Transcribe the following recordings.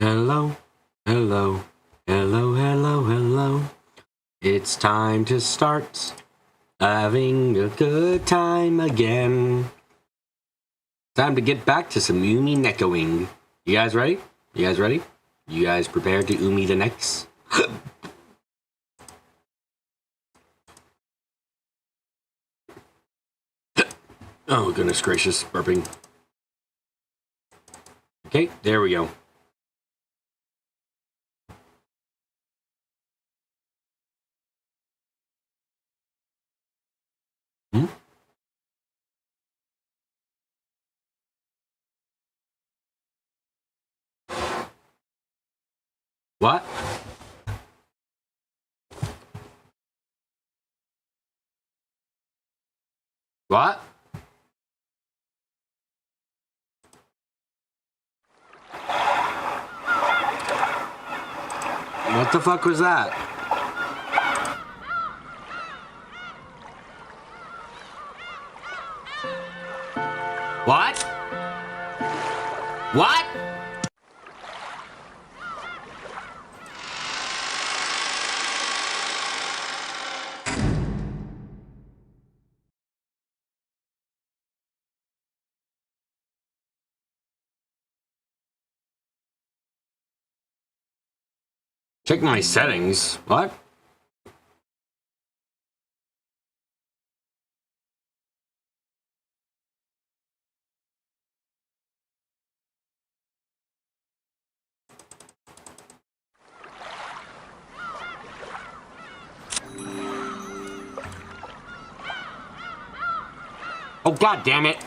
Hello, hello, hello, hello, hello. It's time to start having a good time again. Time to get back to some Uminekoing. You guys ready? You guys ready? You guys prepared to Umi the next? Oh, goodness gracious, burping. Okay, there we go. Hmm? What? What? What the fuck was that? What? What? Check my settings. What? Oh, god damn it.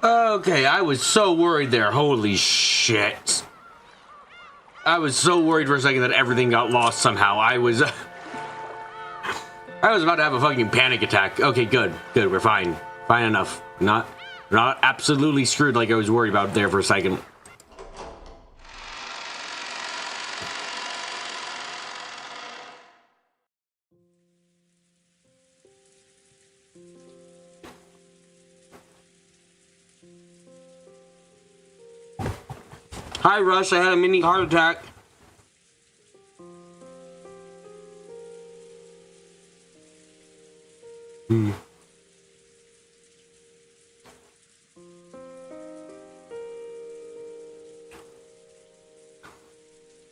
Okay, I was so worried there. Holy shit. I was so worried for a second that everything got lost somehow. I was about to have a fucking panic attack. Okay, good. Good, we're fine. Fine enough. Not absolutely screwed like I was worried about there for a second. Hi, Rush. I had a mini heart attack. Hmm.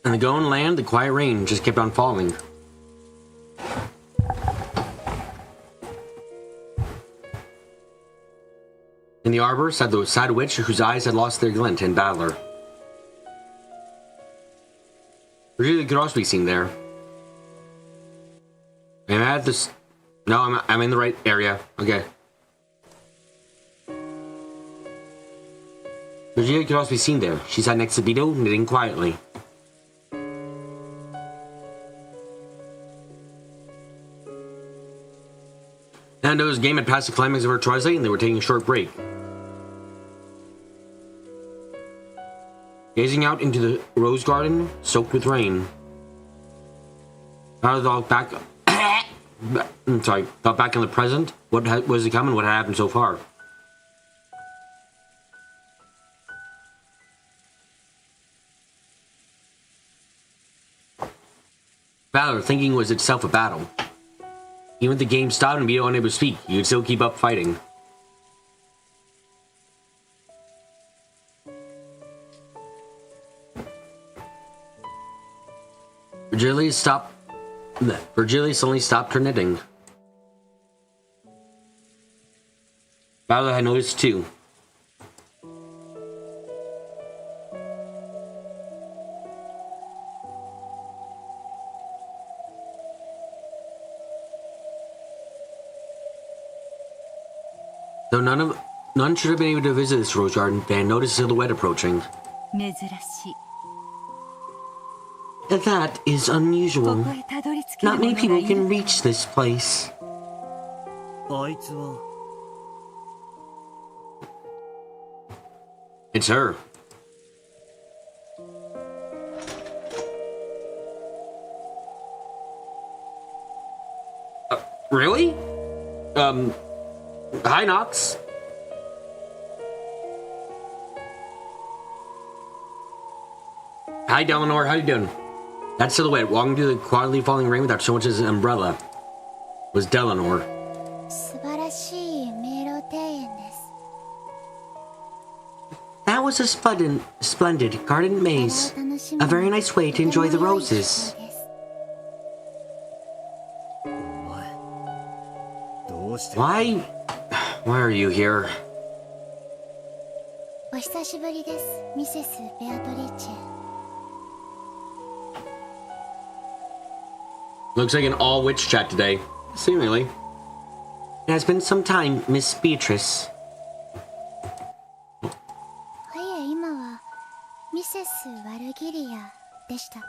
And the going land, the quiet rain just kept on falling. In the arbor sat the sad witch whose eyes had lost their glint in Battler. Virgilia could also be seen there. Am I at this? No, I'm in the right area. Okay. Virgilia could also be seen there. She sat next to Vito, knitting quietly. Nando's game had passed the climax of her twilight and they were taking a short break. Gazing out into the rose garden, soaked with rain. Now the dog back. I'm sorry, got back in the present. What was to come and what had happened so far? Valor, thinking was itself a battle. Even if the game stopped and Vito unable to speak, you could still keep up fighting. Virgilia suddenly stopped her knitting. Valor had noticed too. Though none of None should have been able to visit this rose garden. They had noticed a silhouette approaching. 珍しい。 That is unusual. ここへたどり着ける Not 者 many が people いる can reach this place. あいつは It's her. Really? Hi, Nox. Hi, Delano. How you doing? That silhouette walking through the quietly falling rain without so much as an umbrella was Delano. 素晴らしい迷路庭園です。 That was a splendid garden maze. 楽しむ A very nice way to enjoy the roses. お前どうして Why are you here? お久しぶりです、ミセス・ベアトリーチェ。 Looks like an all-witch chat today. Seemingly. It has been some time, Miss Beatrice. いえ、今はミセス・ワルギリアでしたか。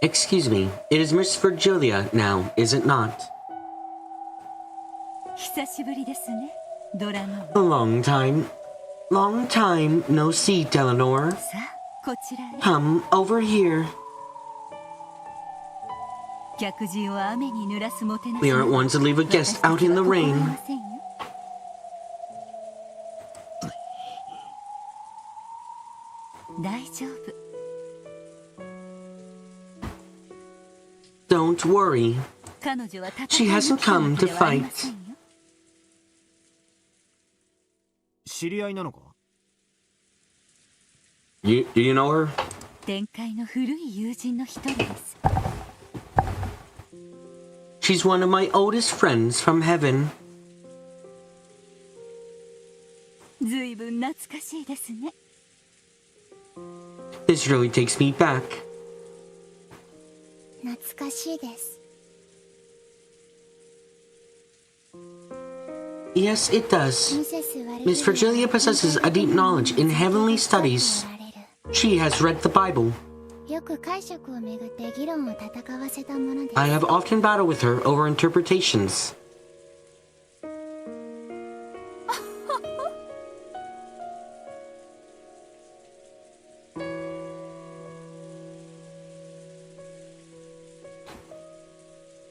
Excuse me, it is Miss Virgilia now, is it not? 久しぶりですね、ドラノ A long time no see, Delanor. さあ、こちらへ。 Come over here. 客人を雨に濡らすもてなし。 We aren't ones to leave a guest out in the rain. 私たちは心得ませんよ。 大丈夫。 Don't worry. 彼女は戦 She い hasn't に来たわ come け to ではありま fight. せんよ。知り合いなのか Do you know her? 天界の古い友人の一人です。 She's one of my oldest friends from heaven. ずいぶん懐かしいですね。 This really takes me back. 懐かしいです。 Yes, it does. ミセス・ワルギリア Miss Virgilia possesses a deep knowledge in heavenly studies. She has read the Bible. よく解釈をめぐって議論を戦わせたものです。 I have often battled with her over interpretations.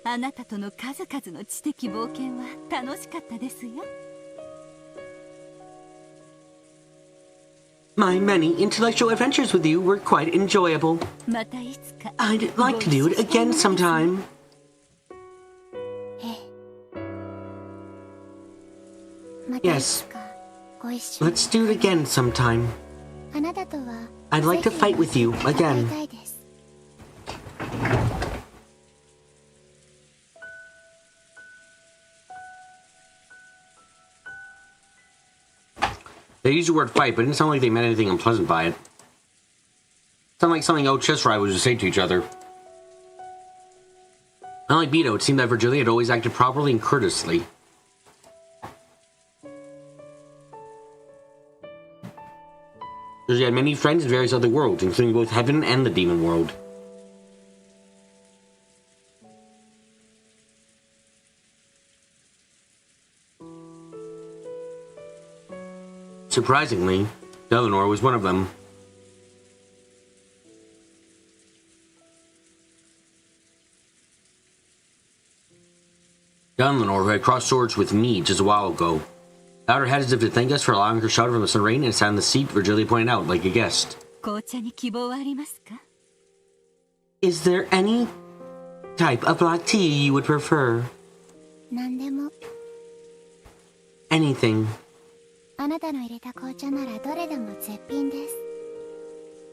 あなたとの数々の知的冒険は楽しかったですよ。 My many intellectual adventures with you were quite enjoyable. またいつか。 I'd like to do it again sometime. ええ。またいつかご一緒に。 Let's do it again sometime. あなたとは I'd like to fight with you 戦い again. たいです。 They used the word fight, but it didn't sound like they meant anything unpleasant by it. Sounded like something old chess rivals would say to each other. Unlike Beto, it seemed that Virgilia had always acted properly and courteously. She had many friends in various other worlds, including both heaven and the demon world. Surprisingly, Eleanor was one of them. Eleanor, who had crossed swords with me just a while ago, bowed her head as if to thank us for allowing her shelter from the sun rain and sat in the seat Virgilia pointed out, like a guest. 紅茶に希望はありますか？ Is there any type of black tea you would prefer? 何でも Anything. あなたの入れた紅茶ならどれでも絶品です。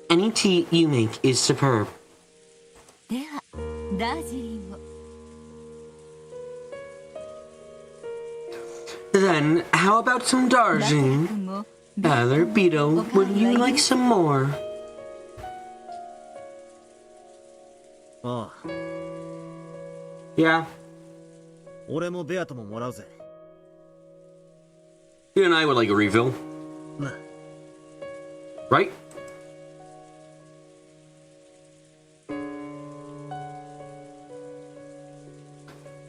Any tea you make is superb. では、ダージリンを。 Then, how about some ラテ Darjeeling? 君も Other Beetle, would you like some more? ああ Yeah. 俺もベアとももらうぜ You and I would like a refill. Right?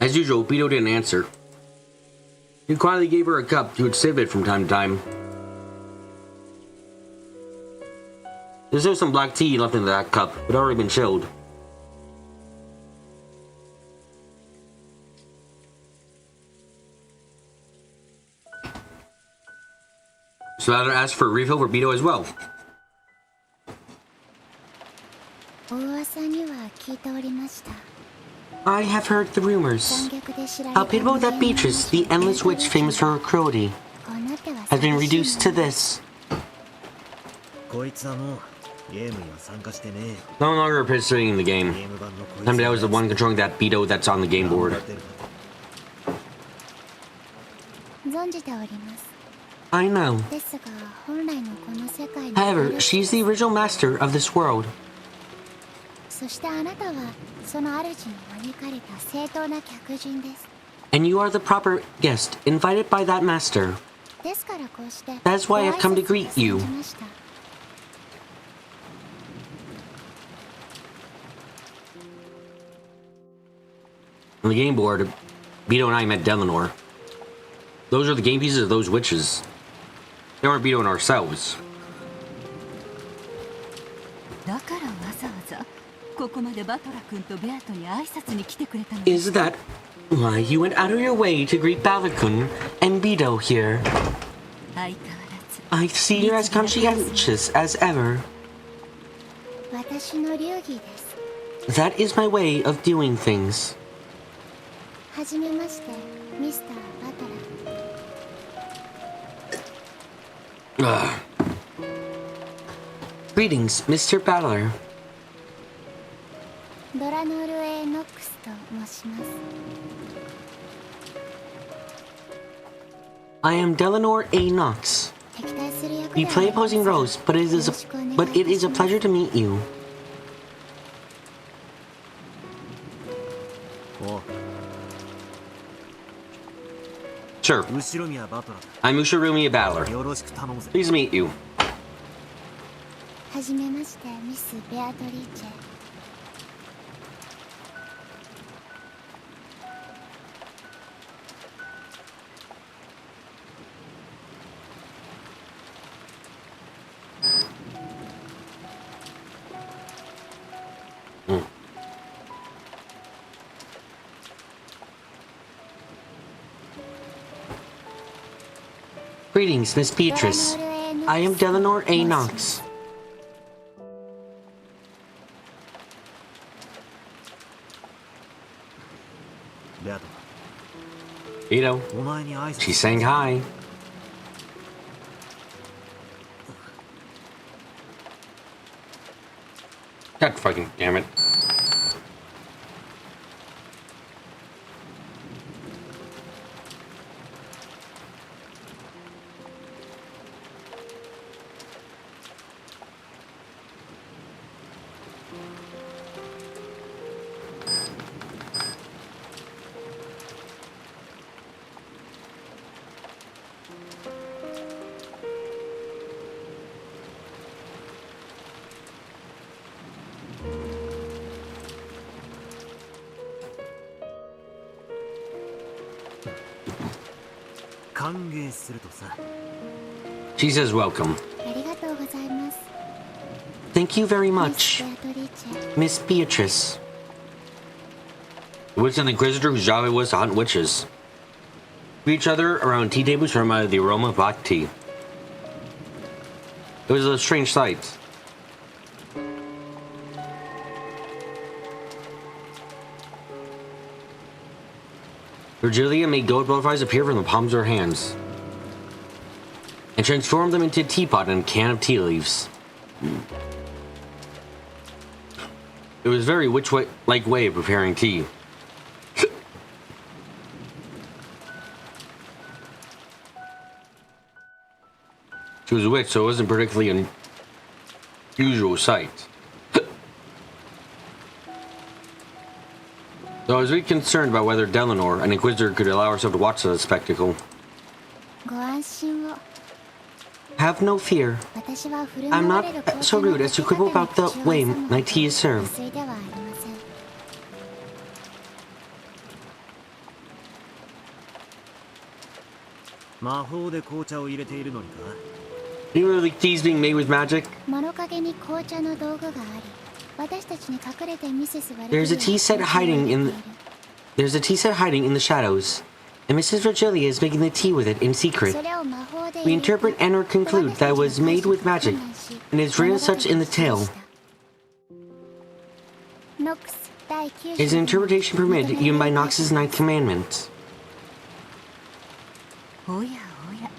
As usual, Beto didn't answer. He quietly gave her a cup. He would sip it from time to time. There's still some black tea left in that cup, but already been chilled. So Ladder asked for a refill for Beto as well. お噂には聞いておりました。 I have heard the rumors. 残虐で知られ How た pitiful that Beatrice, the endless witch famous for her cruelty, こうなっては has been 寂しい reduced to this. こいつはもうゲームには参加してねえ。 No longer participating in the game. ゲーム版のこいつ Someday I was the one controlling that Beto that's on the game 頑 board. 張ってるかと。存じております。 I know. ですが本来のこの世界の However, she's the original master of this world. そしてあなたはその主に招かれた正当な客人です。 And you are the proper guest, invited by that master. ですからこうして That's why I've come to greet you. ご挨拶を参じました。 On the game board, Beto and I met Delanor. Those are the game pieces of those witches. They weren't Beto and ourselves. だからわざわざここまでバトラ君とベアトに挨拶に来てくれたの。 Is that why you went out of your way to greet Balakun and Beto here? 相変わらず I see you're as conscientious as ever. 私の流儀です。 That is my way of doing things. はじめまして、ミスター・バトラー。 Ugh. Greetings, Mr. Battler. ドラノルエ・ノックスと申します。 I am Delanor A. Knox. 敵対する役 We では play ありませ opposing ん。 roles, but it is a pleasure to meet you. おう Sure, 後ろ宮バトラー I'm Ushirumi Battler. だ。よろしく頼むぜ。 Pleased to meet you. はじめまして、ミス・ベアトリーチェ。 Greetings, Miss Beatrice. I am Delanor A. Knox. ベアト Beto, お前に挨 she's 拶 saying hi. God fucking damn it. "歓迎するとさ。 She says welcome. ありがとうございます。 Thank you very ミス・ much, ベアトリーチェ。 Miss Beatrice. The witch and the Inquisitor whose job it was to hunt witches. We each other around tea tables surrounded by the aroma of black tea. It was a strange sight. Virgilia made gold butterflies appear from the palms of her hands and transformed them into a teapot and a can of tea leaves. It was a very witch-like way of preparing tea. She was a witch, so it wasn't particularly an unusual sight. Though I was really concerned about whether Delanor, an Inquisitor, could allow herself to watch such a spectacle. ご安心 Have no fear. 私は振る I'm 舞わ not れる紅 so 茶の rude as to 出し quibble 方に about the 口を way 挟む my tea is ほ served. ど無粋ではありません。魔法で紅茶を入れているのにか You know, like teas being made with magic? 物陰に紅茶の道具があり、私たちに隠れてミセス・バル There's a tea set hiding in There's a tea set hiding in the shadows, and Mrs. Virgilia is making the tea with it in secret. それを魔法で We 入れて interpret and or conclude that it was made with magic, and is real such in the tale. ノックス第9 Is an interpretation permitted even by Knox's Ninth Commandment? おやおや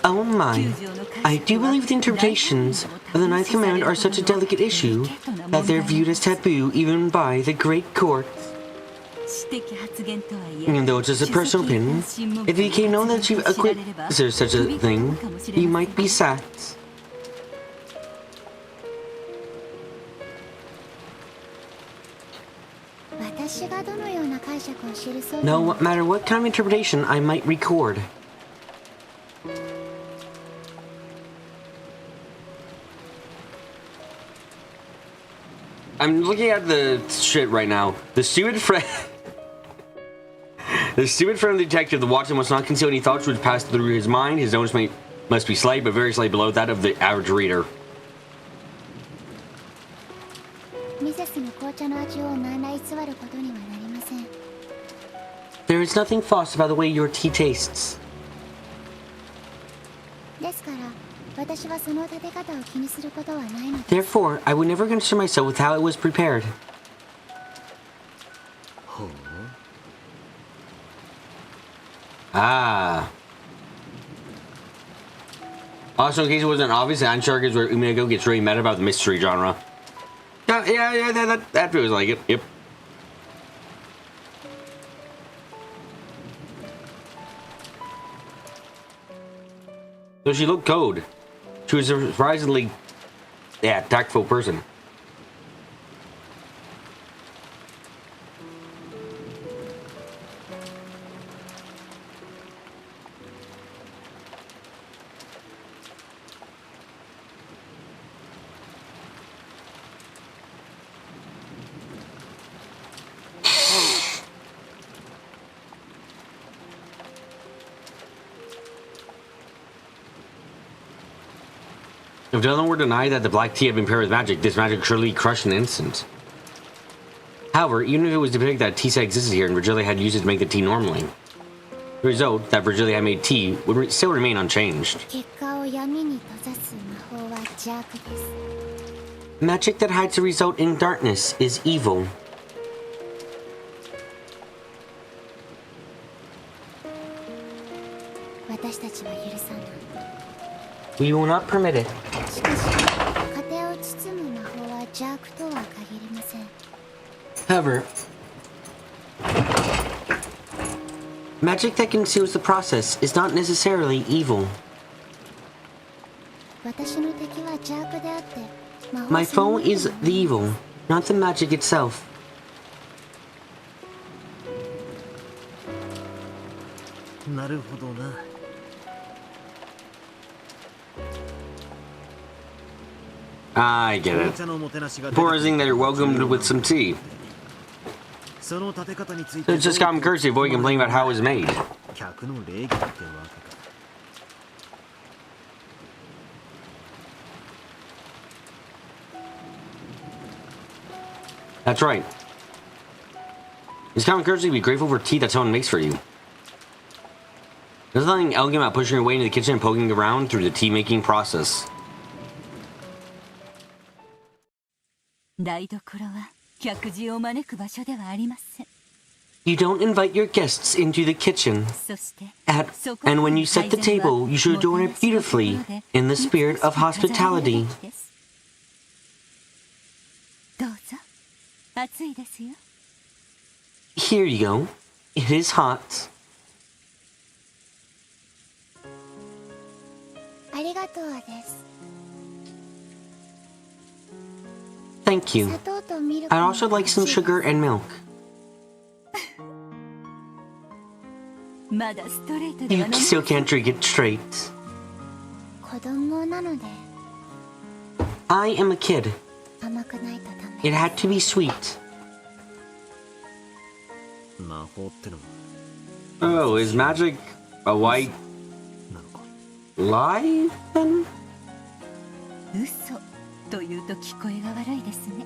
Oh my. I do believe the interpretations of the Ninth Commandment are such a delicate issue that they're viewed as taboo even by the great court. 私的発言とはいえ Even though it's just a personal opinion, if it became known that you've acquitted there's such a thing, you might be sacked. No matter what kind of interpretation I might record. I'm looking at the shit right now. The stupid friend... The stupid friend of the detective, the Watson, must not conceal any thoughts which pass through his mind. His notes must be slight, but very slight below that of the average reader. There is nothing false about the way your tea tastes. Therefore, I would never concern myself with how it was prepared. Ah. Also, in case it wasn't obvious, Anshark is where Umineko gets really mad about the mystery genre. Yeah, that feels like it. Yep. So she looked cold. She was a surprisingly, tactful person. If Dylan were to deny that the black tea had been paired with magic, this magic would surely crush in an instant. However, even if it was depicted that tea set existed here and Virgilia had used it to make the tea normally, the result that Virgilia had made tea would still remain unchanged. Magic that hides the result in darkness is evil. We will not permit it. However, magic that conceals the process is not necessarily evil. My foe is the evil, not the magic itself. I get it. Proposing that you're welcomed with some tea. So it's just common courtesy to avoid complaining about how it was made. That's right. It's common courtesy to be grateful for tea that someone makes for you. There's nothing elegant about pushing your way into the kitchen and poking around through the tea-making process. You don't invite your guests into the kitchen. And when you set the table, you should adorn it beautifully in the spirit of hospitality. Here you go. It is hot. Thank you. I'd also like some sugar and milk. You still can't drink it straight. 子供なので I am a kid. 甘くないとダメ It had to be sweet. 魔法ってのも Oh, is magic a white なのか。 lie then? 嘘というと聞こえが悪いですね。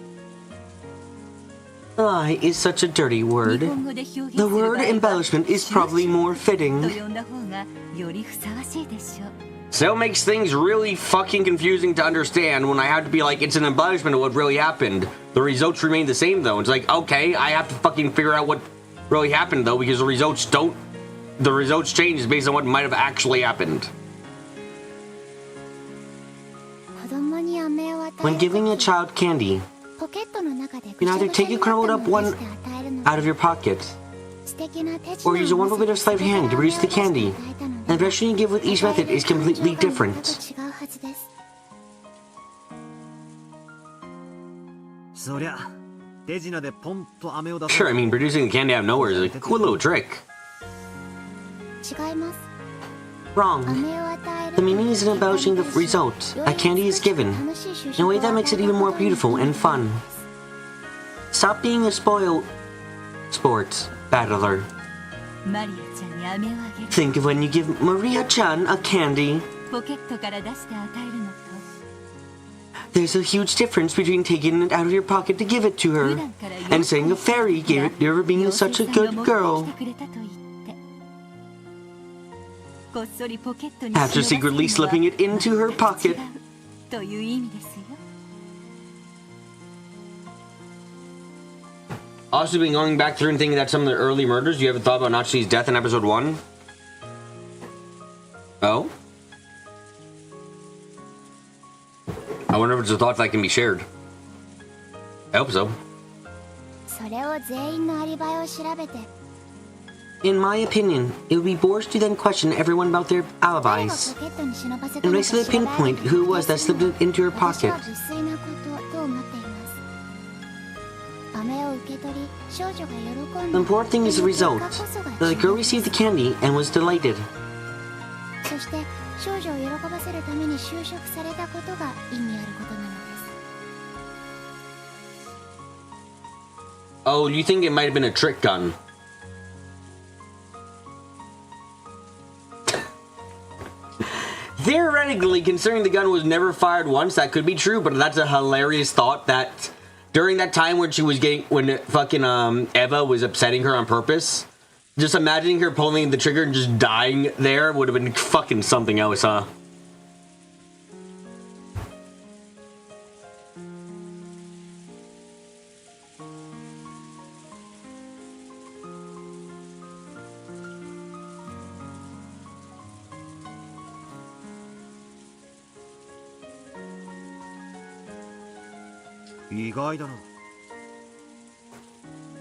Lie is such a dirty 日 word. 本語で表現する The 場合 word は embellishment is probably more と fitting. 呼んだ方がよりふさわしいでしょう。 So it makes things really fucking confusing to understand when I have to be like, it's an embellishment of what really happened. The results remain the same though. It's like, okay, I have to fucking figure out what really happened though, because the results change based on what might have actually happened. 子供に飴を与え When る giving a child candy, ポケットの中で you can either take a crumbled up one して与えるの out of your pocket, 素敵な手 or 品 use a を wonderful bit of sleight of hand to produce the candy. And the impression you give with each method is completely different. 違うはずです。そりゃ手品でポンと飴を出す Sure, I mean, producing the candy out of nowhere is a cool little trick. 違います。 Wrong. 飴を与える The meaning is in embellishing the result. A candy is given in a way that makes it even more beautiful and fun. Stop being a sport battler. マリアちゃんに飴をあげる。 Think of when you give Maria-chan a candy. ポケットから出して与えるのと There's a huge difference between taking it out of your pocket to give it to 普 her 段から and saying a fairy gave it to her being 妖 such 精 a さんが good 持って girl. きてくれたと言ってこっそりポケットに After secretly slipping it into her pocket. という意味ですよ。 Also, been going back through and thinking that some of the early murders, you ever thought about Nachi's death in episode 1? Oh? I wonder if it's a thought that can be shared. I hope so. それを全員のアリバイを調べて In my opinion, it would be bored to then question everyone about their 誰が alibis ポケットに忍ばせた and のか basically 調べ上げ pinpoint て who it was that slipped it into her 私 pocket. は純粋なことと思っています。飴を受け取り少女が喜ん The だ important thing is the という結 result. 果こそが The girl received the candy and was delighted. そして少女を喜ばせるために就職されたことが意味あることなのです。 Oh, you think it might have been a trick gun? Theoretically, considering the gun was never fired once, that could be true, but that's a hilarious thought that during that time when she was when fucking Eva was upsetting her on purpose, just imagining her pulling the trigger and just dying there would have been fucking something else, huh?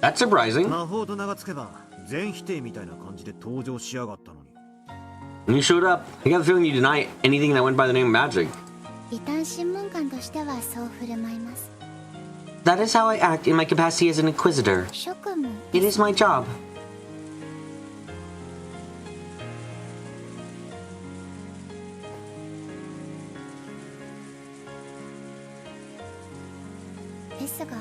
That's surprising. 魔法と名がつけば全否定みたいな感じで登場しやがったのに When you showed up, I got the feeling you deny anything that went by the name of magic. 異端審問官としてはそう振る舞います。 That is how I act in my capacity as an inquisitor. 職務 It is my job. ですが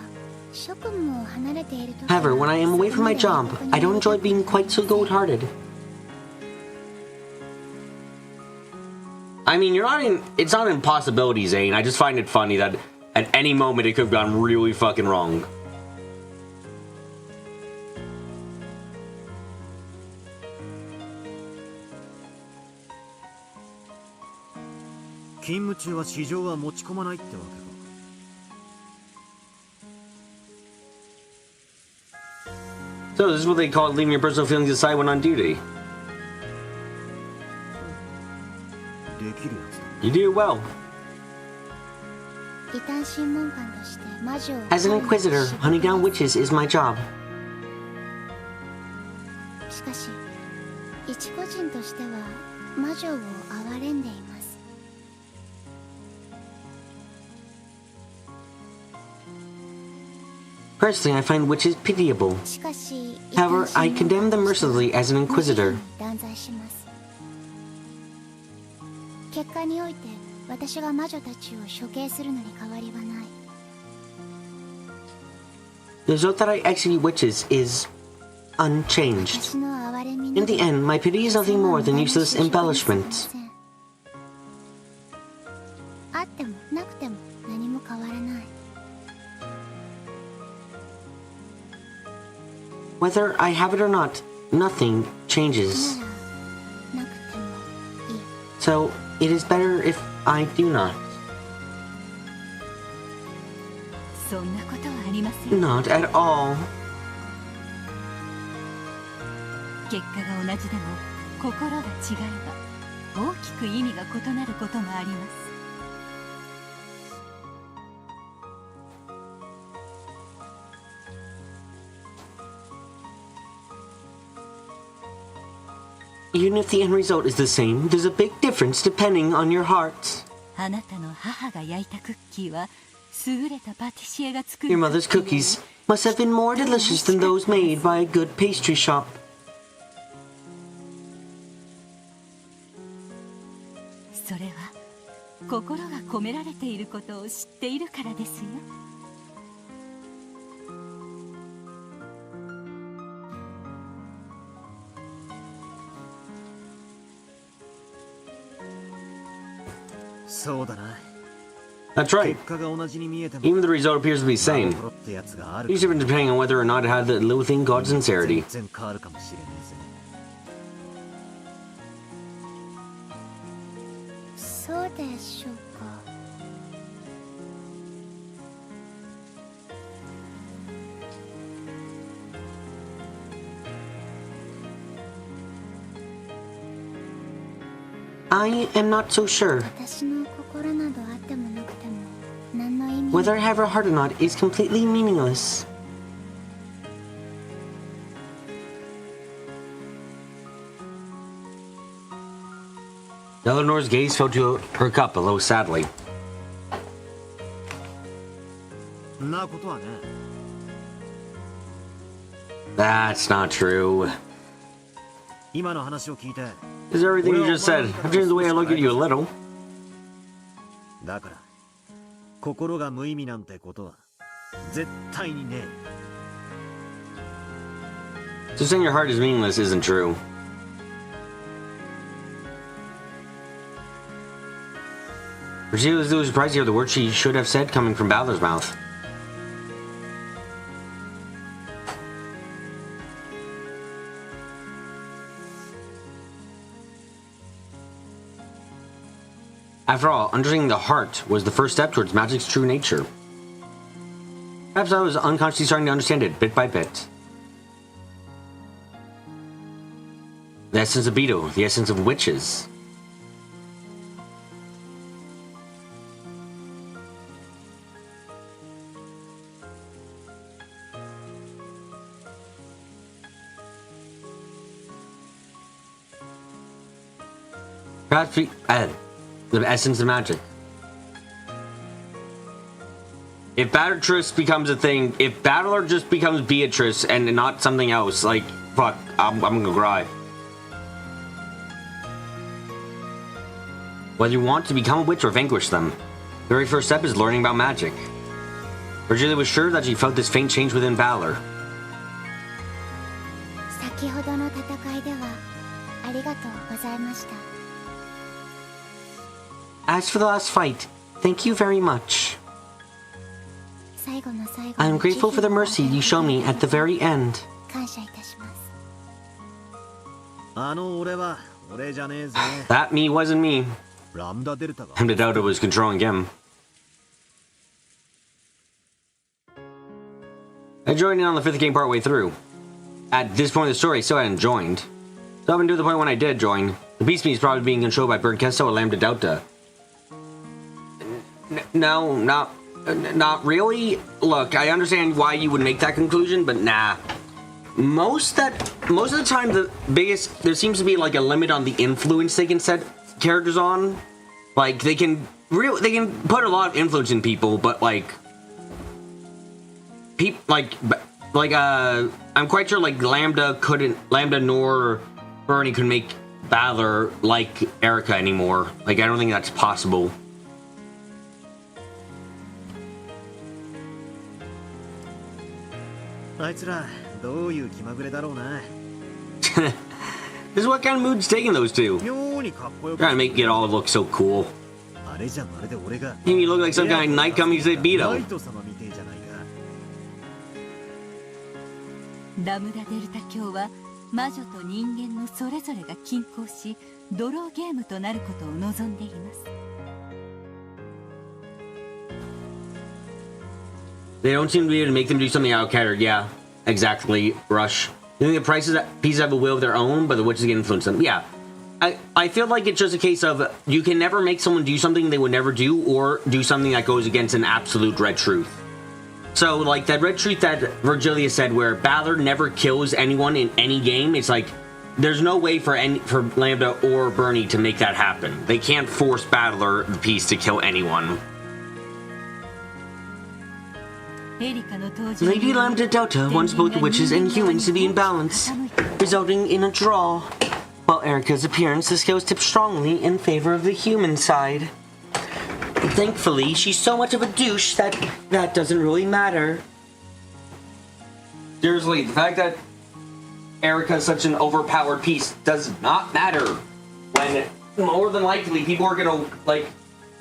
職務を離れているとき However, when I am away from my job, I don't enjoy being quite so cold-hearted. I mean, it's not an impossibility, Zane. I just find it funny that at any moment it could have gone really fucking wrong. So this is what they call leaving your personal feelings aside when on duty. You do it well. 異端審問官として魔女を As an inquisitor, hunting down witches is my job. しかし一個人としては魔女を憐れんでいます。 Personally, I find witches pitiable. しかし However, I condemn them mercilessly as an inquisitor. 断罪します。結果において私が魔女たちを処刑するのに変わりはない。 The result that I execute witches is unchanged. 私の哀れみ In the end, my pity is nothing more than useless embellishment. あってもなくても何も変わらない。 Whether I have it or not, nothing changes. ならなくてもいい。 So, it is better if I do not. そんなことはありません。 Not at all. 結果が同じでも心が違えば大きく意味が異なることもあります。 Even if the end result is the same, there's a big difference depending on your heart. あなたの母が焼いたクッキーは優れたパティシエが作る Your mother's cookies must have been more delicious than those made by a good pastry shop. それは心が込められていることを知っているからですよ。 そうだな。 That's right. 結果が同じに見えても Even the result appears to be the 魔 same. 心ってやつがある Each different depending on whether or not it had the loathing God's 全 sincerity. 然変わるかもしれねえぜ。そうでしょうか。 I am not so sure. 私の心などあってもなくても何の意味 Whether I have a heart or not is completely meaningless. Eleanor's gaze fell to her cup a little sadly. んなことはね。 That's not true. 今の話を聞いて、 Is everything you just said? I've changed the way I look at you a little. だから心が無意味なんてことは絶対にねえ。 So saying your heart is meaningless isn't true. She was surprised to hear the words she should have said coming from Balor's mouth. After all, understanding the heart was the first step towards magic's true nature. Perhaps I was unconsciously starting to understand it bit by bit. The essence of Beetle, the essence of witches. Perhaps the essence of magic. If Beatrice becomes a thing, if Battler just becomes Beatrice and not something else, like, fuck, I'm gonna cry. Whether you want to become a witch or vanquish them, the very first step is learning about magic. Virgilia was sure that she felt this faint change within Balor. 先ほどの戦いではありがとうございました。 As for the last fight, thank you very much. 最後の最後 I am grateful for the mercy you showed me at the very end. 感謝いたします。あの俺は俺じゃねえぜ。 That me wasn't me. ラムダデルタが Lambda Delta was controlling him. I joined in on the fifth game partway through. At this point of the story, I still hadn't joined. So up until the point when I did join, the Beast Me is probably being controlled by Bird Kesto or Lambda Delta. No, not really. Look, I understand why you would make that conclusion, but nah. Most of the time, there seems to be like a limit on the influence they can set characters on. Like they can put a lot of influence in people, but I'm quite sure like Lambda nor Bernie could make Balor like Erika anymore. Like, I don't think that's possible. This is what kind of mood's taking those two. Trying to make it all look so cool. Maybe you look like some kind of Night Coming Beto. ラムダデルタ教は魔女と人間のそれぞれが均衡しドローゲームとなることを望んでいます。 They don't seem to be able to make them do something out of character. Yeah, exactly. Rush. You think the pieces have a will of their own, but the witches can influence them. Yeah. I feel like it's just a case of you can never make someone do something they would never do or do something that goes against an absolute red truth. So, like, that red truth that Virgilia said where Balor never kills anyone in any game, it's like, there's no way for Lambda or Bernie to make that happen. They can't force Balor the piece to kill anyone. Lady Lambda Delta wants both witches and humans to be in balance, resulting in a draw. While Erika's appearance, the scales tip strongly in favor of the human side. Thankfully, she's so much of a douche that doesn't really matter. Seriously, the fact that Erika is such an overpowered piece does not matter. When more than likely people are gonna, like,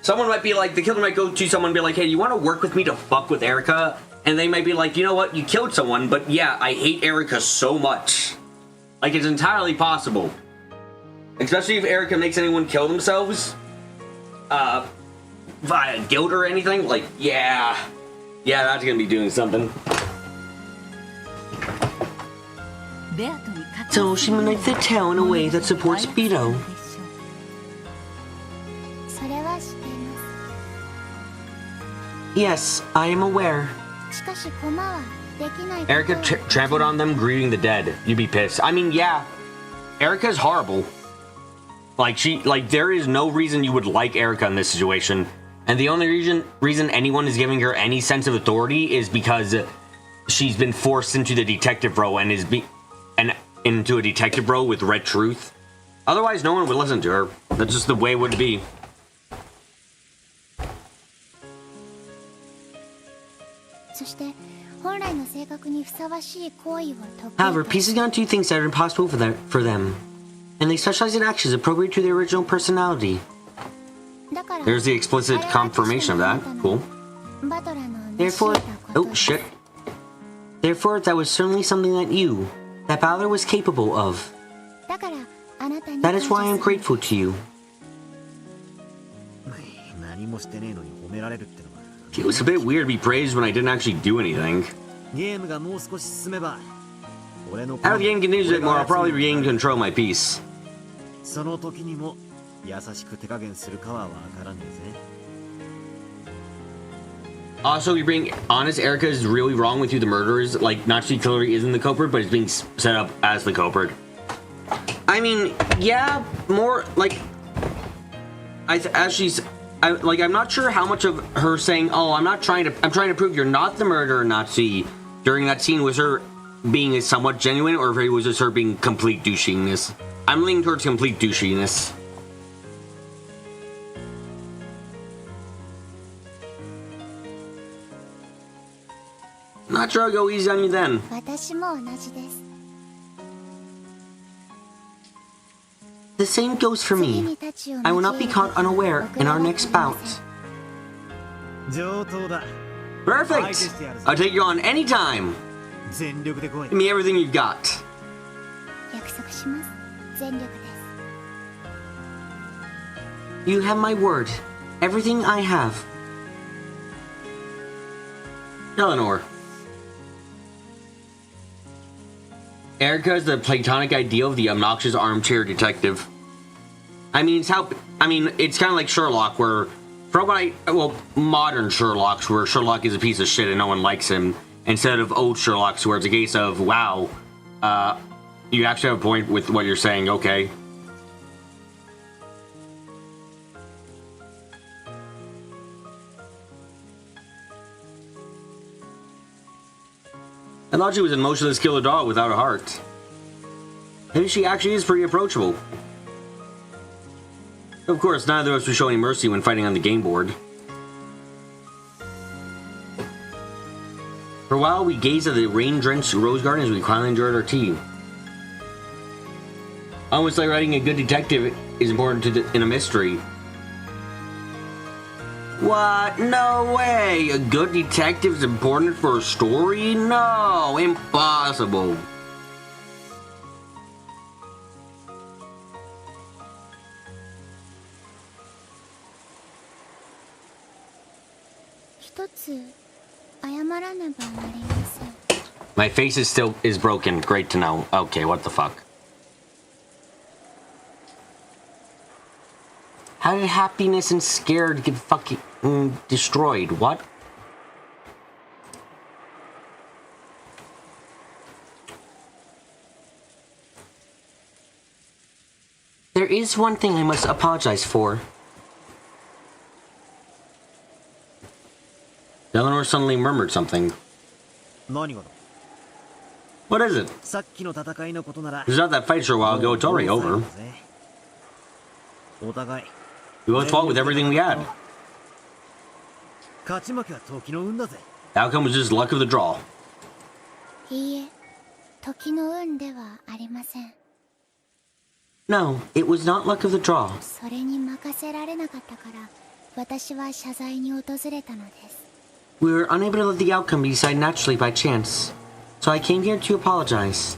someone might be like, the killer might go to someone and be like, hey, you want to work with me to fuck with Erika? And they might be like, you know what, you killed someone, but yeah, I hate Erika so much. Like, it's entirely possible. Especially if Erika makes anyone kill themselves. Via guilt or anything. Like, yeah, that's gonna be doing something. So she manipulates the tail in a way that supports Beto. Yes, I am aware. Erika trampled on them, grieving the dead. You'd be pissed. I mean, yeah, Erika's horrible. Like, there is no reason you would like Erika in this situation. And the only reason anyone is giving her any sense of authority is because she's been forced into the detective role and into a detective role with Red Truth. Otherwise, no one would listen to her. That's just the way it would be. However, pieces gonna do things that are impossible for them. And they specialize in actions appropriate to their original personality. There's the explicit confirmation of that. Cool. Therefore, oh shit. Therefore, that was certainly something that Balor was capable of. That is why I'm grateful to you. It was a bit weird to be praised when I didn't actually do anything. As the game continues a bit more, I'll probably regain control of my piece. Also, you're being honest, Erika is really wrong with who the murderer is. Like, Nazi Hillary isn't the culprit, but it's being set up as the culprit. I mean, yeah, more like, I'm not sure how much of her saying, "Oh, I'm trying to prove you're not the murderer, Nazi," during that scene was her being somewhat genuine, or if it was just her being complete douchiness. I'm leaning towards complete douchiness. Not sure I'll go easy on you then. The same goes for me. I will not be caught unaware in our next bout. Perfect! I'll take you on anytime. Give me everything you've got. You have my word. Everything I have. Eleanor. Erika is the platonic ideal of the obnoxious armchair detective. I mean, it's kind of like Sherlock, where modern Sherlocks, where Sherlock is a piece of shit and no one likes him, instead of old Sherlocks, where it's a case of, wow, you actually have a point with what you're saying, okay. I thought she was an emotionless killer dog without a heart. Maybe she actually is pretty approachable. Of course, neither of us would show any mercy when fighting on the game board. For a while, we gazed at the rain-drenched rose garden as we quietly enjoyed our tea. Almost like writing a good detective is important in a mystery. What? No way! A good detective is important for a story? No! Impossible! My face is broken. Great to know. Okay, what the fuck? How did happiness and scared get fucking destroyed? What? There is one thing I must apologize for. Eleanor suddenly murmured something. What is it? It was not that fight a while ago. It's already over. We both fought with everything we had. The outcome was just luck of the draw. No, it was not luck of the draw. We were unable to let the outcome be decided naturally by chance, so I came here to apologize.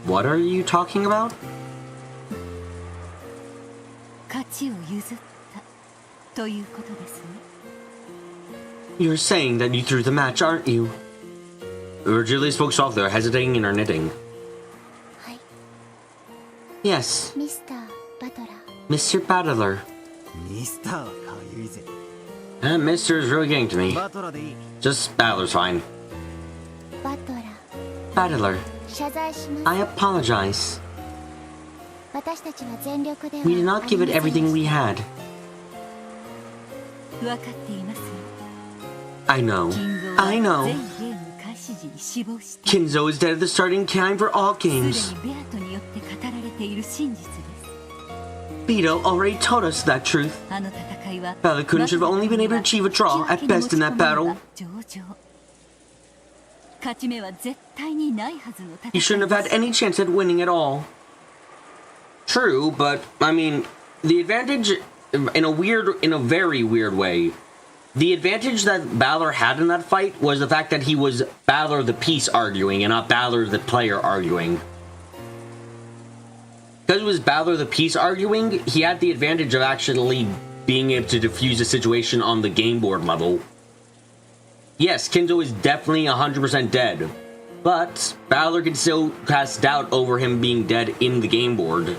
What are you talking about? You're saying that you threw the match, aren't you? Virgilia spoke softly, hesitating in her knitting. Yes. Mr. Battler. Mr. is really getting to me. Just Battler's fine. Battler. I apologize. We did not give it everything we had. I know. Kinzo is dead at the starting time for all games. Beto already told us that truth. Battler should have only been able to achieve a draw at best in that battle. He shouldn't have had any chance at winning at all. True, but I mean, the advantage, in a very weird way, the advantage that Balor had in that fight was the fact that he was Balor the piece arguing and not Balor the player arguing. Because it was Balor the piece arguing, he had the advantage of actually being able to defuse the situation on the game board level. Yes, Kinzo is definitely 100% dead, but Balor can still cast doubt over him being dead in the game board.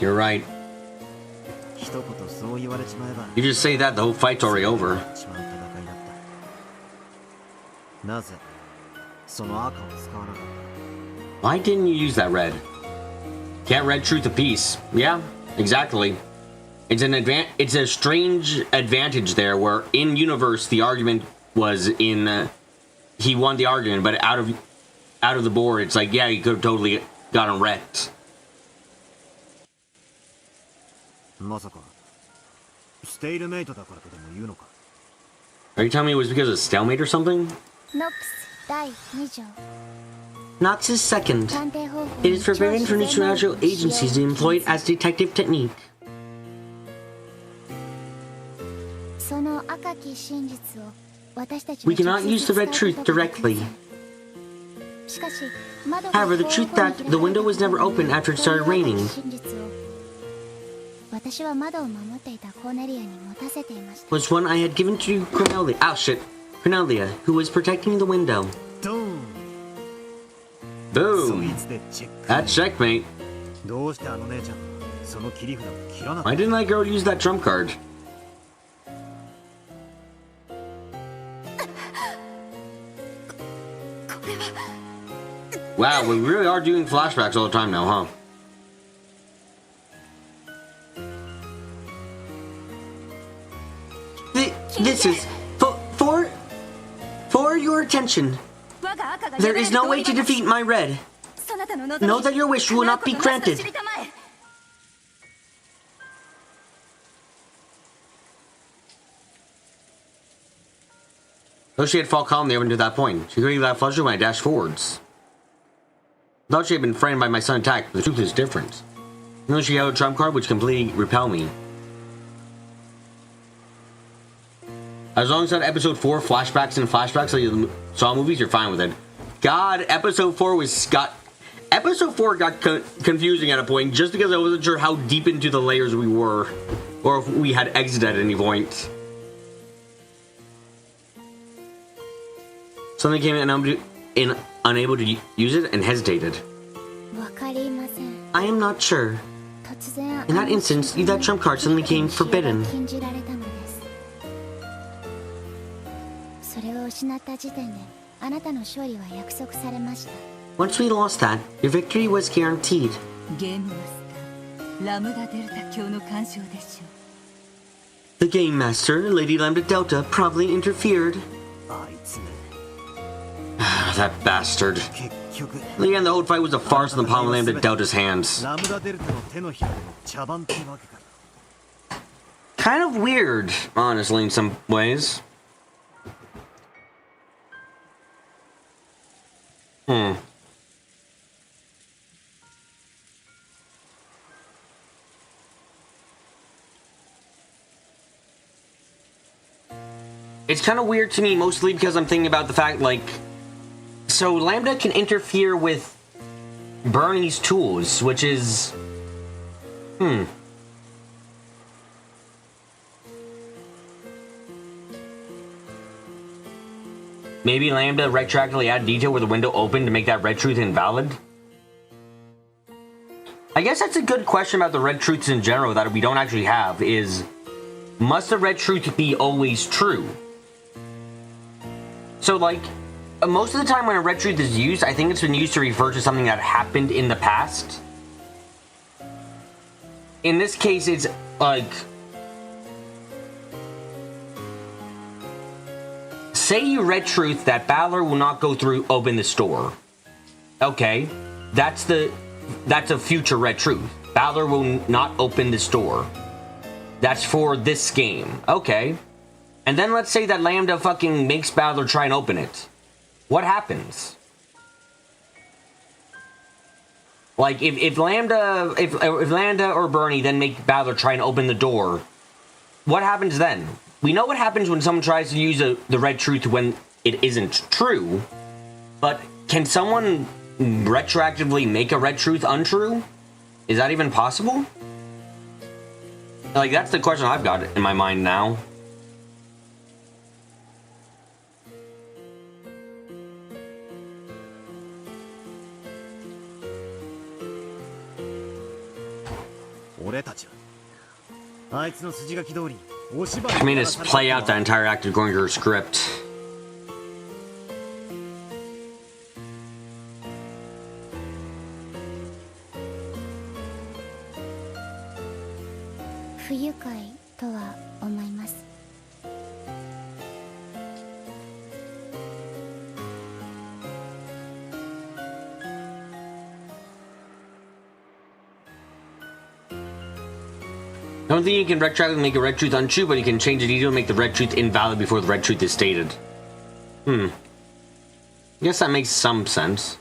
You're right. You just say that, the whole fight's already over. Why didn't you use that red? Can't red truth of peace. Yeah, exactly. It's a strange advantage there, where in universe the argument was in he won the argument, but out of the board, it's like, yeah, he could have totally gotten wrecked. Are you telling me it was because of stalemate or something? Nox is second. It is forbidden for supernatural agencies to employ it as detective technique. We cannot use the red truth directly. However, the truth that the window was never opened after it started raining was one I had given to Cornelia. Oh shit. Cornelia, who was protecting the window. Boom. That's checkmate. Why didn't that girl use that trump card? Wow, we really are doing flashbacks all the time now, huh? This is for your attention. There is no way to defeat my red. Know that your wish will not be granted. Though she had fought calmly up until that point, she greatly laughed flustered when I dashed forwards. I thought she had been frightened by my sudden attack, but the truth is different. You know, she held a trump card which completely repelled me. As long as that episode 4 flashbacks and flashbacks like you saw movies, you're fine with it. God, episode 4 got confusing at a point just because I wasn't sure how deep into the layers we were, or if we had exited at any point. Something came in unable to use it and hesitated. I am not sure. In that instance, that trump card suddenly became forbidden. Once we lost that, your victory was guaranteed. The Game Master, Lady Lambda Delta, promptly interfered. That bastard. In the end, the whole fight was a farce in the palm of Lambda Delta's hands. Kind of weird, honestly, in some ways. It's kind of weird to me, mostly because I'm thinking about the fact, like, so Lambda can interfere with Bernie's tools, which is... Maybe Lambda retroactively add detail where the window opened to make that red truth invalid? I guess that's a good question about the red truths in general that we don't actually have, is... Must the red truth be always true? So, like, most of the time when a red truth is used, I think it's been used to refer to something that happened in the past. In this case, it's, like... Say you red truth that Balor will not go through open the store. Okay, that's a future red truth. Balor will not open the store. That's for this game. Okay. And then let's say that Lambda fucking makes Balor try and open it. What happens? Like, if Lambda or Bernie then make Balor try and open the door, what happens then? We know what happens when someone tries to use the red truth when it isn't true, but can someone retroactively make a red truth untrue? Is that even possible? Like, that's the question I've got in my mind now. She made us play out that entire act according to her script. I don't think you can retroactively make a red truth untrue, but you can change the detail to make the red truth invalid before the red truth is stated. I guess that makes some sense.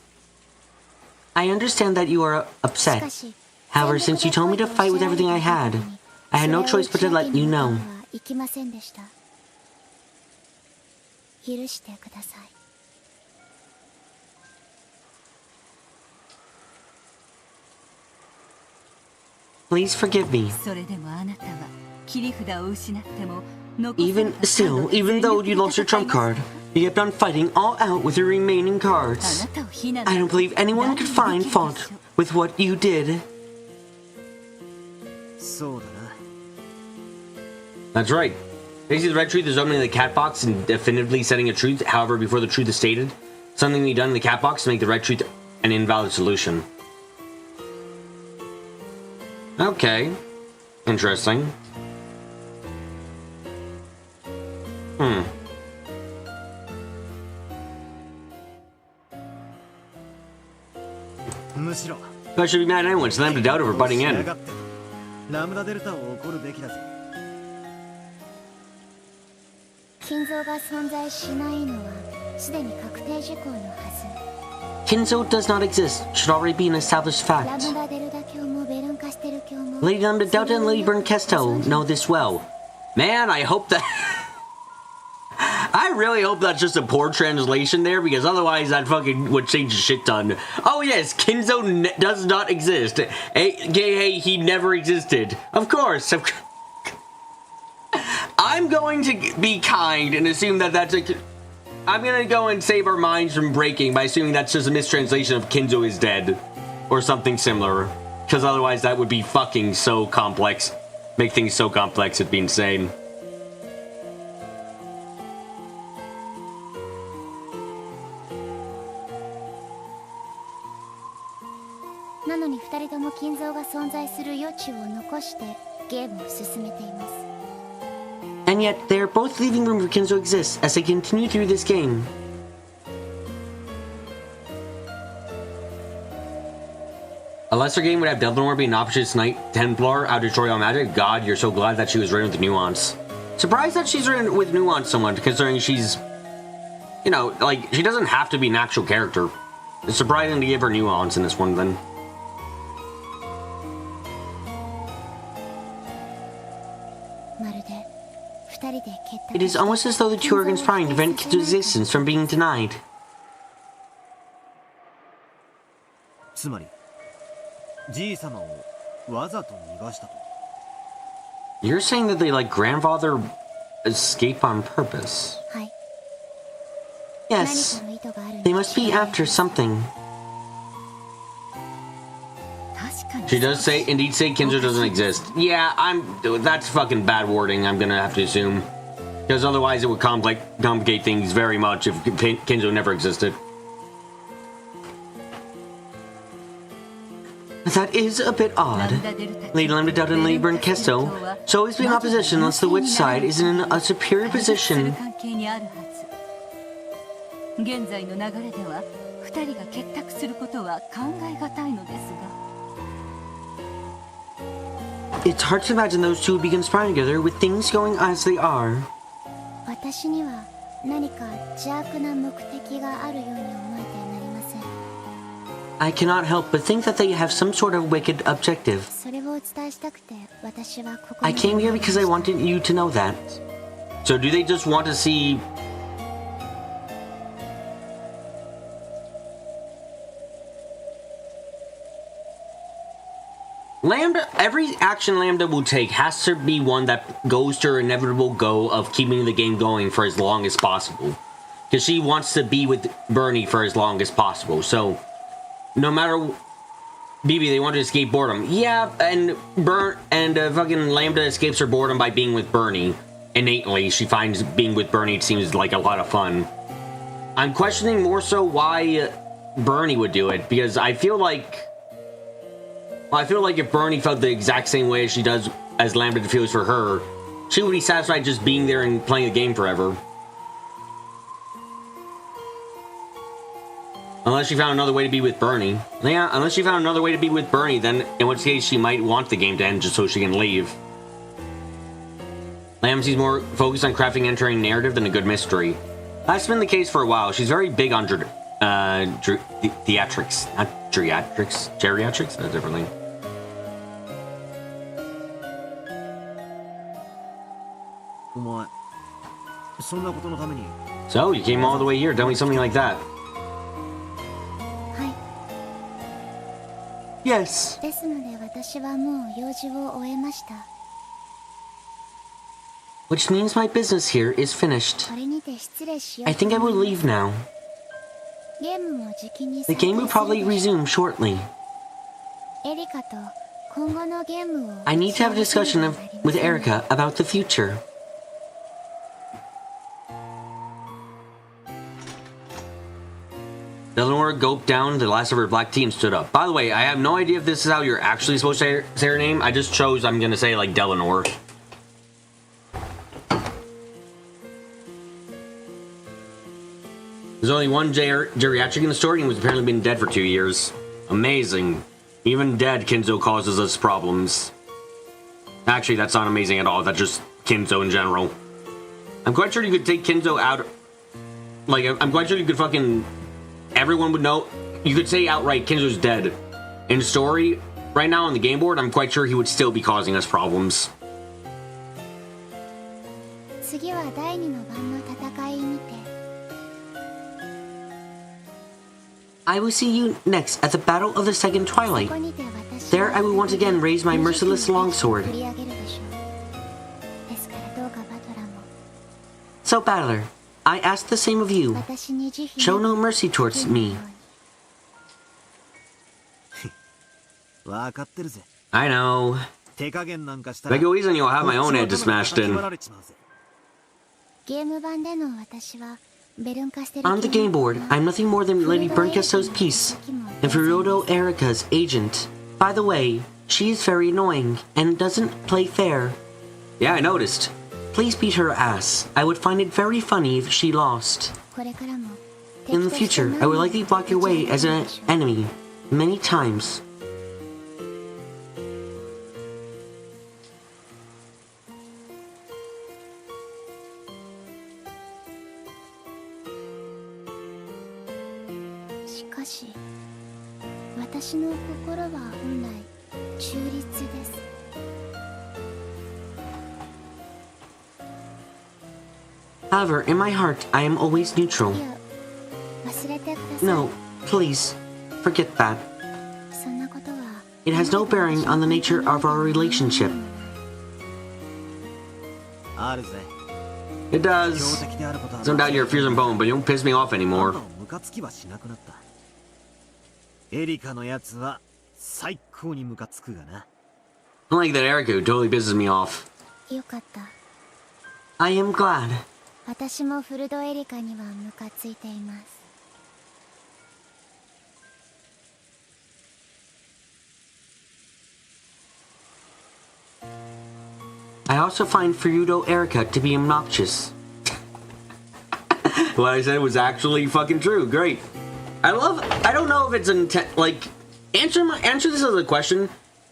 I understand that you are upset. However, since you told me to fight with everything I had no choice but to let you know. Please forgive me. Even though you lost your trump card, you kept on fighting all out with your remaining cards. I don't believe anyone could find fault with what you did. That's right. Basically, the red truth is opening the cat box and definitively setting a truth, however, before the truth is stated. Something to be done in the cat box to make the red truth an invalid solution. Okay. Interesting. I should be mad at anyone. It's Lambda Delta for butting in. ラムダデルタを怒るべきだぜ。金像が存在しないのはすでに確定事項のはず。 Kinzo does not exist. Should already be an established ラ fact. ムダデルタ教もベルンカステル教も Lady Lambda Delta and Lady Burn Kesto know this well. Man, I hope that... I really hope that's just a poor translation there, because otherwise that fucking would change a shit ton. Oh yes, Kinzo does not exist. Hey, he never existed. Of course. I'm going to be kind and assume that that's a... I'm gonna go and save our minds from breaking by assuming that's just a mistranslation of Kinzo is dead. Or something similar. Because otherwise that would be fucking so complex. Make things so complex, it'd be insane. And yet, they are both leaving room for Kinzo exists as they continue through this game. A lesser game would have Dumbledore be an opposite Knight Templar out of destroy all magic. God, you're so glad that she was written with nuance. Surprised that she's written with nuance so much, considering she's... You know, like, she doesn't have to be an actual character. It's surprising to give her nuance in this one, then. It is almost as though the two are conspiring to prevent Kinzo's existence from being denied. つまり、じい様をわざと逃がしたと。You're saying that they let grandfather escape on purpose? Yes. They must be after something. She does say, indeed say Kinzo doesn't exist. Yeah, that's fucking bad wording, I'm gonna have to assume. Because otherwise it would complicate things very much if Kinzo never existed. That is a bit odd. Lady Lambda Delta and Lady Burn Kesto should always be in opposition unless the witch side is in a superior position. It's hard to imagine those two would be conspiring together with things going as they are. I cannot help but think that they have some sort of wicked objective. I came here because I wanted you to know that. So do they just want to see... Lambda, every action Lambda will take has to be one that goes to her inevitable goal of keeping the game going for as long as possible. Because she wants to be with Bernie for as long as possible, so... No matter... BB, they want to escape boredom. Yeah, and fucking Lambda escapes her boredom by being with Bernie. Innately, she finds being with Bernie seems like a lot of fun. I'm questioning more so why Bernie would do it, because I feel like... Well, I feel like if Bernie felt the exact same way as she does as Lambda feels for her, she would be satisfied just being there and playing the game forever. Unless she found another way to be with Bernie. Yeah, unless she found another way to be with Bernie, then in which case she might want the game to end just so she can leave. Lamb seems more focused on crafting and entering narrative than a good mystery. That's been the case for a while. She's very big on theatrics. Not geriatrics. Geriatrics? That's a different thing. So, you came all the way here. Tell me something like that. Yes. Which means my business here is finished. I think I will leave now. The game will probably resume shortly. I need to have a discussion with Erika about the future. Eleanor gulped down the last of her black tea and stood up. By the way, I have no idea if this is how you're actually supposed to say her name. I just chose, I'm gonna say, like, Delanor. There's only one geriatric in the story and was apparently been dead for 2 years. Amazing. Even dead, Kinzo causes us problems. Actually, that's not amazing at all. That's just Kinzo in general. I'm quite sure you could take Kinzo out. Like, I'm quite sure you could fucking... Everyone would know. You could say outright Kinzo's dead. In story, right now on the game board, I'm quite sure he would still be causing us problems. 次は第二の番の戦いにて I will see you next at the Battle of the Second Twilight. ここにて私 There I will once again raise my merciless longsword. 振り上げるでしょうですからどうかバトラーも So, Battler, I ask the same of you. 私に慈悲 Show no mercy towards me. わかってるぜ。 I know. 手加減なんかしたら Like a reason you'll have my own head smashed in. ゲーム版での私はベルンカステル On the game board, I'm nothing more than Lady Berncasto's piece, and Furudo Erika's agent. By the way, she is very annoying and doesn't play fair. Yeah, I noticed. Please beat her ass. I would find it very funny if she lost. これからも In the future, I would likely block your way as an enemy many times. Shikashi, 私の心は本来中立です。 However, in my heart, I am always neutral. いや、忘れてください。 No, please, forget that. そんなことは It has no bearing on the nature of our relationship. あるぜ。 It 強 does. 敵であることは Some doubt you're a fearsome bone, but you don't piss me off あん anymore. たをムカつきはしなくなった。エリカのやつは最高にムカつくがな。 Unlike that Erika who totally pisses me off. よかった。 I am glad. 私もフルドエリカにはムカついています。 I also find Furudo Erika to be obnoxious. What I said was actually fucking true. Great. I don't know if it's intent. Like, answer this as a question.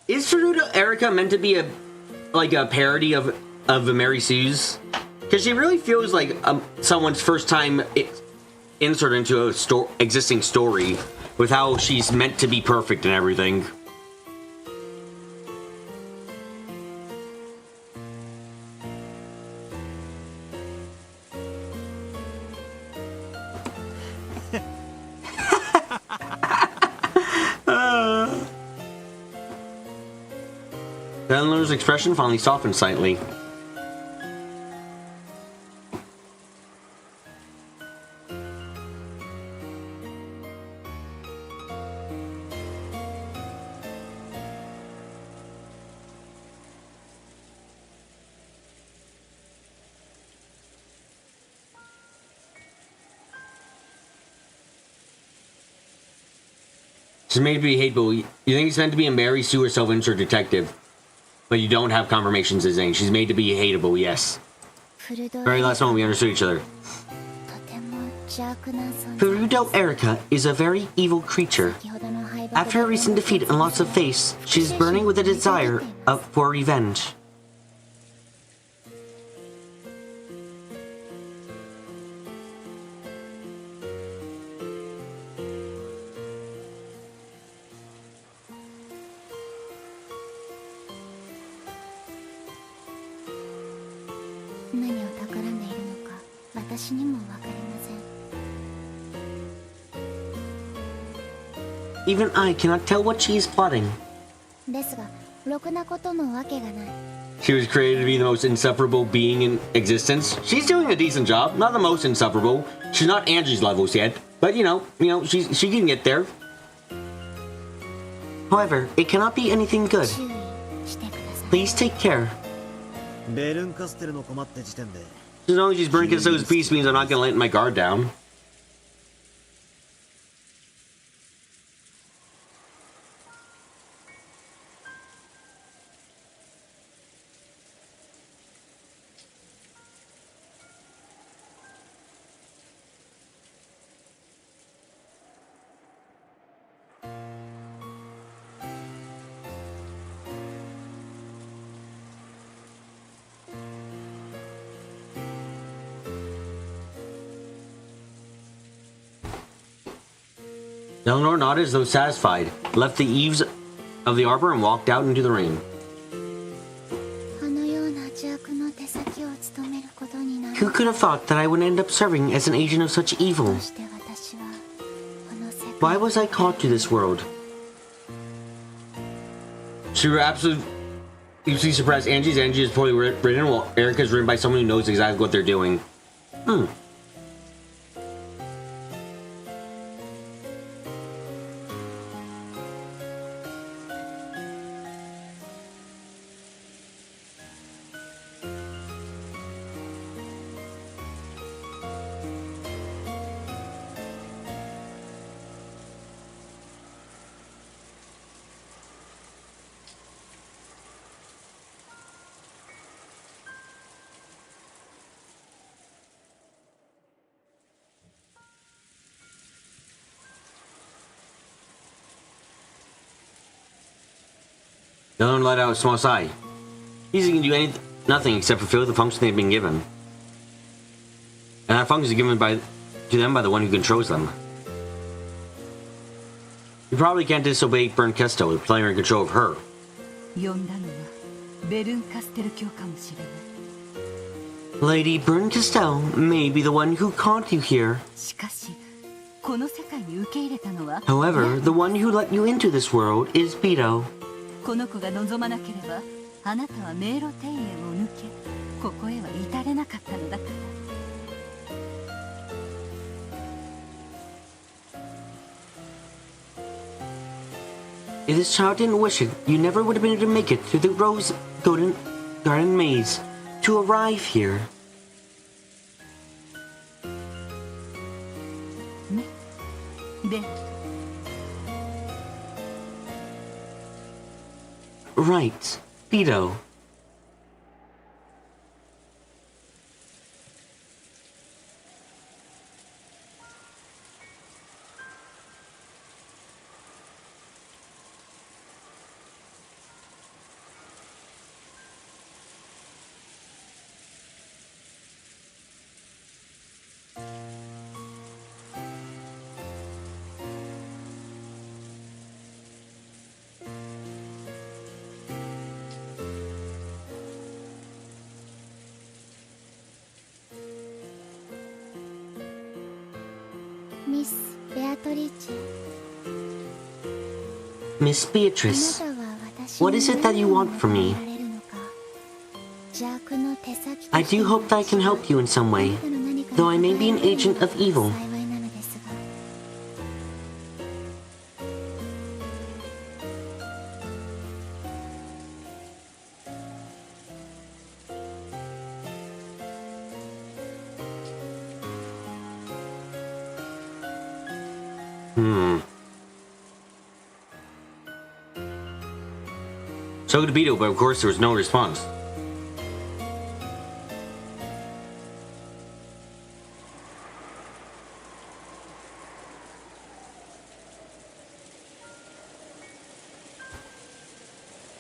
Is Furudo Erika meant to be a parody of Mary Sue's? Because she really feels like someone's first time inserted into a existing story with how she's meant to be perfect and everything. Eleanor's expression finally softened slightly. She's made to be hateable. You think it's meant to be a Mary Sue or self-insert detective, but you don't have confirmations of saying she's made to be hateable, yes. フルド Very last moment we understood each other. とても邪悪な存在。 Furudo Erika is a very evil creature. 先ほどの敗北 After her recent defeat and loss of face, she is burning with a desire for revenge. Even I cannot tell what she is plotting. ですが、ろくなことのわけがない。 She was created to be the most insufferable being in existence. She's doing a decent job. Not the most insufferable. She's not Angie's levels yet, but you know, she can get there. However, it cannot be anything good. 注意してください。 Please take care. ベルンカステルの困って時点で As long as she's bringing So's peace means I'm not gonna let my guard down. Eleanor nodded as though satisfied, left the eaves of the arbor and walked out into the rain. あのような邪悪の手先を務めることになる。 Who could have thought that I would end up serving as an agent of such ど evil? うして私はこの世界 Why was I called to this world? She were absolutely surprised. Angie is poorly written, while Erika is written by someone who knows exactly what they're doing. Eleanor let out a small sigh. These can do nothing except fulfill the function they've been given. And that function is given to them by the one who controls them. You probably can't disobey Bernkesto with playing in control of her. 呼んだのはベルンカステル教かもしれない Lady Bernkesto may be the one who caught you here. しかしこの世界に受け入れたのは However, the one who let you into this world is Beto. この子が望まなければあなたは迷路庭園を抜けここへは至れなかったのだから If this child didn't wish it, you never would have been able to make it through the Rose Garden maze to arrive here. ねで Right, Beto. Miss Beatrice. Miss あ Beatrice, なたは私 what is it that you want from me? になれるのか邪悪の手先として I do hope that I can help you in some あ way, なたの何かに though I may be an 応えられる agent of の evil. が幸いなのですが So did Beto, but of course there was no response.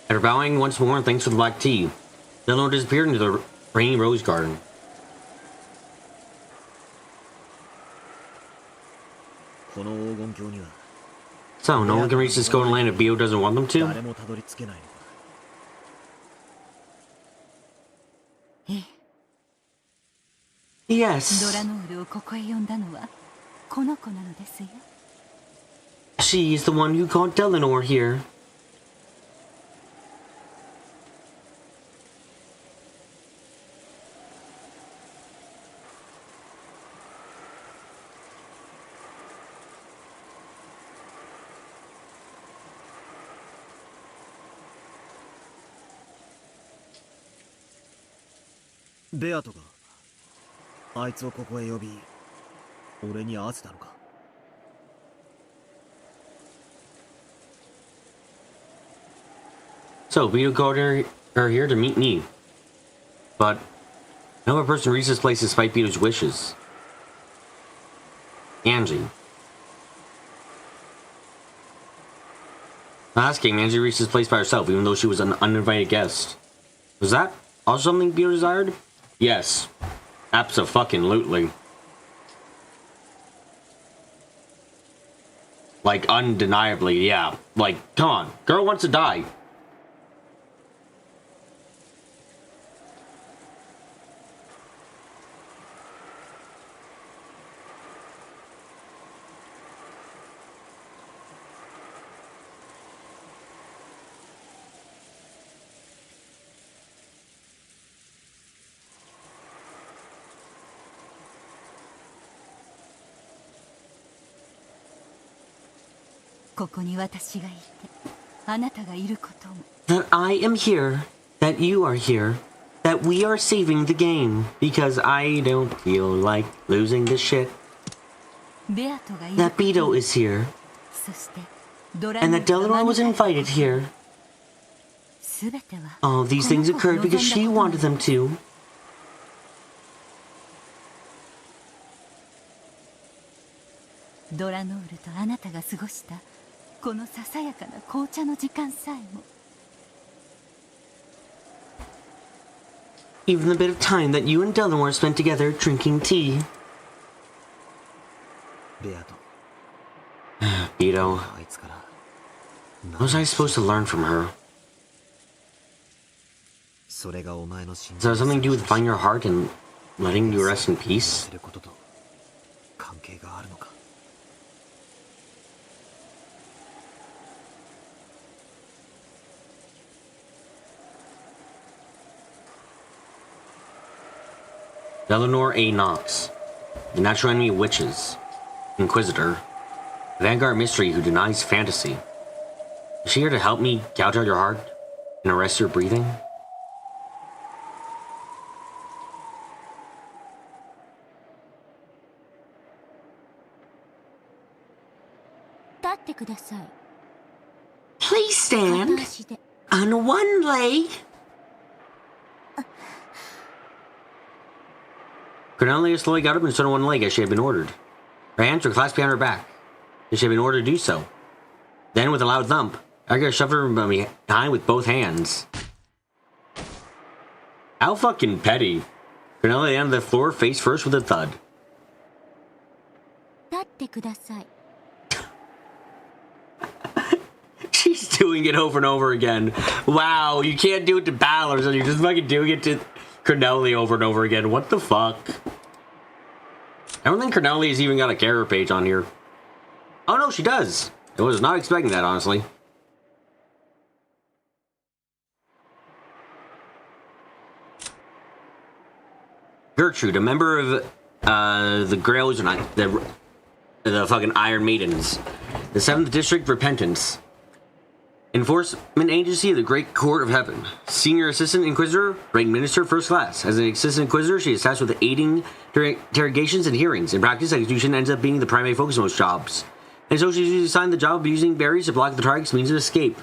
After bowing once more and thanks for the black tea, Eleanor disappeared into the rainy rose garden. So, no one can reach this golden land if Beto doesn't want them to? 誰もたどり着けないのか。ええ Yes, ドラノールをここへ呼んだのはこの子なのですよ she is the one who called Eleanor here. "ベアトがあいつをここへ呼び、俺に会わせたのか。So, Beto called her here to meet me. But no other person reached this place despite Beto's wishes. Angie. Last game, Angie reached this place by herself, even though she was an uninvited guest. Was that also something Beto desired? Yes. Abso-fucking-lutely. Like, undeniably, yeah. Like, come on. Girl wants to die. That I am here, that you are here, that we are saving the game, because I don't feel like losing this shit. That Beto is here, and that Delano was invited here. All of these things occurred because she wanted them to. Even the bit of time that you and Delano spent together drinking tea. ベアと Beto. あいつから What was I supposed to learn from her? それがお前の信 Does that have something to do with finding your heart and letting you rest in peace? することと関係があるのか Eleanor A. Knox, the natural enemy of witches, Inquisitor, Vanguard mystery who denies fantasy. Is she here to help me gouge out your heart and arrest your breathing? Please stand on one leg. Cornelia slowly got up and stood on one leg as she had been ordered. Her hands were clasped behind her back, as she had been ordered to do so. Then, with a loud thump, Erika shoved her from behind with both hands. How fucking petty. Cornelia landed on the floor face first with a thud. She's doing it over and over again. Wow, you can't do it to battlers, and you're just fucking doing it to Cornelia over and over again. What the fuck? I don't think Cornelia's even got a character page on here. Oh no, she does. I was not expecting that, honestly. Gertrude, a member of the Grails, or not, the fucking Iron Maidens. The 7th District Repentance. Enforcement Agency of the Great Court of Heaven. Senior Assistant Inquisitor, ranked Minister First Class. As an Assistant Inquisitor, she is tasked with aiding during interrogations and hearings. In practice, execution ends up being the primary focus of most jobs. And so she's usually assigned the job of using berries to block the target's means of escape.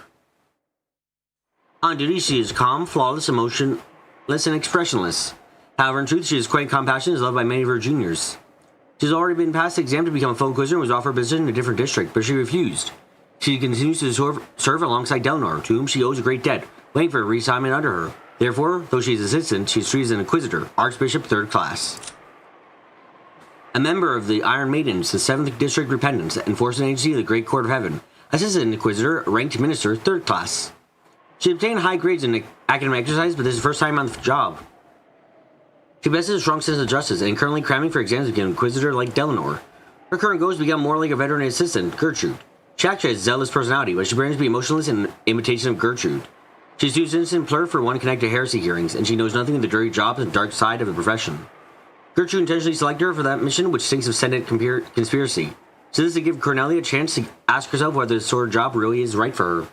On duty, she is calm, flawless, emotionless, and expressionless. However, in truth, she is quite compassionate and is loved by many of her juniors. She's already been passed the exam to become a full Inquisitor and was offered a position in a different district, but she refused. She continues to serve alongside Delnor, to whom she owes a great debt, waiting for a reassignment under her. Therefore, though she is assistant, she is treated as an Inquisitor, Archbishop 3rd Class. A member of the Iron Maidens, the 7th District Repentance, Enforcement Agency of the Great Court of Heaven. Assistant Inquisitor, ranked Minister 3rd Class. She obtained high grades in academic exercise, but this is the first time on the job. She possesses a strong sense of justice and currently cramming for exams to become an Inquisitor like Delnor. Her current goal is to become more like a veteran assistant, Gertrude. She actually has a zealous personality, but she pretends to be emotionless in imitation of Gertrude. She's too innocent plur for one connected to heresy hearings, and she knows nothing of the dirty jobs and dark side of the profession. Gertrude intentionally selected her for that mission, which stinks of Senate conspiracy. So this is to give Cornelia a chance to ask herself whether this sort of job really is right for her.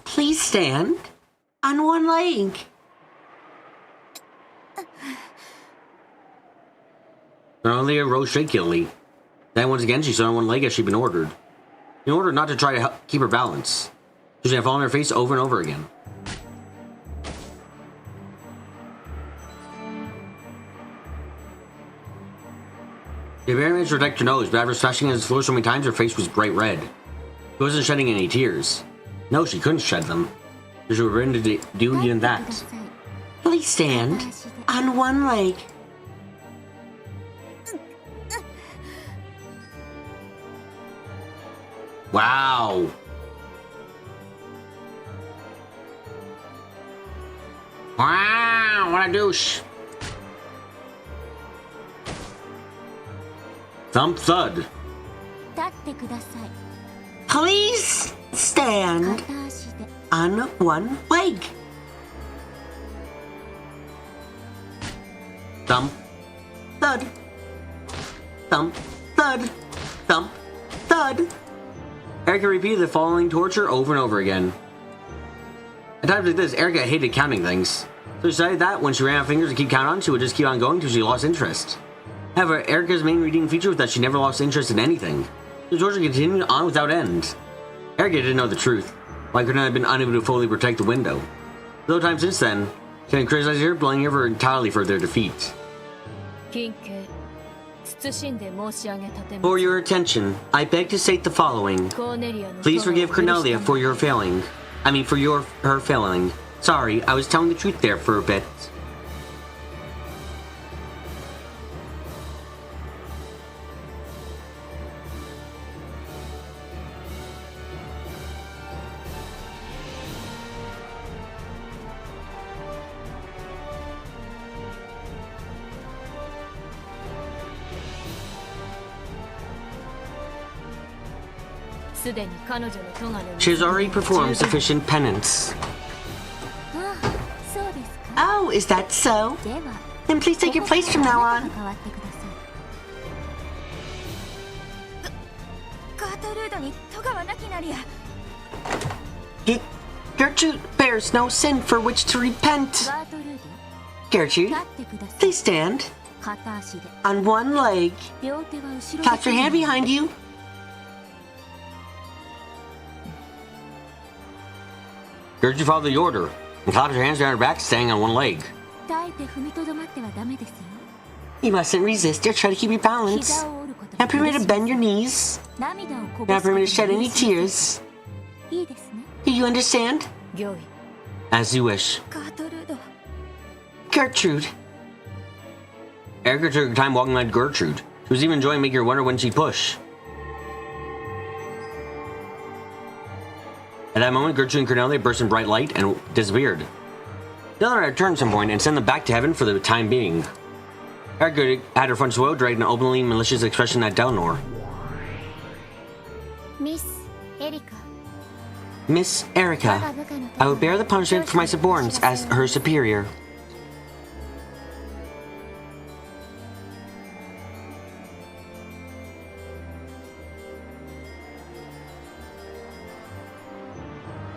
Please stand on one leg. Cornelia rose shakily. Then once again she stood on one leg as she'd been ordered. In order not to try to keep her balance. She's gonna fall on her face over and over again. She very managed to protect her nose, but after splashing against the floor so many times, her face was bright red. She wasn't shedding any tears. No, she couldn't shed them. She was ready to do even that. Please stand on one leg. Wow. Wow, what a douche. Thump thud. 立ってください。 Please stand 片足で on one leg. Thump. Thud. Thump, thud, thump, thud. Erika repeated the following torture over and over again. At times like this, Erika hated counting things. So she decided that when she ran out of fingers to keep count on, she would just keep on going until she lost interest. However, Erika's main redeeming feature was that she never lost interest in anything. The torture continued on without end. Erika didn't know the truth. Why couldn't I have been unable to fully protect the window? Several times since then, she had criticized her, blaming her entirely for their defeat. For your attention, I beg to state the following. Please forgive Cornelia for your failing. Her failing. Sorry, I was telling the truth there for a bit. She has already performed sufficient penance. ああ、そうですか。 Oh, is that so? では、 Then please take your place from now on. 変わってください。ガートルードに戸川なきなりや。 Gertrude bears no sin for which to repent. ガートルー Gertrude, ド、立ってください。 please stand 片足で、 on one leg. 両手は後ろ Clasp your hand behind you. Gertrude followed the order and clapped her hands behind her back, standing on one leg. 耐えて踏みとどまってはダメですよ。 You mustn't resist or try to keep your balance. 膝を折ること Not permitted to bend your knees. 涙をこぼ Not すこと permitted to shed any tears. いいですね。 Do you understand? 御意。 As you wish. ガートルード。 Gertrude. Erika took her time walking like Gertrude. She was even enjoying making her wonder when she'd push. At that moment, Gertrude and Cornelia burst in bright light and disappeared. The other had returned at some point and sent them back to heaven for the time being. Erika had her front row dragged an openly malicious expression at Delnor. ミス・エリカ。 Miss Erika, I will bear the punishment for my suborners as her superior.「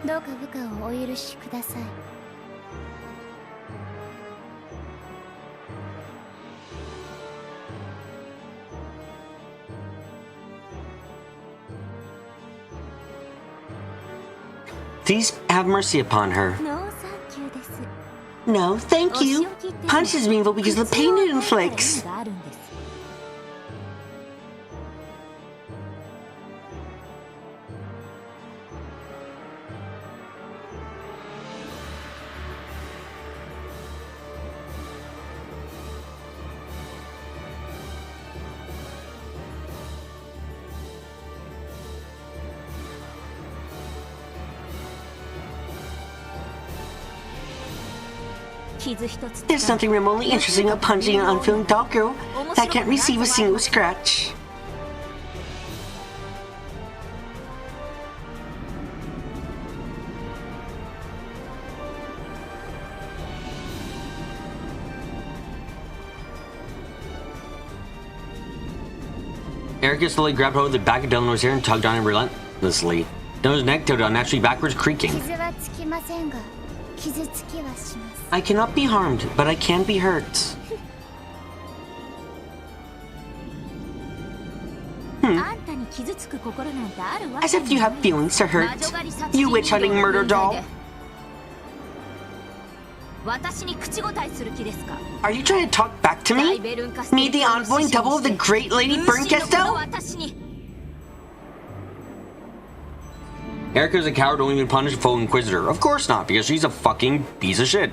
どうか部下をお許しください。 Please have mercy upon her. ノーサンキューです。 No, thank you. 押しを切って Punch is meaningful because of the pain it inflicts. があるんです。 傷一つ There's nothing remotely interesting about punching an unfeeling dog girl that can't receive a single scratch. Erika slowly grabbed hold of the back of Delnor's hair and tugged on it relentlessly. Delnor's neck tilted unnaturally backwards, creaking. 傷はつきませんが、傷つきはします。 I cannot be harmed, but I can be hurt. あんたに As if you have feelings to hurt. You witch-hunting murder doll. Are you trying to talk back to me? Me, the envoy double of the great Lady Burnkesto? Erika's a coward, won't even punish a full Inquisitor. Of course not, because she's a fucking piece of shit.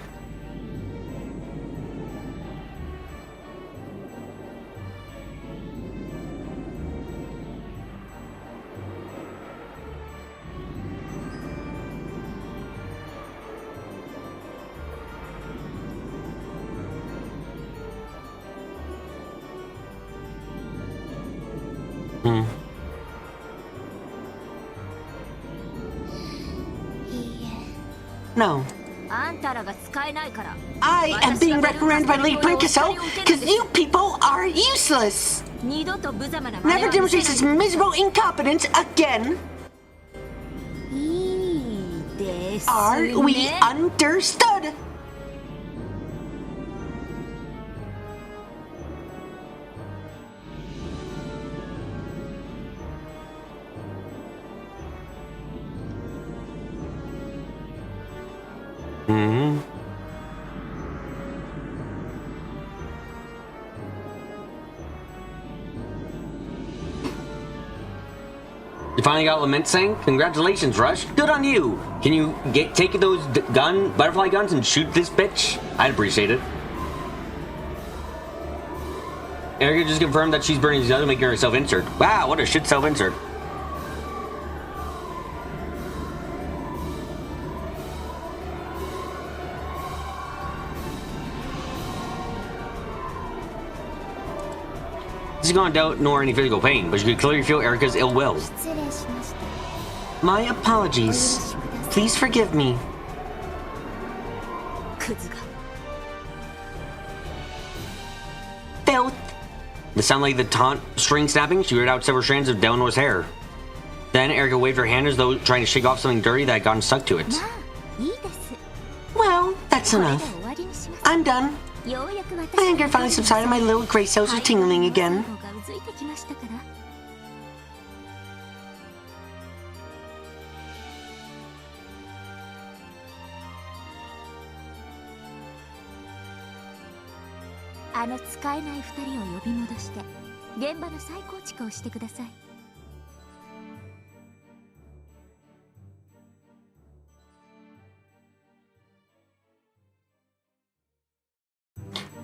No. I am being reprimanded by Lady Brinkeso because you people are useless! Never demonstrate such miserable incompetence again! Are we understood? You finally got Lament saying, "Congratulations, Rush. Good on you. Can you take those butterfly guns and shoot this bitch? I'd appreciate it." Erika just confirmed that she's burning his gun, making her self-insert. Wow, what a shit self-insert. She's gonna doubt nor any physical pain, but you could clearly feel Erika's ill will. My apologies. Please forgive me. Filth. The sound like the taunt string snapping, she reared out several strands of Delanor's hair. Then Erika waved her hand as though trying to shake off something dirty that had gotten stuck to it. Well, that's enough. I'm done. My anger finally subsided, my little gray cells are tingling again.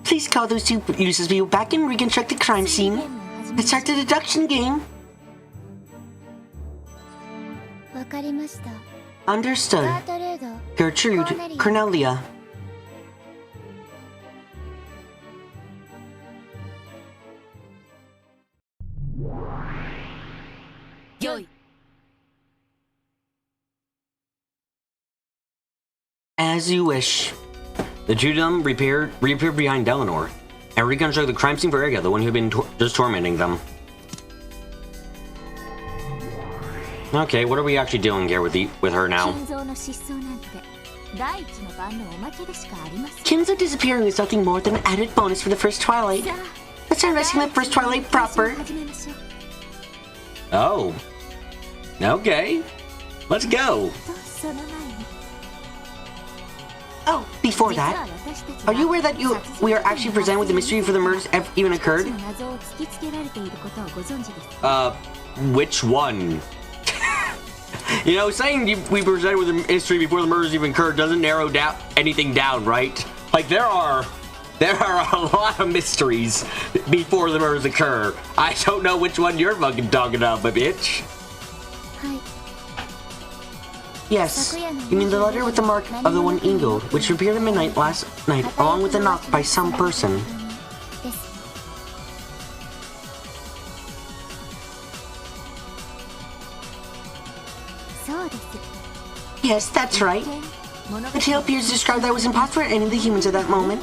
Please call those two useless people back and reconstruct the crime scene. Let's start the deduction game. Understood. Gertrude, Cornelia. As you wish. The two of them reappeared behind Delanor and reconstructed the crime scene for Erika, the one who had been just tormenting them. Okay, what are we actually doing here with her now? Kinzo disappearing is nothing more than an added bonus for the first Twilight. Let's start investigating the first Twilight proper. Oh. Okay. Let's go. Oh, before that, are you aware that we are actually presented with the mystery for the murders even occurred? Which one? You know, saying we presented with the mystery before the murders even occurred doesn't narrow down anything down, right? Like there are a lot of mysteries before the murders occur. I don't know which one you're fucking talking about, my bitch. Yes, you mean the letter with the mark of the one Ingold, which appeared at midnight last night, along with a knock by some person. Yes, that's right. The tale appears to describe that it was impossible for any of the humans at that moment.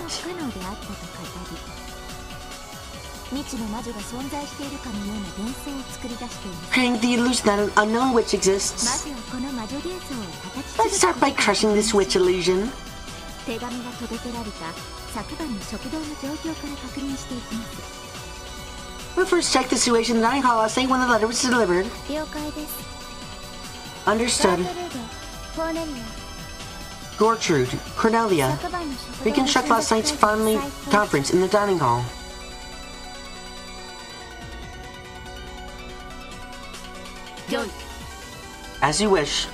Creating the illusion that an unknown witch exists. Let's start by crushing this witch illusion. We'll first check the situation in the dining hall last night when the letter was delivered. 了解です。 Understood. ルード、コーネリ Gertrude, ア、 Cornelia, 昨晩の食堂に reconstruct last night's family conference in the dining hall. As you wish.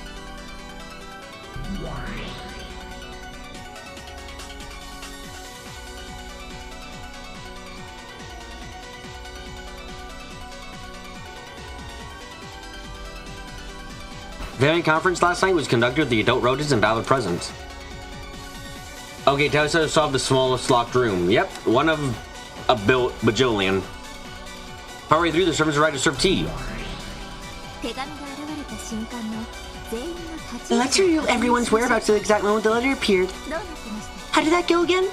Family conference last night was conducted with the adult rodents and valid present. Okay, tell us how to solve the smallest locked room. Yep, one of a bajillion. Partway through, the servants arrived to serve tea. 手紙が現れた瞬間の全員の立ち Let's review everyone's whereabouts at the exact moment the letter appeared. どうなってました？ How did that go again?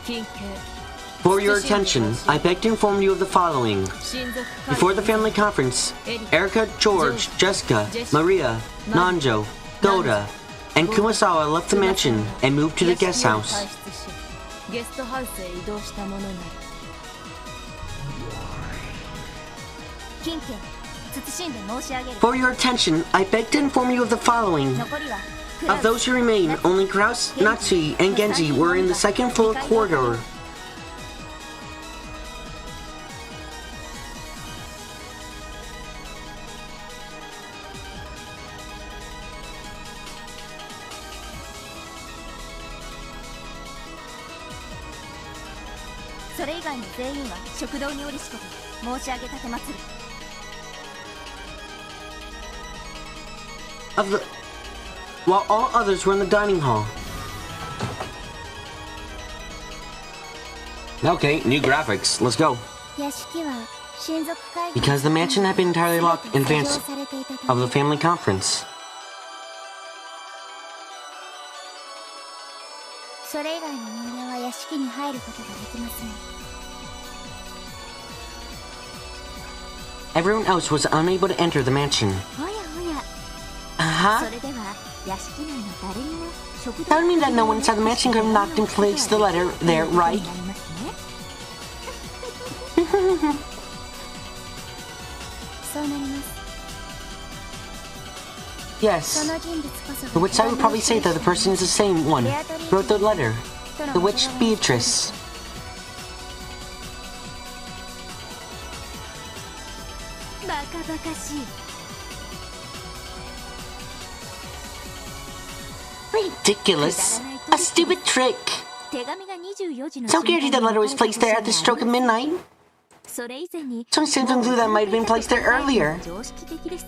近 For your attention, I beg to inform you of the following. Before the family conference, Erika, George, Jessica, Maria, Nanjo, Goda, and Kumasawa left the mansion and moved to the guest house. ゲストハウスへ移動したものなり近県謹んで申し上げる。 For your attention, I beg to inform you of the following. 残りは Of those who remain, only Kraus, Natsui, and Genji were in the second floor corridor. Of the... While all others were in the dining hall. Okay, new graphics. Let's go. 屋敷は親族会議 Because the mansion had been entirely locked in advance されていたた of め the family conference. それ以外の人間は屋敷に入ることができません。 Everyone else was unable to enter the mansion. おやおや、 Uh-huh. それでは屋敷内の誰にも食堂 That would mean that no one inside the mansion could have knocked and placed the letter there, right? になりますね。そうなります。 Yes. その人物こそ To which I would probably say that the person is the same one who wrote the letter. The witch Beatrice. バカバカしい。 Ridiculous. A stupid trick. 手紙が24時の So guaranteed the letter was placed there at the stroke of midnight. それ以前に Some symptoms that might have been placed there earlier. 常識的です。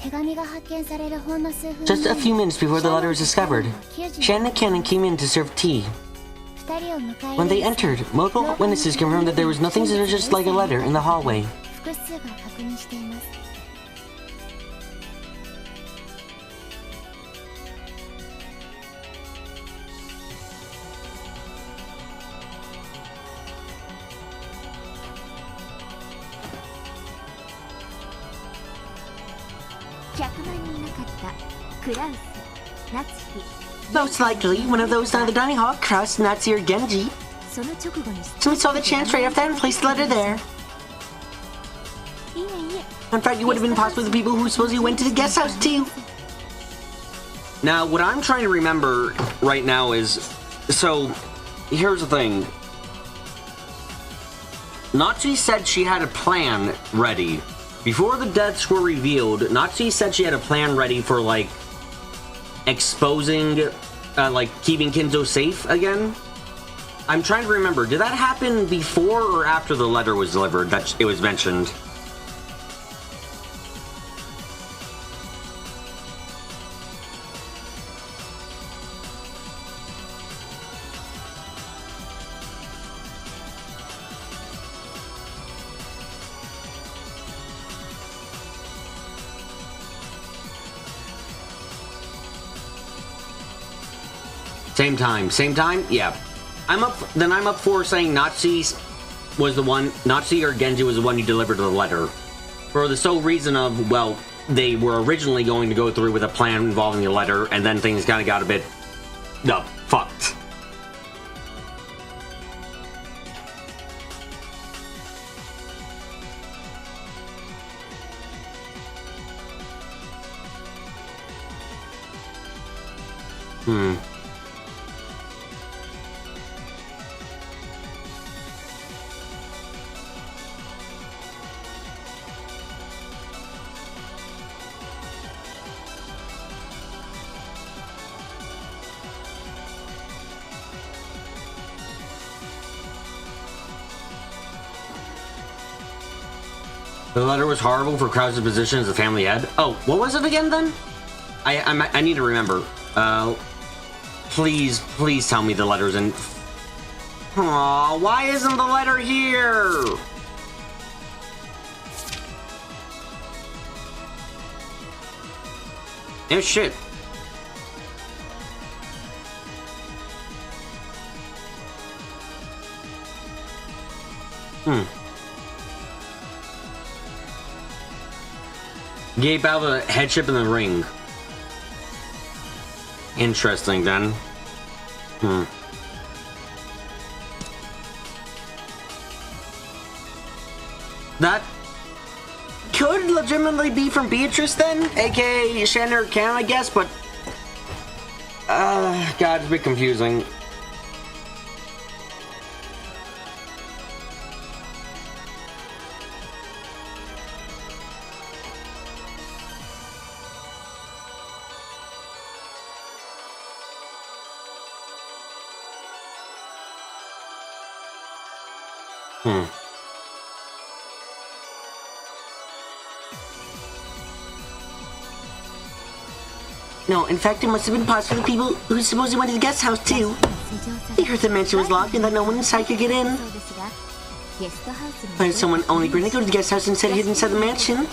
手紙が発見されるほんの数分 Just a few minutes before the letter was discovered, Shannon and Cannon came in to serve tea. 二人を迎え When they entered, multiple witnesses confirmed that there was nothing suspicious like a letter in the hallway. 複数が確認しています。 100万人いなかったクラウス、ナツヒ、 Most likely, one of those down at the dining hall, Kraus, Nazi, or Genji. その直後に Someone saw the chance right after that and placed the letter there. いえいえ In fact, it would have been possible the people who supposedly went to the guest house too. Now, what I'm trying to remember right now is... So, here's the thing. Natsuki said she had a plan ready. Before the deaths were revealed, Natsuki said she had a plan ready for, like, exposing, like, keeping Kinzo safe again. I'm trying to remember, did that happen before or after the letter was delivered that it was mentioned? Same time? Yeah. I'm up for saying Natsuki was the one, Natsuki or Genji was the one who delivered the letter. For the sole reason of, well, they were originally going to go through with a plan involving the letter, and then things kind of got a bit No, fucked. The letter was horrible for Krause's position as the family head. Oh, what was it again then? I need to remember. Please tell me the letter's in. Aw, why isn't the letter here? Oh shit. Gave out the headship in the ring. Interesting then. That could legitimately be from Beatrice then, aka Shannon Can, I guess, but God, it's a bit confusing. No, in fact, it must have been possible for the people who supposedly went to the guest house, too. They heard the mansion was locked and that no one inside could get in. Why did someone only bring to go to the guest house instead of hid inside the mansion?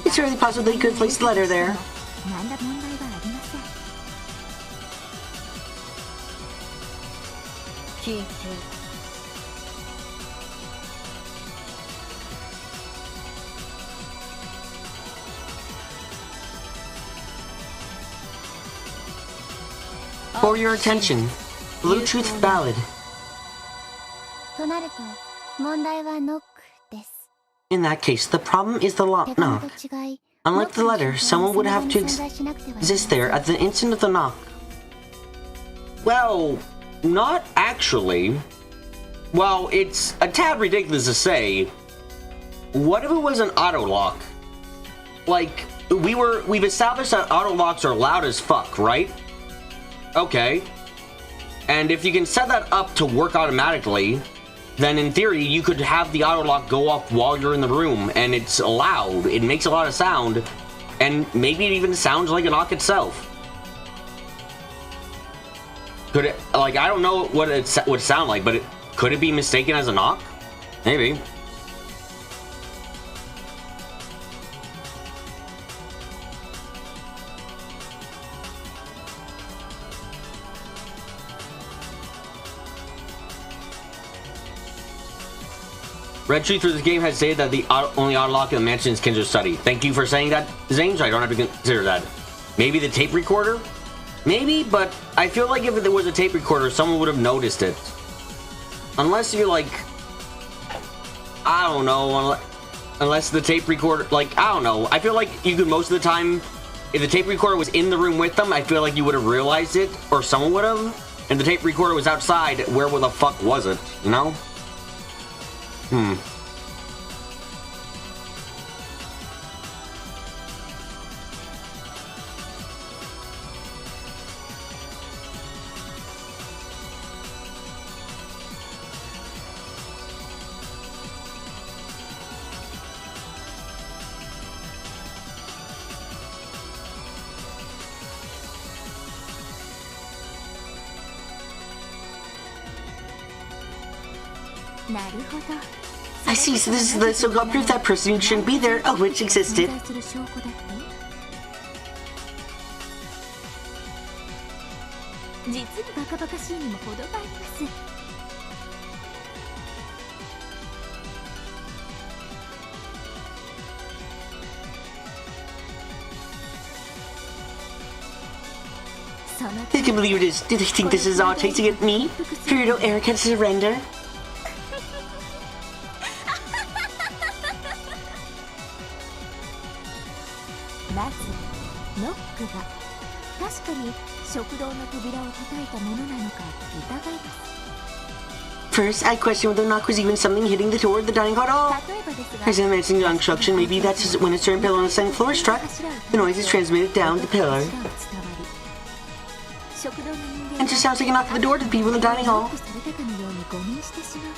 It's really possible they could have placed the letter there. For your attention, Blue Truth Ballad. となると問題はノックです。 In that case, the problem is the 手紙 knock. と違い、 Unlike the letter, someone would have to exist there at the instant of the knock. Well, not actually. Well, it's a tad ridiculous to say. What if it was an auto lock? Like, we've established that auto locks are loud as fuck, right? Okay. And if you can set that up to work automatically, then in theory you could have the auto lock go off while you're in the room, and it's loud. It makes a lot of sound, and maybe it even sounds like a knock itself. Could it, like, I don't know what it would sound like, but could it be mistaken as a knock? Maybe. Red Tree through this game has stated that the only auto lock in the mansion is Kinjo's study. Thank you for saying that, Zane, so I don't have to consider that. Maybe the tape recorder? Maybe, but I feel like if there was a tape recorder, someone would have noticed it. Unless you're like, I don't know, unless the tape recorder, like, I don't know. I feel like you could most of the time, if the tape recorder was in the room with them, I feel like you would have realized it, or someone would have. And the tape recorder was outside, where the fuck was it, you know? I see, so this is the so-called proof that person who shouldn't be there, oh, which existed. 実にバカバカしいにも程があります。I can't believe this. Do they think this is all a chase to get me? Furuto Erika to surrender? まずノックが確かに食堂の扉を叩いたものなのか疑います。 First, I question whether the knock was even something hitting the door of the dining hall at all. 例えばですが、 As I mentioned in instruction, maybe that's when a certain pillar on the second floor is struck. The noise is transmitted down the pillar. And just sounds like a knock at the door to the people in the dining hall.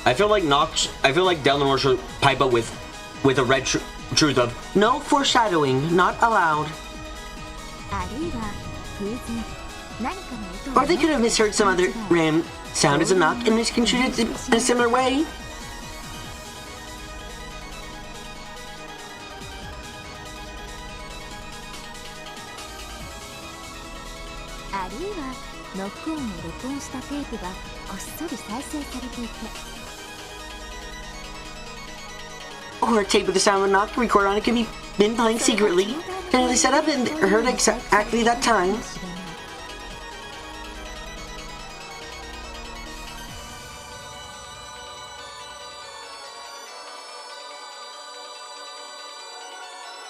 I feel like Delnor should pipe up with a red truth of no foreshadowing, not allowed. あるいは偶然何かの音 Or they could have misheard some other random sound as a knock and misconstrued it in a similar way. あるいはノック音を録音したテープがこっそり再生されていて Or a tape with the sound of a knock recorded on it could be been playing secretly. And they set up and heard exactly that time.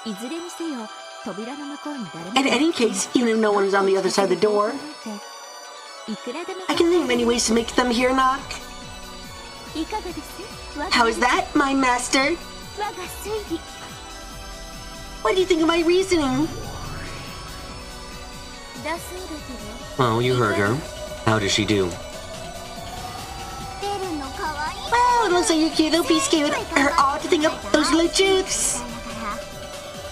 いずれにせよ扉の向こうに誰も In any case, even if no one is on the other side of the door, いくらでも I can think of many ways to make them hear a knock. いかがです How is that, my master? 我が推理 What do you think of my reasoning? だそうだけど Oh, you heard her. How does she do? ベルの可愛い Well, it looks like your cute little piece gave it her all to think of those little truths.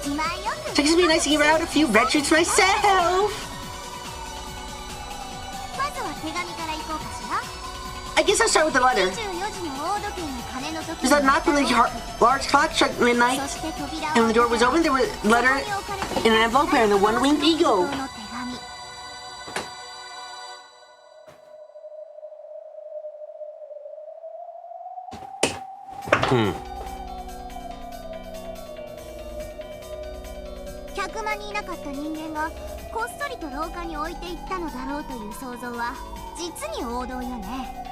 自慢よく So it be nice to give out a few red truths myself. まずは手紙から行こうかしら I guess I'll start with the letter. 24時の大時計の鐘の時 There's that knock when the large clock struck midnight, そして扉 and when the door was opened, there was a letter in an envelope and the one-winged eagle. の手紙 100万人いなかった人間がこっそりと廊下に置いていったのだろうという想像は実に王道よね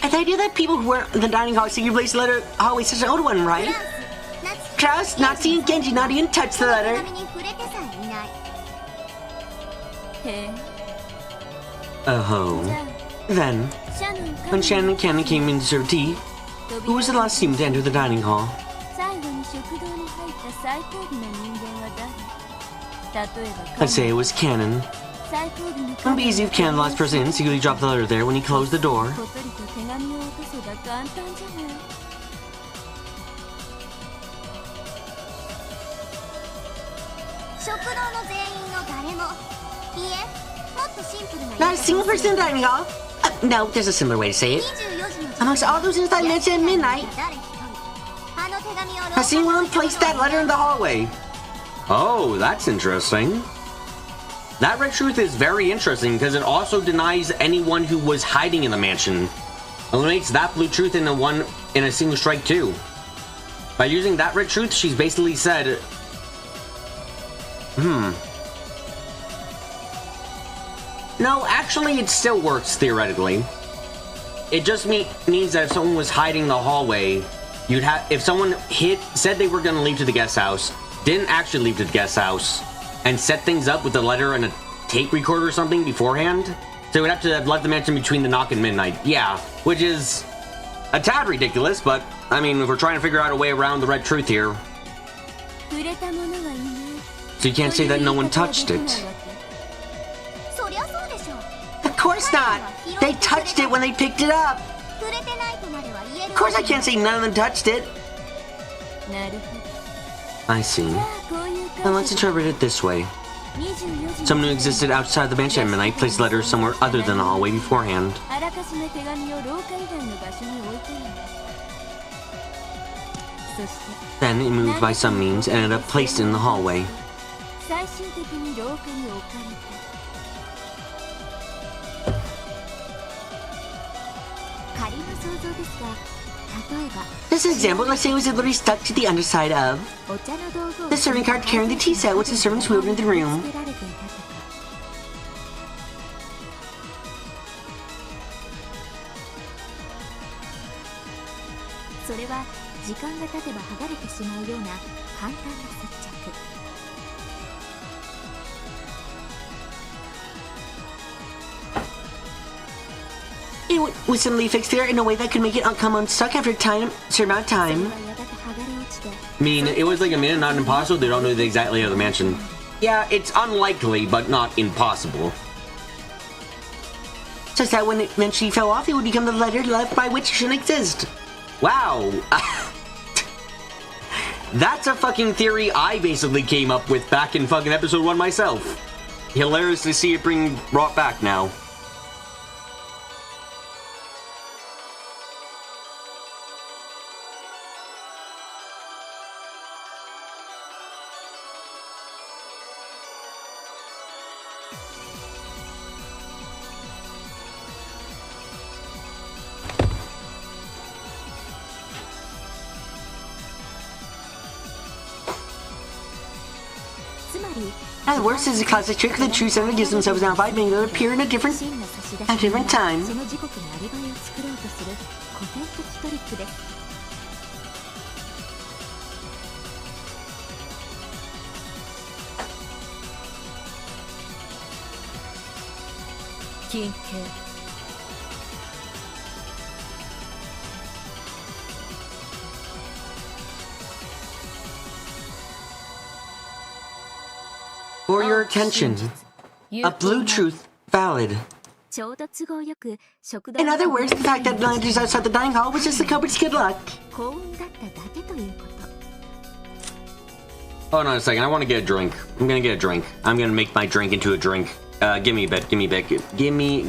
The idea that people who were in the dining hall secretly placed the letter always such an old one, フ right? ランス Kraus, Nazi, and Genji not even touched the 手 letter. 紙に触れてさえいない へえ Oh. じゃ Then, あシャノン when Shannon and Cannon came in to serve tea, who was the last student to enter the dining hall? 最後に食堂に入った最後尾の人間は誰例えば I'd say it was Cannon. 最後尾の It would be easy if Cannon, the last person in, secretly dropped the letter there when he closed the door. 小鳥と手紙を落とせば簡単じゃない食堂の全員の誰もいえもっとシンプルな Not a single person in the dining hall. No, there's a similar way to say it. 24時の時 Amongst all those inside mentioned at midnight, 誰一人あの手紙を has anyone placed that letter in the hallway? Oh, that's interesting. That red truth is very interesting because it also denies anyone who was hiding in the mansion. Eliminates that blue truth in a single strike too. By using that red truth, she's basically said, No, actually it still works theoretically. It just means that if someone was hiding in the hallway, if someone said they were going to leave to the guest house, didn't actually leave to the guest house, and set things up with a letter and a tape recorder or something beforehand, so they would have to have left the mansion between the knock and midnight. Yeah, which is a tad ridiculous, but I mean, if we're trying to figure out a way around the red truth here, 触れた者はいない so you can't say that no one touched it. そりゃそうでしょ Of course not. They touched it when they picked it up. 触れてないとまでは言える Of course I can't say none of them touched it. なるほど I see. じゃあこういう Then 感 let's じ interpret it this way. 24時 Someone who existed outside the mansion at midnight placed letters somewhere other than the hallway beforehand. あらかじめ手紙を廊下以外の場所に置いているそして Then it moved by some means and ended up placed in the hallway. 最終的に廊下に置かれた Just an example, let's say it was literally stuck to the underside of the serving cart carrying the tea set, which the servants wheeled into the room. それは時間が経てば剥がれてしまうような簡単な接着。 It was suddenly fixed there in a way that could make it come unstuck after a certain amount of time. I mean, it was like a minute, not impossible. They don't know the exact layout of the mansion. Yeah, it's unlikely, but not impossible. Such that when it eventually fell off, it would become the letter left by which it shouldn't exist. Wow. That's a fucking theory I basically came up with back in fucking episode 1 myself. Hilarious to see it brought back now. And the worst is a classic trick the true center gives themselves an alibi, making it appear in a different time. その時刻のアリバイを作ろうとする古典的トリックです。 緊急 For your attention, a blue truth valid. ちょうど都合よく食堂 In other words, the fact that blinders outside the dining hall was just the culprit's good luck. 幸運だっただけということ。 Hold on a second, I want to get a drink. I'm gonna get a drink. I'm gonna make my drink into a drink. Give me a bit, give me a bit. Give me.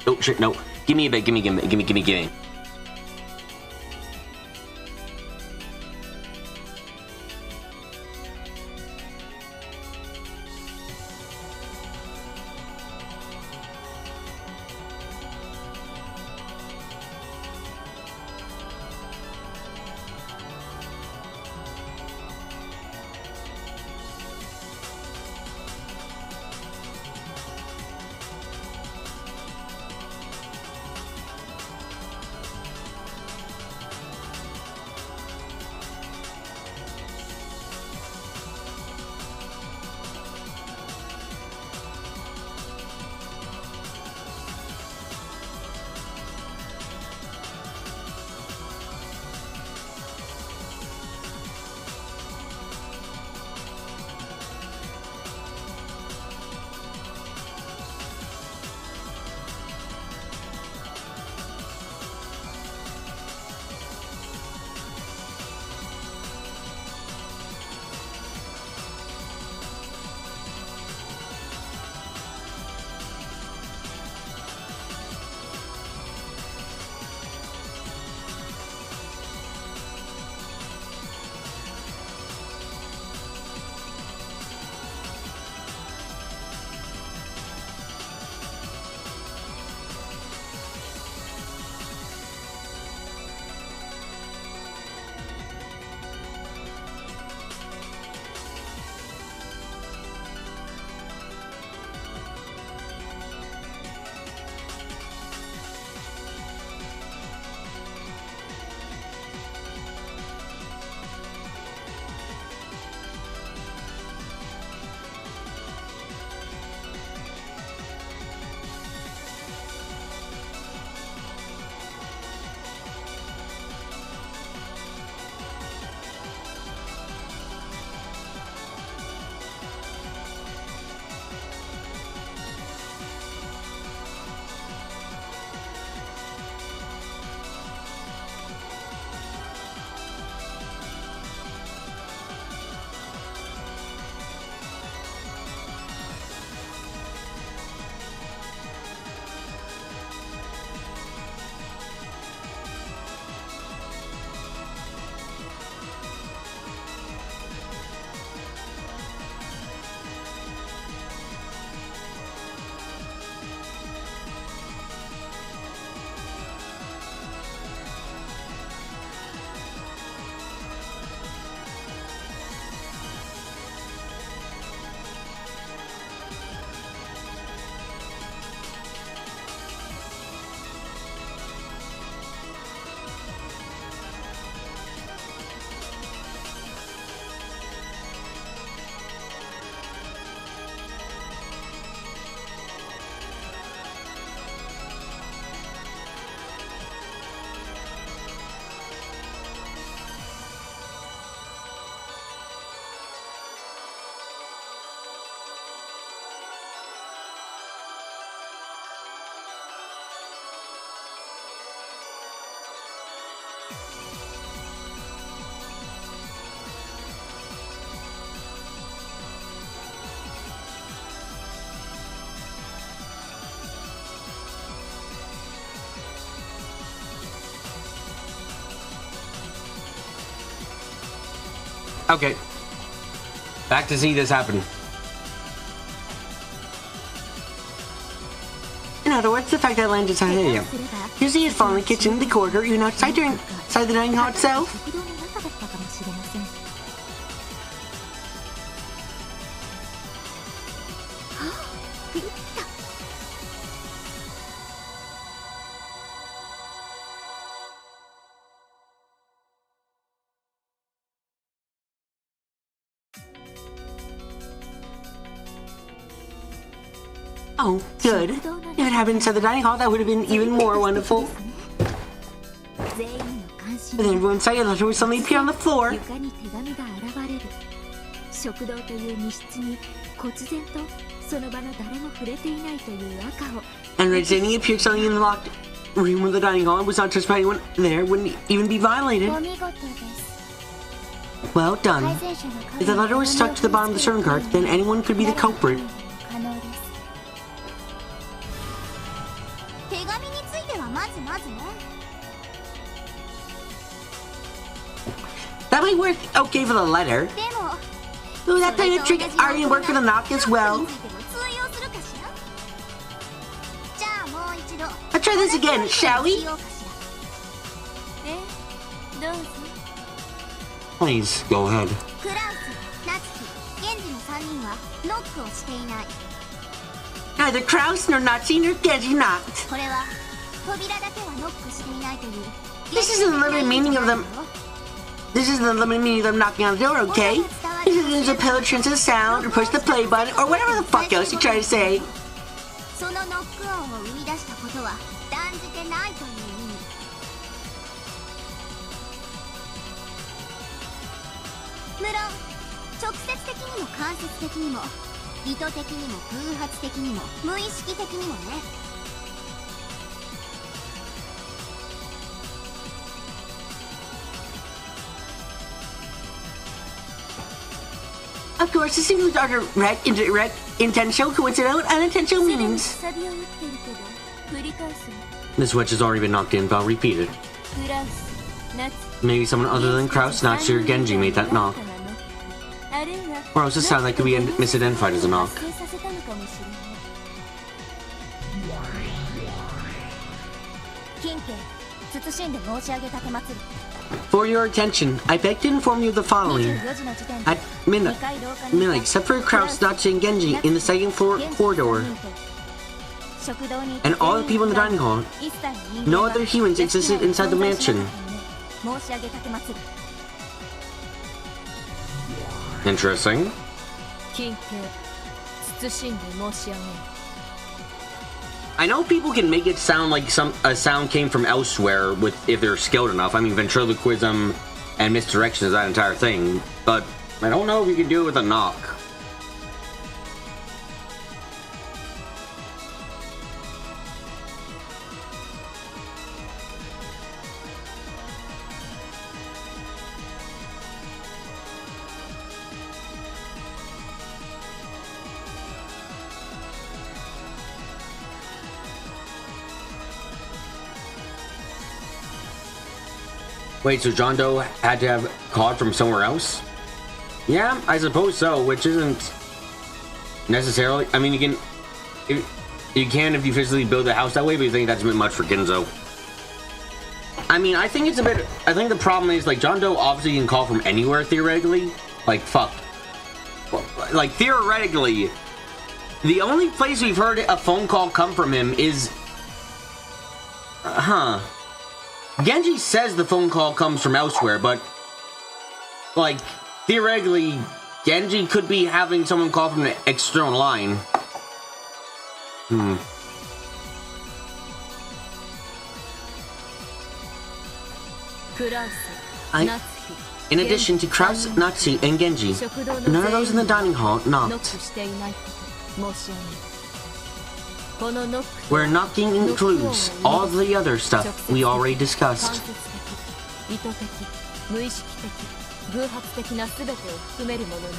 Oh shit, no. Give me a bit, give me. Okay. Back to see this happen. In other words, the fact that it landed inside the area. You see it fall in the kitchen, the corridor, even outside inside the dining hall itself. 食堂の中だったかもしれません。 Oh, good. If it happened inside the dining hall, that would have been even more wonderful. 全員の関心 But then everyone saw your letter would suddenly appear on the floor. 床に手紙が現れる。食堂という密室に忽然とその場の誰も触れていないという赤を。 And Red Standing appeared suddenly in the locked room of the dining hall and was not touched by anyone there, wouldn't even be violated. お見事です Well done. 改善者の If the letter was stuck to the bottom of the servant card, then anyone could be the culprit. 可能です手紙についてはまずね That might work okay for the letter. でも Ooh, that kind of trick already worked for the knock as well. についても通用するかしらじゃあもう一度 Let's try this again, shall we? しようかしらどうぞ Please, go ahead. クラウス、ナツキ、ゲンジの3人はノックをしていない Neither Kraus nor Nazi nor Genji knocked. これは扉だけはノックしていないという This isn't the limited meaning of them. This isn't the limited meaning of them knocking on the door, okay? This isn't use a pillow to transmit sound or push the play button or whatever the fuck else you try to say. そのノック音を生み出したことは断じてないという意味無論直接的にも間接的にも意図的にも偶発的にも無意識的にもね Of course, this includes our direct, indirect, intentional, coincidental, and unintentional すでに meanings. サビを打ってるけど繰り返す The switch has already been knocked in, but I'll repeat it. クラウスナツ Maybe someone other than Kraus, Nazi, or Genji made that knock. あるいは Or else it sounded like it could be misidentified as a knock. 発生させたのかもしれない近景謹んで申し上げたてまつる For your attention, I beg to inform you of the following. 24時の時点で At midnight, 2階廊下に midnight, except for Kraus, Nazi, and Genji in the second floor corridor, 食堂に and all the people in the dining hall, 一切の人間 no は other humans existed inside the mansion. 申し上げたてまつる Interesting. 近景謹んで申し上げる I know people can make it sound like a sound came from elsewhere with if they're skilled enough. I mean, ventriloquism and misdirection is that entire thing, but I don't know if you can do it with a knock. Wait, so John Doe had to have called from somewhere else? Yeah, I suppose so, which isn't necessarily. I mean, you can if you physically build the house that way, but you think that's a bit much for Ginzo. I mean, I think it's a bit. I think the problem is like John Doe obviously can call from anywhere theoretically. Like fuck. Like theoretically, the only place we've heard a phone call come from him is, Genji says the phone call comes from elsewhere, but like theoretically, Genji could be having someone call from an external line. In addition to Kraus, Natsu, and Genji, none of those in the dining hall knocked. Where knocking includes all the other stuff we already discussed. 意図的、無意識的、偶発的な全てを含めるものなの。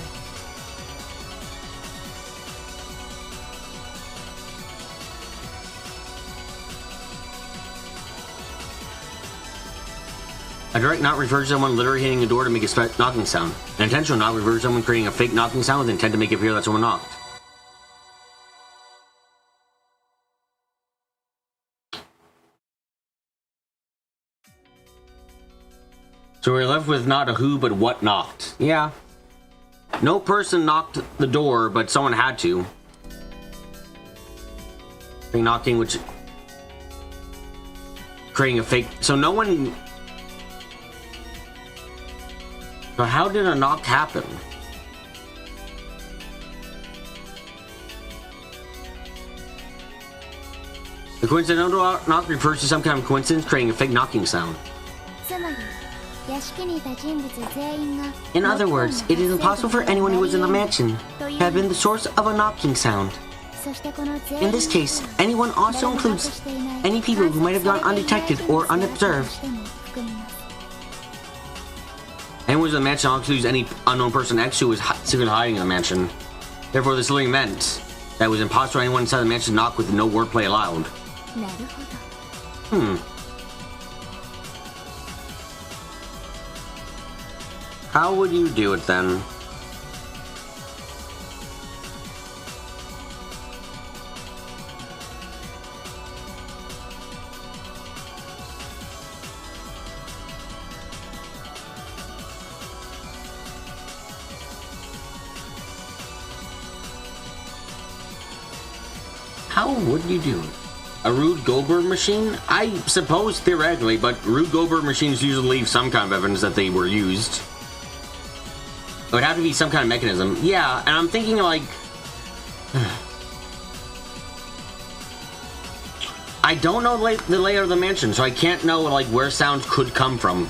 A direct knock refers to someone literally hitting a door to make a knocking sound. An intentional knock refers to someone creating a fake knocking sound with intent to make it appear that someone knocked. So we're left with not a who, but what knocked. Yeah. No person knocked the door, but someone had to. Knocking, which... creating a fake... So no one... So how did a knock happen? The coincidental knock refers to some kind of coincidence creating a fake knocking sound. In other words, it is impossible for anyone who was in the mansion to have been the source of a knocking sound. In this case, anyone also includes any people who might have gone undetected or unobserved. Anyone who's in the mansion also includes any unknown person X who was secretly hiding in the mansion. Therefore, this literally meant that it was impossible for anyone inside the mansion to knock with no wordplay allowed. How would you do it then? How would you do it? A Rube Goldberg machine? I suppose theoretically, but Rube Goldberg machines usually leave some kind of evidence that they were used. It would have to be some kind of mechanism. Yeah, and I'm thinking like... I don't know the layout of the mansion, so I can't know like where sounds could come from.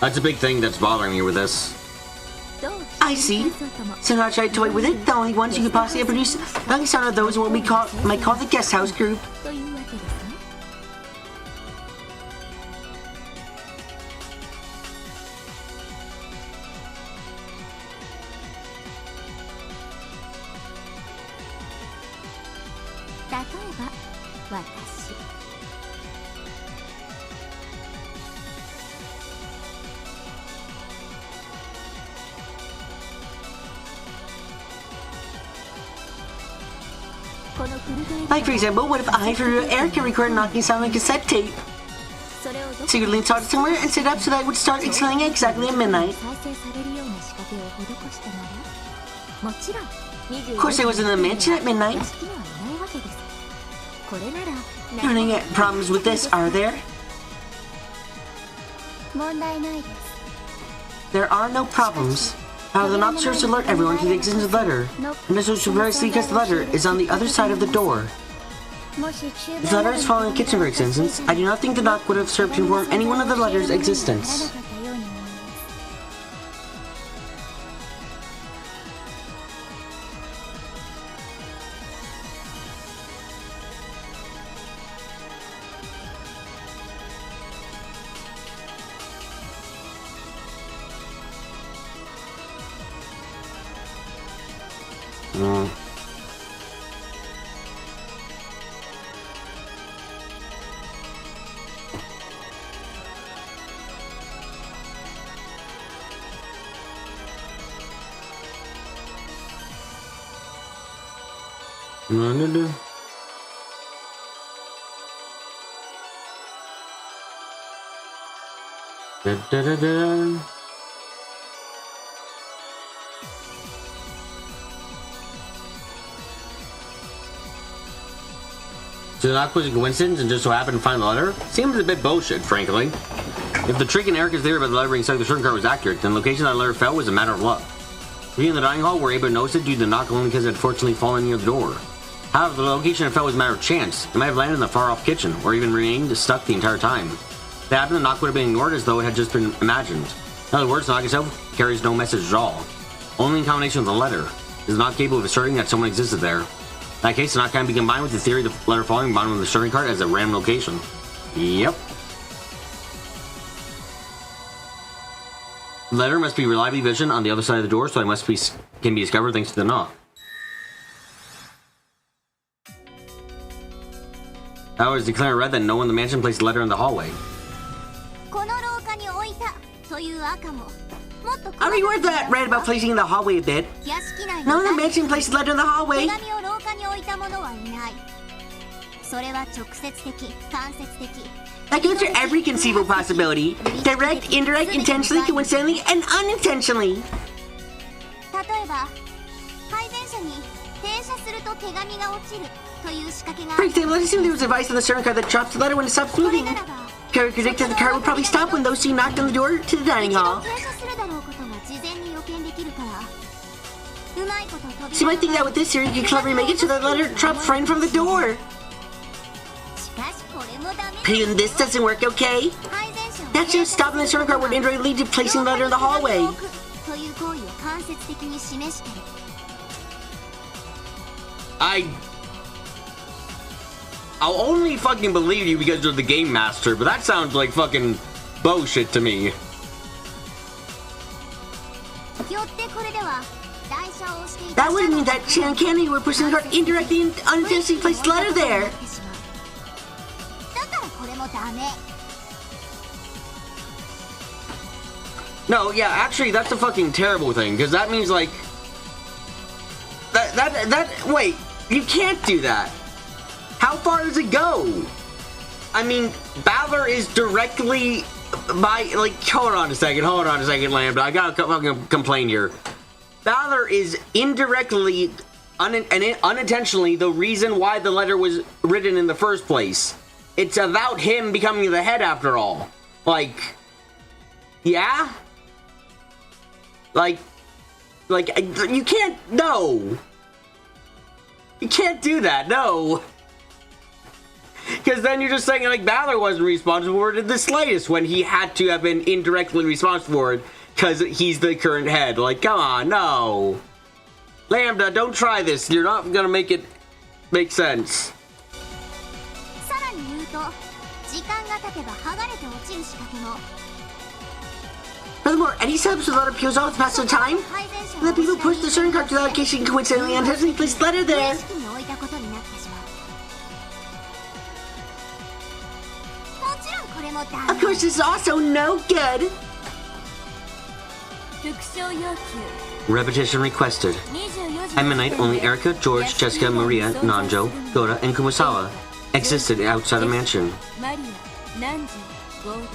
That's a big thing that's bothering me with this. I see. So now I tried to toy with it. The only ones you could possibly produce knocking sound are those in what we might call the guest house group. Like, for example, what if I, for Erika, recorded a knocking sound on a cassette tape? Secretly installed it somewhere and set it up so that it would start exhaling exactly at midnight. Of course, I was in the mansion at midnight. There aren't any problems with this, are there? There are no problems. The knock serves to alert everyone to the existence of the letter, and this was precisely because the letter is on the other side of the door. If the letter is following a kitchen, for instance, I do not think the knock would have served to inform anyone of the letter's existence. So the knock was a coincidence and just so happened to find the letter? Seems a bit bullshit, frankly. If the trick in Erika's theory about the letter being stuck to the certain card was accurate, then the location that letter fell was a matter of luck. We in the dining hall were able to notice it due to the knock only because it had fortunately fallen near the door. However, the location it fell was a matter of chance. It might have landed in the far-off kitchen, or even remained stuck the entire time. If it happened, the knock would have been ignored as though it had just been imagined. In other words, the knock itself carries no message at all. Only in combination with the letter. It is not capable of asserting that someone existed there. In that case, the knock can be combined with the theory of the letter falling combined with the starting card as a random location. Yep. The letter must be reliably visioned on the other side of the door, so it can be discovered thanks to the knock. That was declaring red that no one in the mansion placed the letter in the hallway. いたという赤ももっと I'll reword that right about placing in the hallway a bit. 屋敷内 No に one mentioned place the letter in the 手 hallway. 紙を廊下に置いた者はいない。それは直接的間接的 That goes for every conceivable possibility. Direct, indirect, intentionally, coincidentally, and unintentionally. 例えば配電車に停車すると手紙が落ちるという仕掛けが For example, let's assume there was a device on the certain car that drops the letter when it stops これ moving. ならば Carrie predicted the car would probably stop when those two knocked on the door to the dining 一度 hall. 停車するだろうことが事前に予見できるからうまいこと飛び So you might think that with this theory, you could cleverly make it so that the letter drops right in front of the door. しかしこれもダメ But even this doesn't work, okay? 配電車を That shows stopping the certain car would indirectly lead to placing the letter in the hallway. という行為を間接的に示してる I'll only fucking believe you because you're the game master, but that sounds like fucking bullshit to me. よってこれでは台車を押していた That would mean that Chan Candy would push the card indirectly and unintentionally place the letter there. だからこれもダメ No, yeah, actually, that's a fucking terrible thing, because that means, like... Wait, you can't do that. How far does it go? I mean, Balor is directly by, like, hold on a second, Lambda, I gotta fucking complain here. Balor is indirectly, unintentionally, the reason why the letter was written in the first place. It's about him becoming the head after all. Like, yeah? Like, you can't, no. You can't do that, no. Because then you're just saying, like, Balor wasn't responsible for it in the slightest when he had to have been indirectly responsible for it because he's the current head. Like, come on, no. Lambda, don't try this. You're not gonna make it make sense. さらに言うと時間が経てば剥がれて落ちる仕掛けも Furthermore, any subs with letter peels off the passage of time, 配電車 and the people push the certain card to the location coincidentally and unintentionally place the letter 屋 there. 敷に置いたことになってしまうもちろんこれもダ Of メ course, this is also no good. 復唱要求 Repetition requested. 24時 At midnight, only Erika, George, Jessica, Maria, Nanjo, Goda, and Kumasawa existed outside the mansion. マリア、南條、郷田、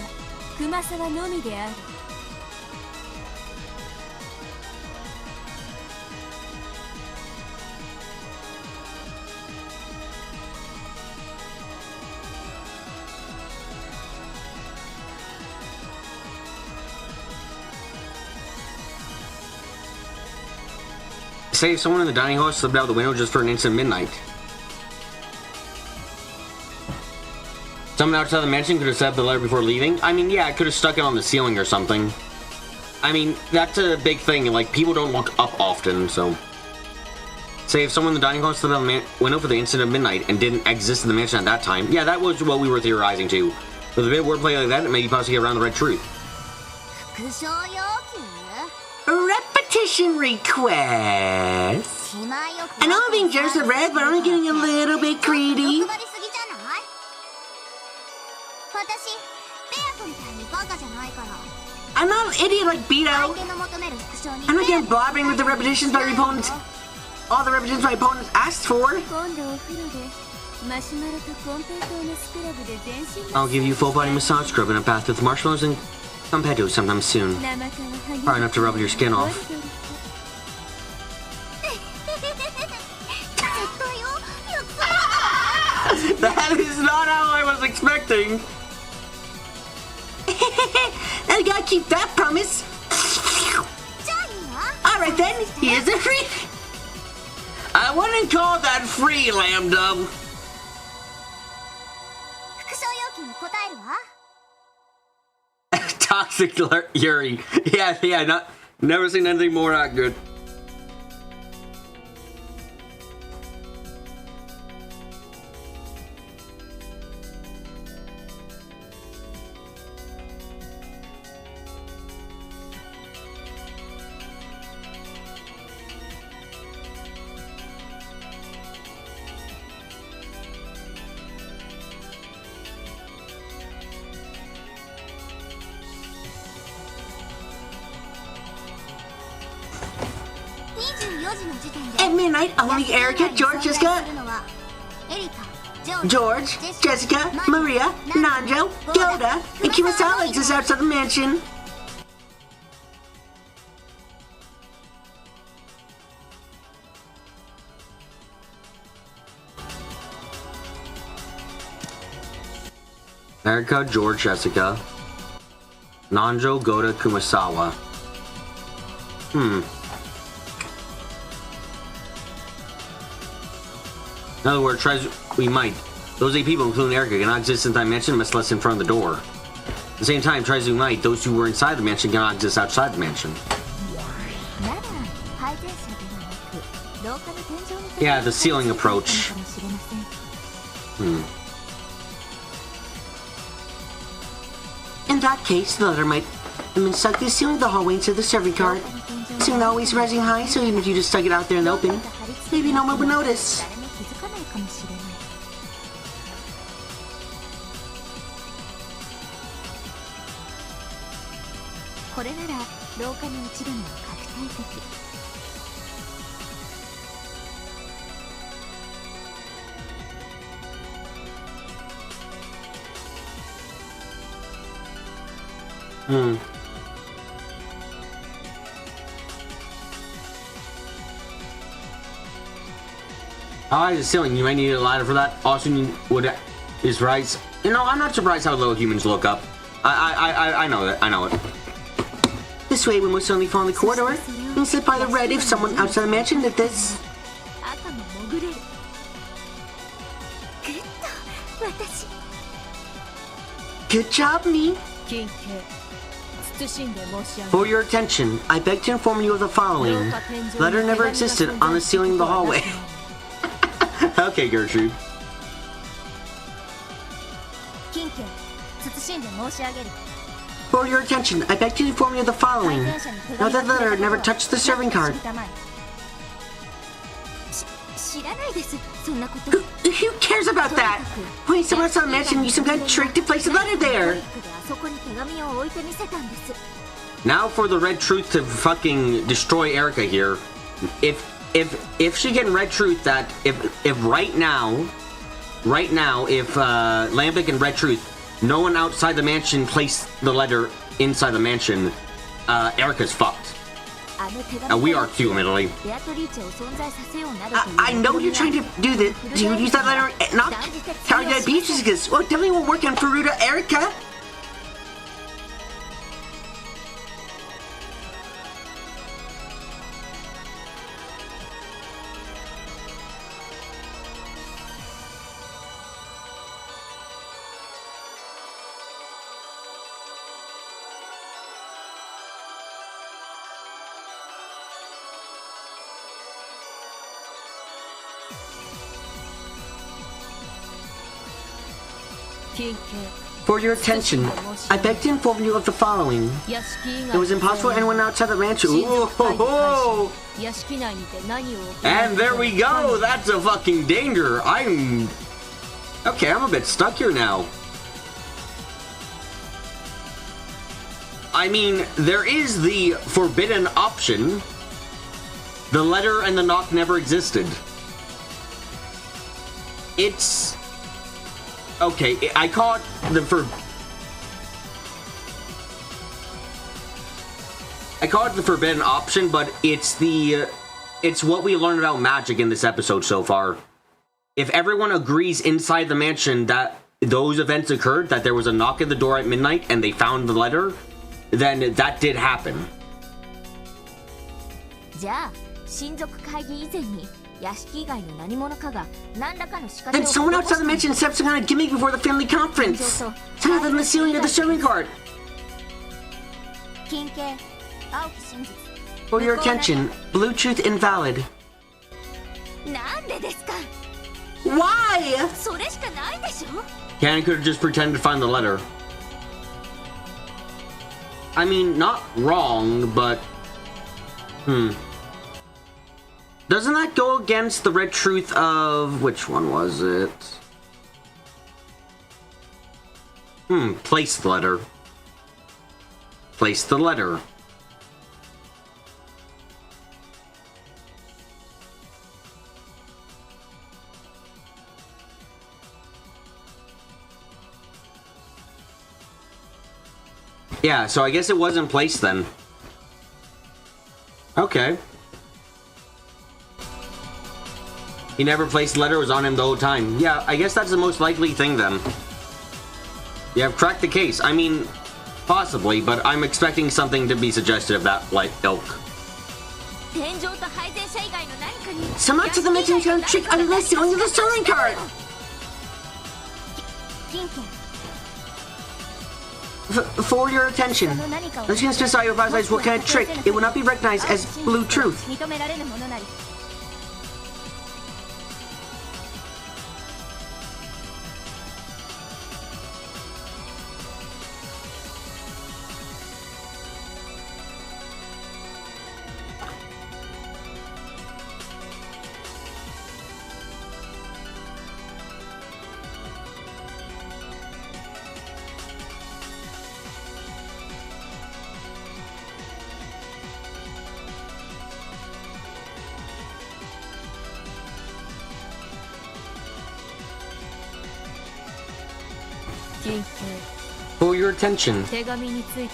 熊沢のみである Say if someone in the dining hall slipped out the window just for an instant midnight. Someone outside the mansion could have set up the letter before leaving. I mean, yeah, I could have stuck it on the ceiling or something. I mean, that's a big thing. Like, people don't look up often, so... Say if someone in the dining hall slipped out the window for the instant of midnight and didn't exist in the mansion at that time. Yeah, that was what we were theorizing too. With a bit of wordplay like that, it may possibly get around the red truth. 復唱要求 Repetition request. 気前よく I know I'm being generous with red, but I'm getting a little bit greedy. 欲張りすぎじゃない私ペア君みたいにバカじゃないから I'm not an idiot like 相 Beto. 手の求める復唱に I'm not getting blabbering with the repetitions my opponents. All the repetitions my opponents asked for. 今度お風呂でマシュマロとコンペイトーのスクラブで全身 I'll give you full body massage scrub and a bath with marshmallows and Compettos sometime soon. 生皮剥ぎ Hard enough to rub your skin off. 絶対よ約束 That is not how I was expecting. I gotta keep that promise. じゃあいいわ Alright then, here's a free. I wouldn't call that free, Lambda. 復唱要求に応えるわ Toxic Yuri. Yeah, never seen anything more that good. At midnight, only Erika, George, Jessica, George, Jessica, Maria, Nanjo, Yoda, and Kumasawa exist outside the mansion. Erika, George, Jessica, Nanjo, Goda, Kumasawa. In other words, tries we might. Those 8 people, including Erika, cannot exist inside the mansion unless less in front of the door. At the same time, tries we might. Those who were inside the mansion cannot exist outside the mansion. Yeah, the ceiling approach. In that case, the letter might have been stuck to the ceiling of the hallway instead of the serving card. The ceiling always rising high, so even if you just stuck it out there in the open, maybe no one would notice. High is the ceiling. You might need a ladder for that. Also, you would is right. You know, I'm not surprised how low humans look up. I know that. I know it. This way, we must only fall in the corridor and slip by the red if someone outside the mansion did this. Good job, me. For your attention, I beg to inform you of the following. Letter never existed on the ceiling of the hallway. Okay, Gertrude. For your attention, I beg to inform you of the following. Note that letter never touched the serving card. Who cares about that? Wait, someone else mentioned you some kind of trick to place a letter there. Now for the red truth to fucking destroy Erika here. If she can red truth that if right now if Lambic and red truth, no one outside the mansion placed the letter inside the mansion, Erika's fucked. We are too, admittedly. I know you're trying to do this. Do you use that letter not target beaches? Because well, definitely won't work on Furuta Erika. For your attention, I beg to inform you of the following. It was impossible for anyone outside the mansion. Ooh, ho, ho. And there we go. That's a fucking danger. I'm a bit stuck here now. I mean, there is the forbidden option. The letter and the knock never existed. It's... okay, I call it the forbidden option, but it's what we learned about magic in this episode so far. If everyone agrees inside the mansion that those events occurred, that there was a knock at the door at midnight and they found the letter, then that did happen. Then someone outside the mansion set up some kind of gimmick before the family conference. Something than the ceiling of the serving card. For your attention, Bluetooth invalid. Why? Cannon could have just pretended to find the letter. I mean, not wrong, but... Doesn't that go against the red truth of... which one was it? Place the letter. Place the letter. Yeah, so I guess it was in place then. Okay. He never placed the letter, it was on him the whole time. Yeah, I guess that's the most likely thing then. You have cracked the case. I mean, possibly, but I'm expecting something to be suggested of that like ilk. Some out to the mentioned trick unless going to the storing card. For your attention, let's just decide your advise what kind of trick. It will not be recognized as blue truth. For your attention,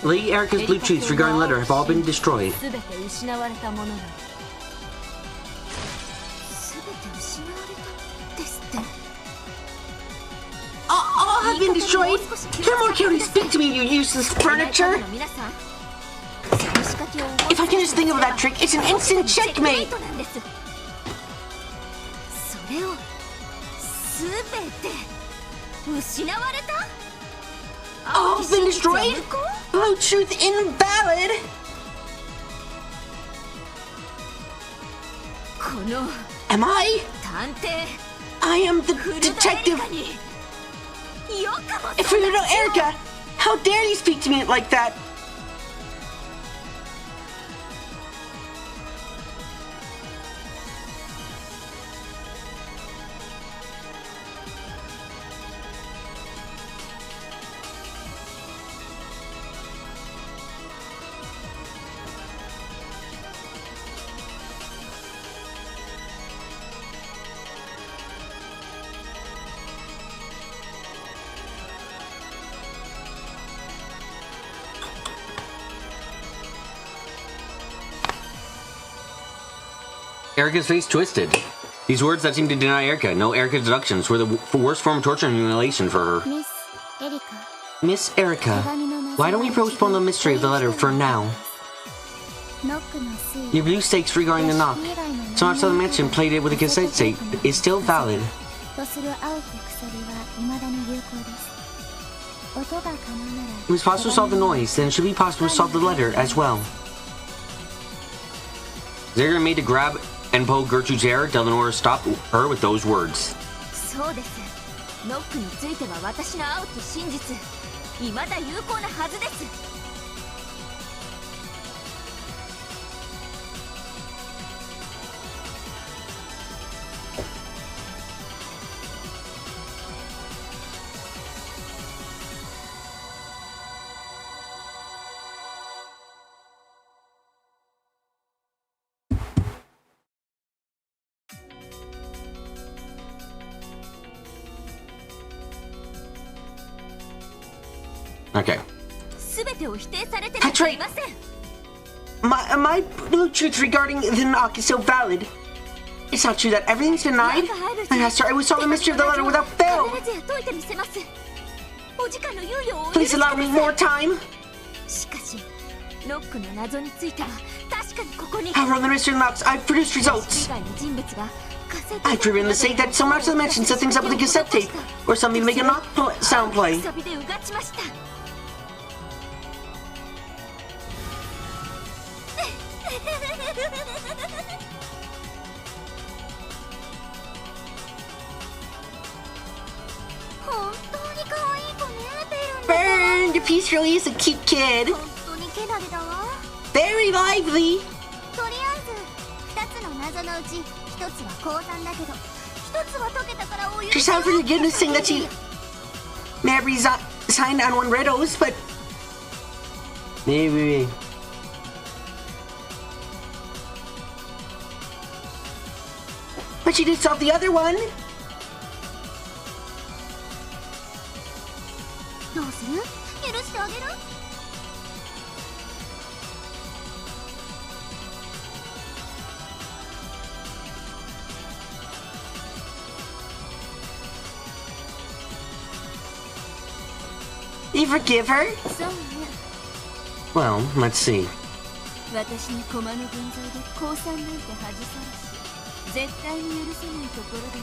Lady Erika's blue truths regarding the letter have all been destroyed. All have been destroyed? Come on, Cutie, speak to me, you useless furniture! If I can just think of that trick, it's an instant checkmate! All have been destroyed? Blue truth invalid? Am I? I am the detective. If you know Erika, how dare you speak to me like that? Erika's face twisted. These words that seemed to deny Erika, no Erika deductions, were the worst form of torture and humiliation for her. Miss Erika, why don't we postpone the mystery of the letter for now? Your blue stakes regarding the knock. So much that the mention played it with a cassette tape is still valid. It was possible to solve the noise, then it should be possible to solve the letter as well. Zera made to grab and pull Gertrude's hair. Delanour stopped her with those words. Okay. That's right. My blue truth regarding the knock is so valid. It's not true that everything's denied. I asked her I would solve the mystery of the letter without fail. Please allow me more time. However, on the mystery of the knocks, I've produced results. I've proven the safe that someone else mentioned set things up with a cassette tape or something to make a knock sound play. Burn! The piece really is a cute kid. Very lively. Just out for your goodness saying that she may have resigned on one riddles, but maybe. But she did solve the other one. You forgive her? そうね。 Well, let's see. 私に駒の分際で降参なんて恥さらし、絶対に許せないところだけ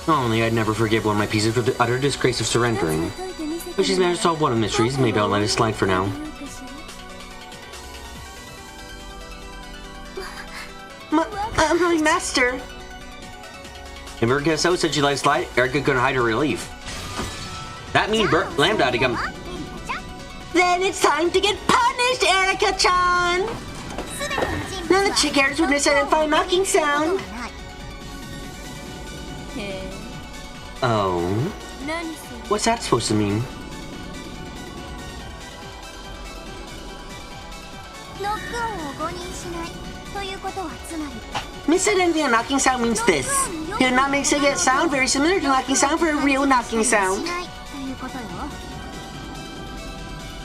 ど。 Only I'd never forgive one of my pieces for the utter disgrace of surrendering. But she's managed to solve one of the mysteries. Maybe I'll let it slide for now. My master! If Erika so said she let it slide, Erika couldn't hide her relief. That means Lambda had to come. Then it's time to get punished, Erika-chan! None of the characters would misidentify a knocking sound. へえ、 Oh, 何それ。 what's that supposed to mean? ノックオンを誤認しないということはつまり Misidentifying a knocking sound means this. He'll not make a sound very similar to knocking sound for a real knocking し sound. ないということよ。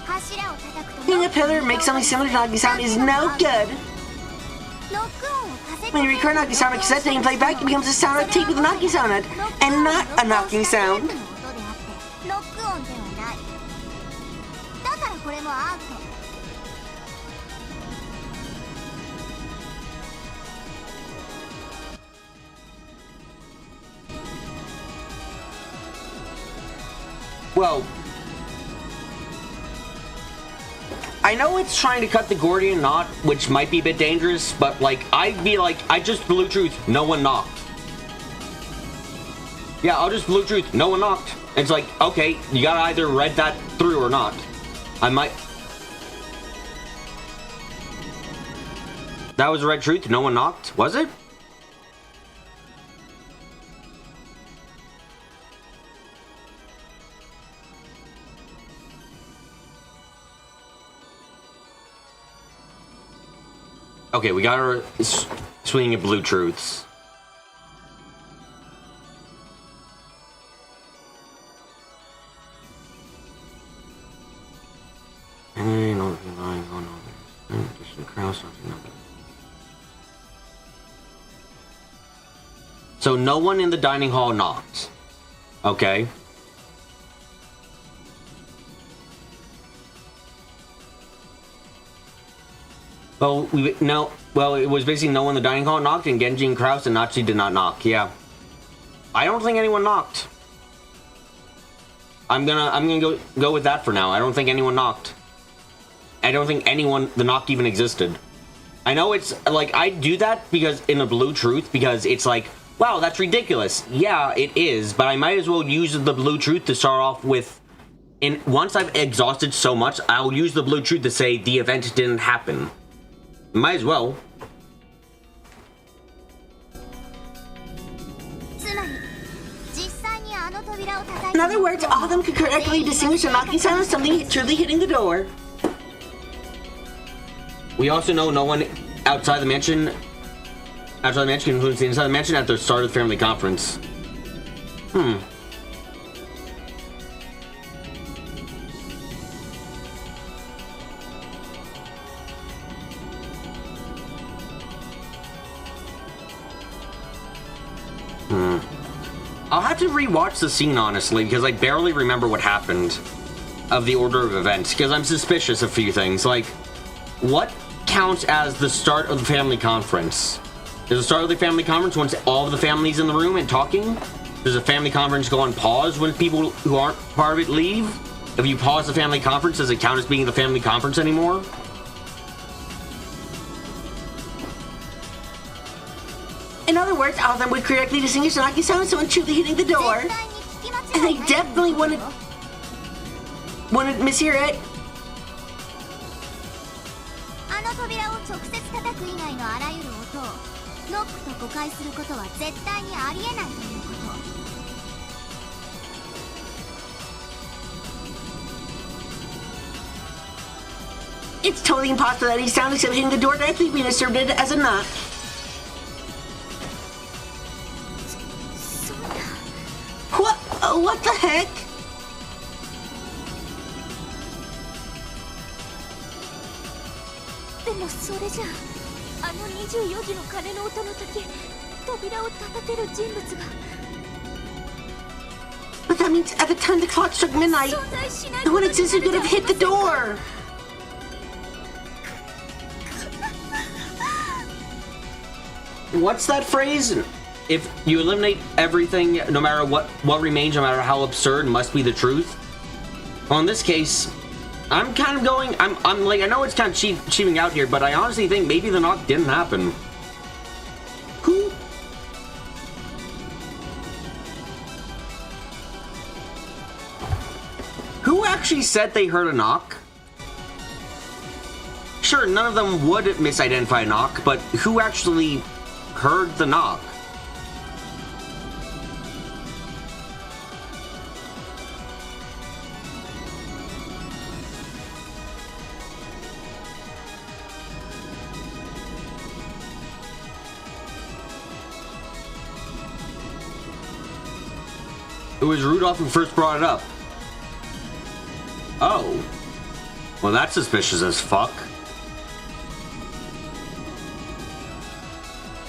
柱を叩くと Hitting a pillar and make something similar to knocking sound is no good. ノックオンをカセット When you record knocking sound on a cassette tape and play back, it becomes a sound on tape with a knocking sound on it, and not a knocking sound. ノックオンではない。だからこれもアウト。 Well, I know it's trying to cut the Gordian knot, which might be a bit dangerous, but like, I'd be like, I just blew truth, no one knocked. Yeah, I'll just blew truth, no one knocked. It's like, okay, you gotta either read that through or not. I might... That was red truth, no one knocked, was it? Okay, we got our swinging at blue truths. So no one in the dining hall knocked. Okay. Well, it was basically no one in the dining hall knocked, and Genji and Kraus and Nachi did not knock. Yeah, I don't think anyone knocked. I'm gonna go with that for now. I don't think anyone knocked. I don't think the knock even existed. I know it's like I do that because in a blue truth because it's like, wow, that's ridiculous. Yeah, it is, but I might as well use the blue truth to start off with. And once I've exhausted so much, I'll use the blue truth to say the event didn't happen. Might as well. In other words, all of them could correctly distinguish a knocking sound as something truly hitting the door. We also know no one outside the mansion includes the inside the mansion at the start of the family conference. I'll have to rewatch the scene, honestly, because I barely remember what happened of the order of events, because I'm suspicious of a few things. Like, what counts as the start of the family conference? Does the start of the family conference once all of the family's in the room and talking? Does the family conference go on pause when people who aren't part of it leave? If you pause the family conference, does it count as being the family conference anymore? In other words, all of them would correctly distinguish the knocking sound as someone truly hitting the door. And they definitely wouldn't mishear it. あの扉を直接叩く以外のあらゆる音をノックと誤解することは絶対にありえないということ。 It's totally impossible that any sound except hitting the door directly being interpreted as a knock. What the heck? でもそれじゃあの24時の鐘の音の時扉を叩ける人物が But that means at the time the clock struck midnight, no one existed could have hit the door. What's that phrase? If you eliminate everything, no matter what remains, no matter how absurd, must be the truth. Well, in this case, I'm kind of going. I'm like, I know it's kind of cheating out here, but I honestly think maybe the knock didn't happen. Who actually said they heard a knock? Sure, none of them would misidentify a knock, but who actually heard the knock? It was Rudolph who first brought it up. Oh. Well, that's suspicious as fuck.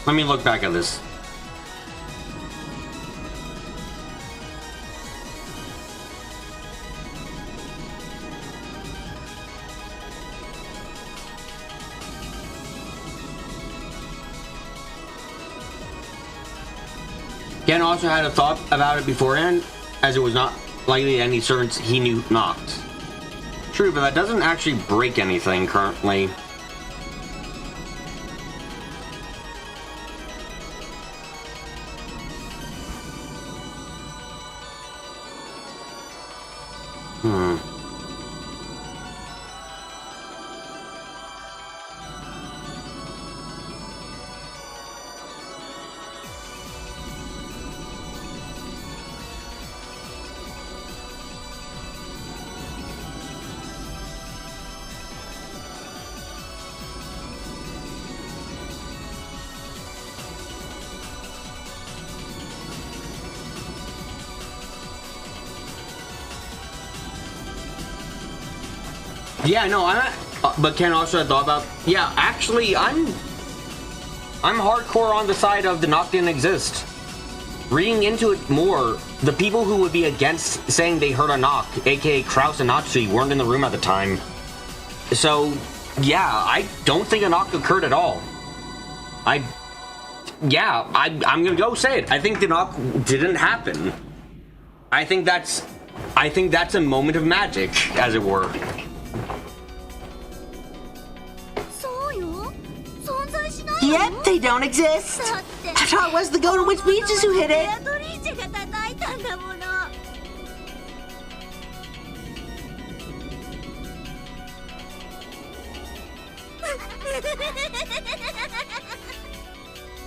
Let me look back at this. Ken also had a thought about it beforehand, as it was not likely any servants he knew knocked. True, but that doesn't actually break anything currently. Yeah, no, but Ken also had thought about. Yeah, actually, I'm hardcore on the side of the knock didn't exist. Reading into it more, the people who would be against saying they heard a knock, aka Kraus and Natsui, weren't in the room at the time. So, yeah, I don't think a knock occurred at all. I'm gonna go say it. I think the knock didn't happen. I think that's a moment of magic, as it were. Yep, they don't exist. I thought it was the Golden Witch Beaches who hit it.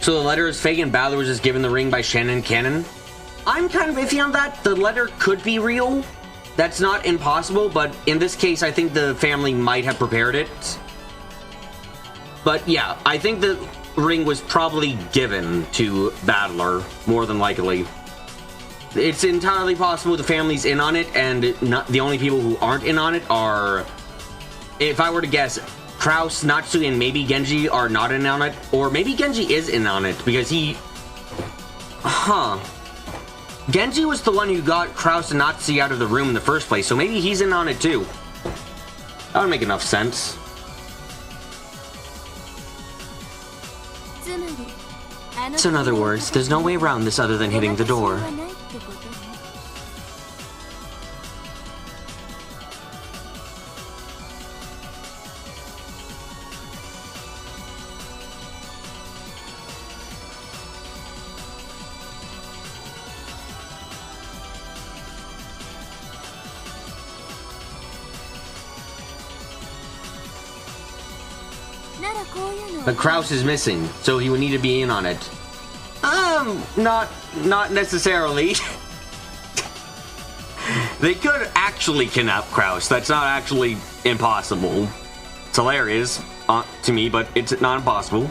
So the letter is fake and Balor was just given the ring by Shannon Cannon? I'm kind of iffy on that. The letter could be real. That's not impossible, but in this case, I think the family might have prepared it. But yeah, I think the ring was probably given to Battler, more than likely. It's entirely possible the family's in on it, and the only people who aren't in on it are, if I were to guess, Kraus, Natsui, and maybe Genji are not in on it, or maybe Genji is in on it, because Genji was the one who got Kraus and Natsui out of the room in the first place, so maybe he's in on it too. That would make enough sense. So in other words, there's no way around this other than hitting the door. But Kraus is missing, so he would need to be in on it. Not necessarily. They could actually kidnap Kraus. That's not actually impossible. It's hilarious to me, but it's not impossible.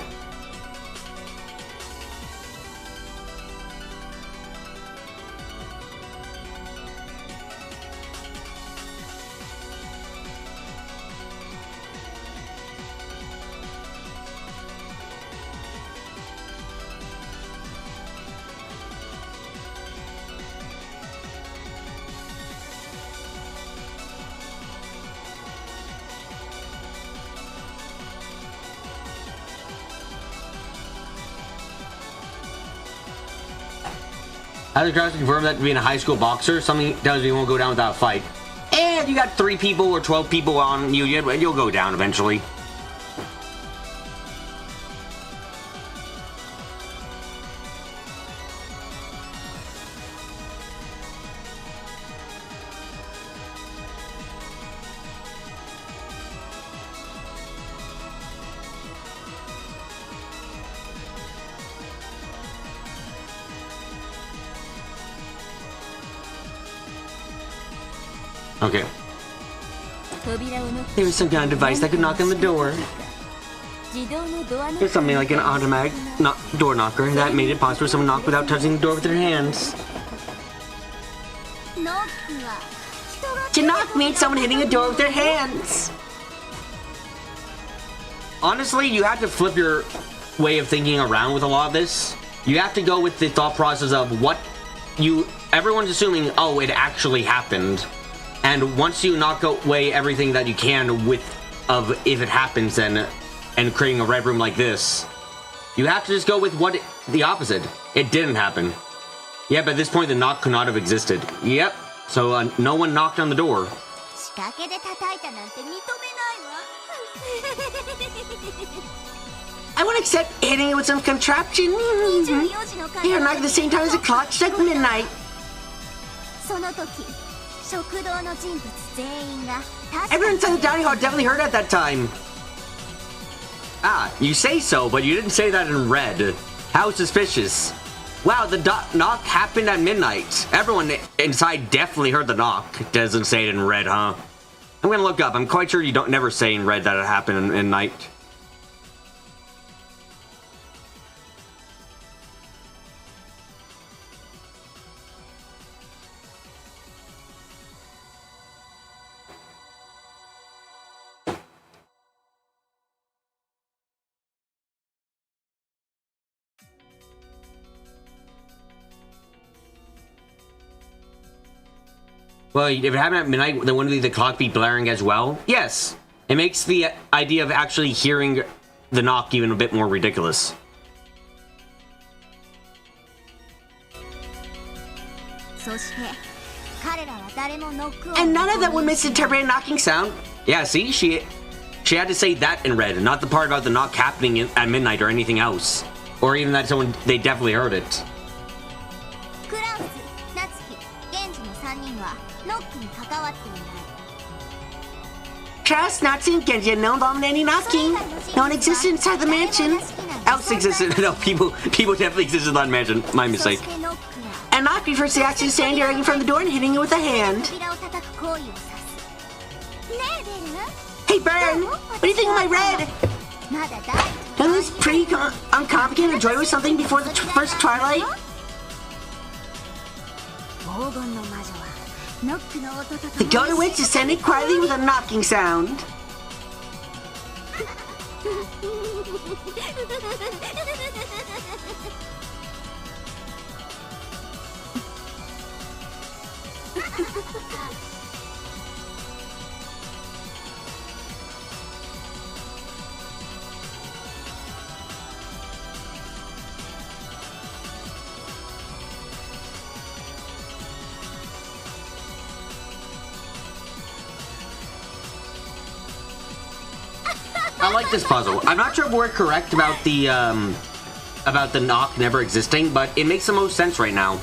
Has the Kraus confirmed that being a high school boxer, something tells me you won't go down without a fight. And you got 3 people or 12 people on you, you'll go down eventually. Okay. There was some kind of device that could knock on the door. There's something like an automatic door knocker that made it possible for someone to knock without touching the door with their hands. To knock means someone hitting a door with their hands. Honestly, you have to flip your way of thinking around with a lot of this. You have to go with the thought process of what everyone's assuming, oh, it actually happened. And once you knock away everything that you can if it happens and creating a red room like this, you have to just go with the opposite. It didn't happen. Yeah, but at this point the knock could not have existed. Yep. So no one knocked on the door. I won't accept hitting it with some contraption. You're knocking at the same time as the clock struck midnight. Everyone inside the dining hall definitely heard at that time. Ah, you say so, but you didn't say that in red. How suspicious. Wow, the knock happened at midnight. Everyone inside definitely heard the knock. It doesn't say it in red, huh? I'm gonna look up. I'm quite sure you don't never say in red that it happened in night. Well, if it happened at midnight, then wouldn't the clock be blaring as well? Yes. It makes the idea of actually hearing the knock even a bit more ridiculous. And none of them would misinterpret a knocking sound. Yeah, see? She had to say that in red, not the part about the knock happening at midnight or anything else. Or even that they definitely heard it. Kraus, Natsu, and Genji had no involvement in any knocking. No one existed inside the mansion. Else existed. No, people definitely existed inside the mansion. My mistake. And knock refers to the action of standing directly from the door and hitting it with a hand. Hey, Burn! What do you think of my red? Isn't this pretty uncomplicated to enjoy with something before the first twilight? The Golden Witch descended quietly with a knocking sound. I like this puzzle. I'm not sure if we're correct about the knock never existing, but it makes the most sense right now.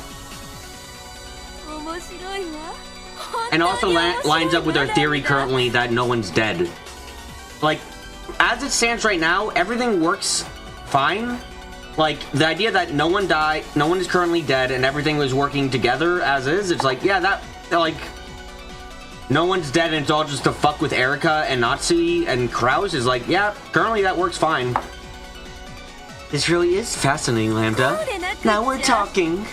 And also lines up with our theory currently that no one's dead. Like, as it stands right now, everything works fine. Like, the idea that no one died, no one is currently dead, and everything was working together as is, it's like, yeah, that, like... No one's dead and it's all just to fuck with Erika and Natsui and Kraus is like, yeah, currently that works fine. This really is fascinating, Lambda. Now we're talking.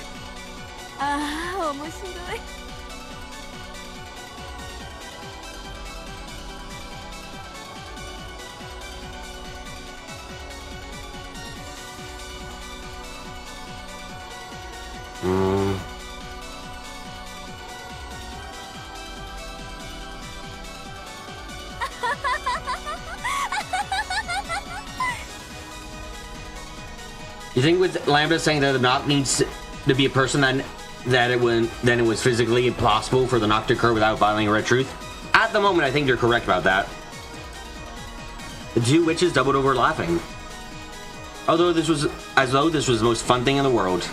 You think with Lambda saying that the knock needs to be a person that that it was physically impossible for the knock to occur without violating a red truth. At the moment, I think you're correct about that. The two witches doubled over laughing. Although this was as though this was the most fun thing in the world.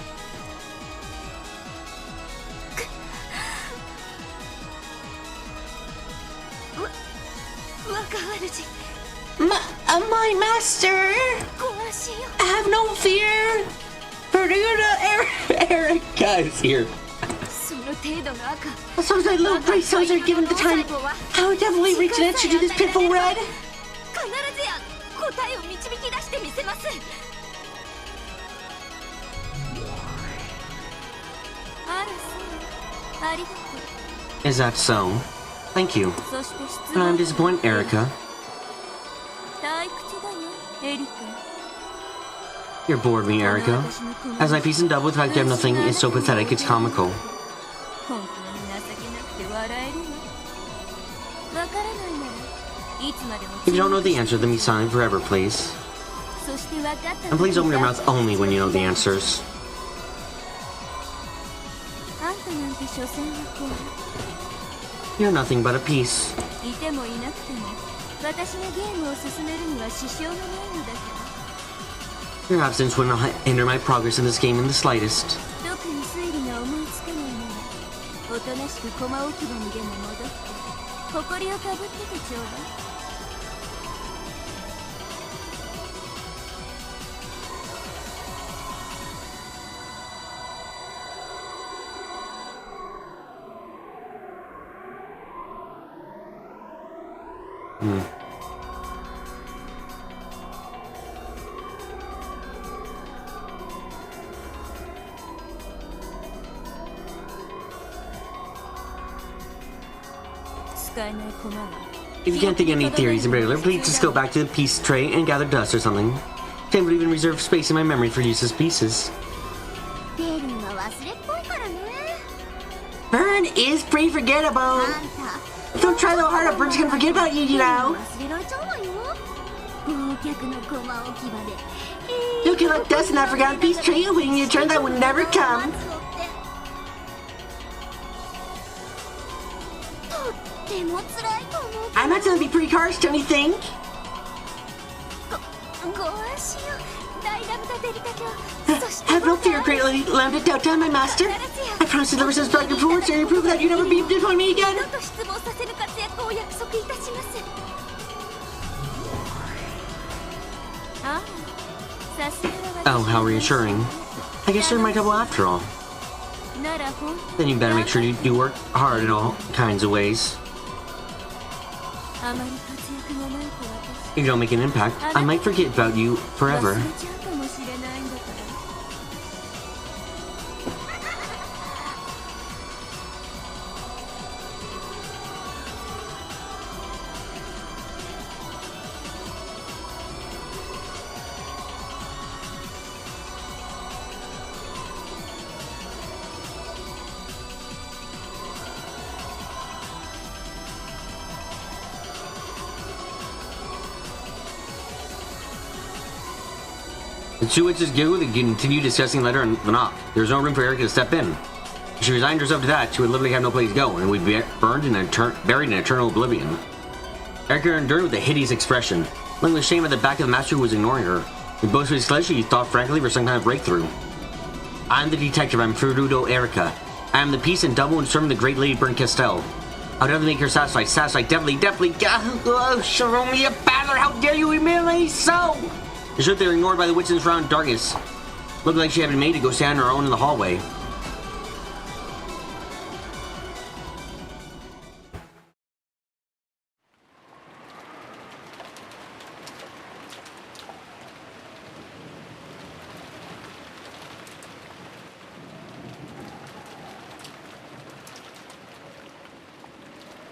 My master! Have no fear! Erika is here. As long as my little gray cells are given the time, I would definitely reach an answer to this pitiful red. Is that so? Thank you. But I'm disappointed, Erika. You're bored me, Erika. As I piece and double with the fact that nothing is so pathetic, it's comical. If you don't know the answer, then be silent forever, please. And please open your mouth only when you know the answers. You're nothing but a piece. Your absence will not hinder my progress in this game in the slightest. If you can't think of any theories in particular, please just go back to the piece tray and gather dust or something. Tim would even reserve space in my memory for useless pieces. Vern is pretty forgettable. Don't try so hard, or Vern's gonna forget about you, you know. You collect dust in that forgotten piece tray, hoping your turn that would never come. I imagine it'd be pretty harsh, don't you think? Have no fear, great lady. Lambda Delta, my master. I promise to deliver such blood performance and prove that you never be disappoint me again. Oh, how reassuring. I guess you're my double after all. Then you better make sure you do work hard in all kinds of ways. If you don't make an impact, I might forget about you forever. The two witches giggled and continued discussing the letter and the knock. There was no room for Erika to step in. If she resigned herself to that, she would literally have no place to go, and would be burned and buried in eternal oblivion. Erika endured with a hideous expression, looking with shame at the back of the master who was ignoring her. With both of his flesh, she thought frankly for some kind of breakthrough. I am the detective, I'm Ferudo Erika. I am the piece and double in serving the great lady Burn Castell. I'll definitely make her satisfied, definitely. Oh, show me a battler, how dare you humiliate me so! The truth they were ignored by the witches around darkness. Looked like she had been made to go stand on her own in the hallway.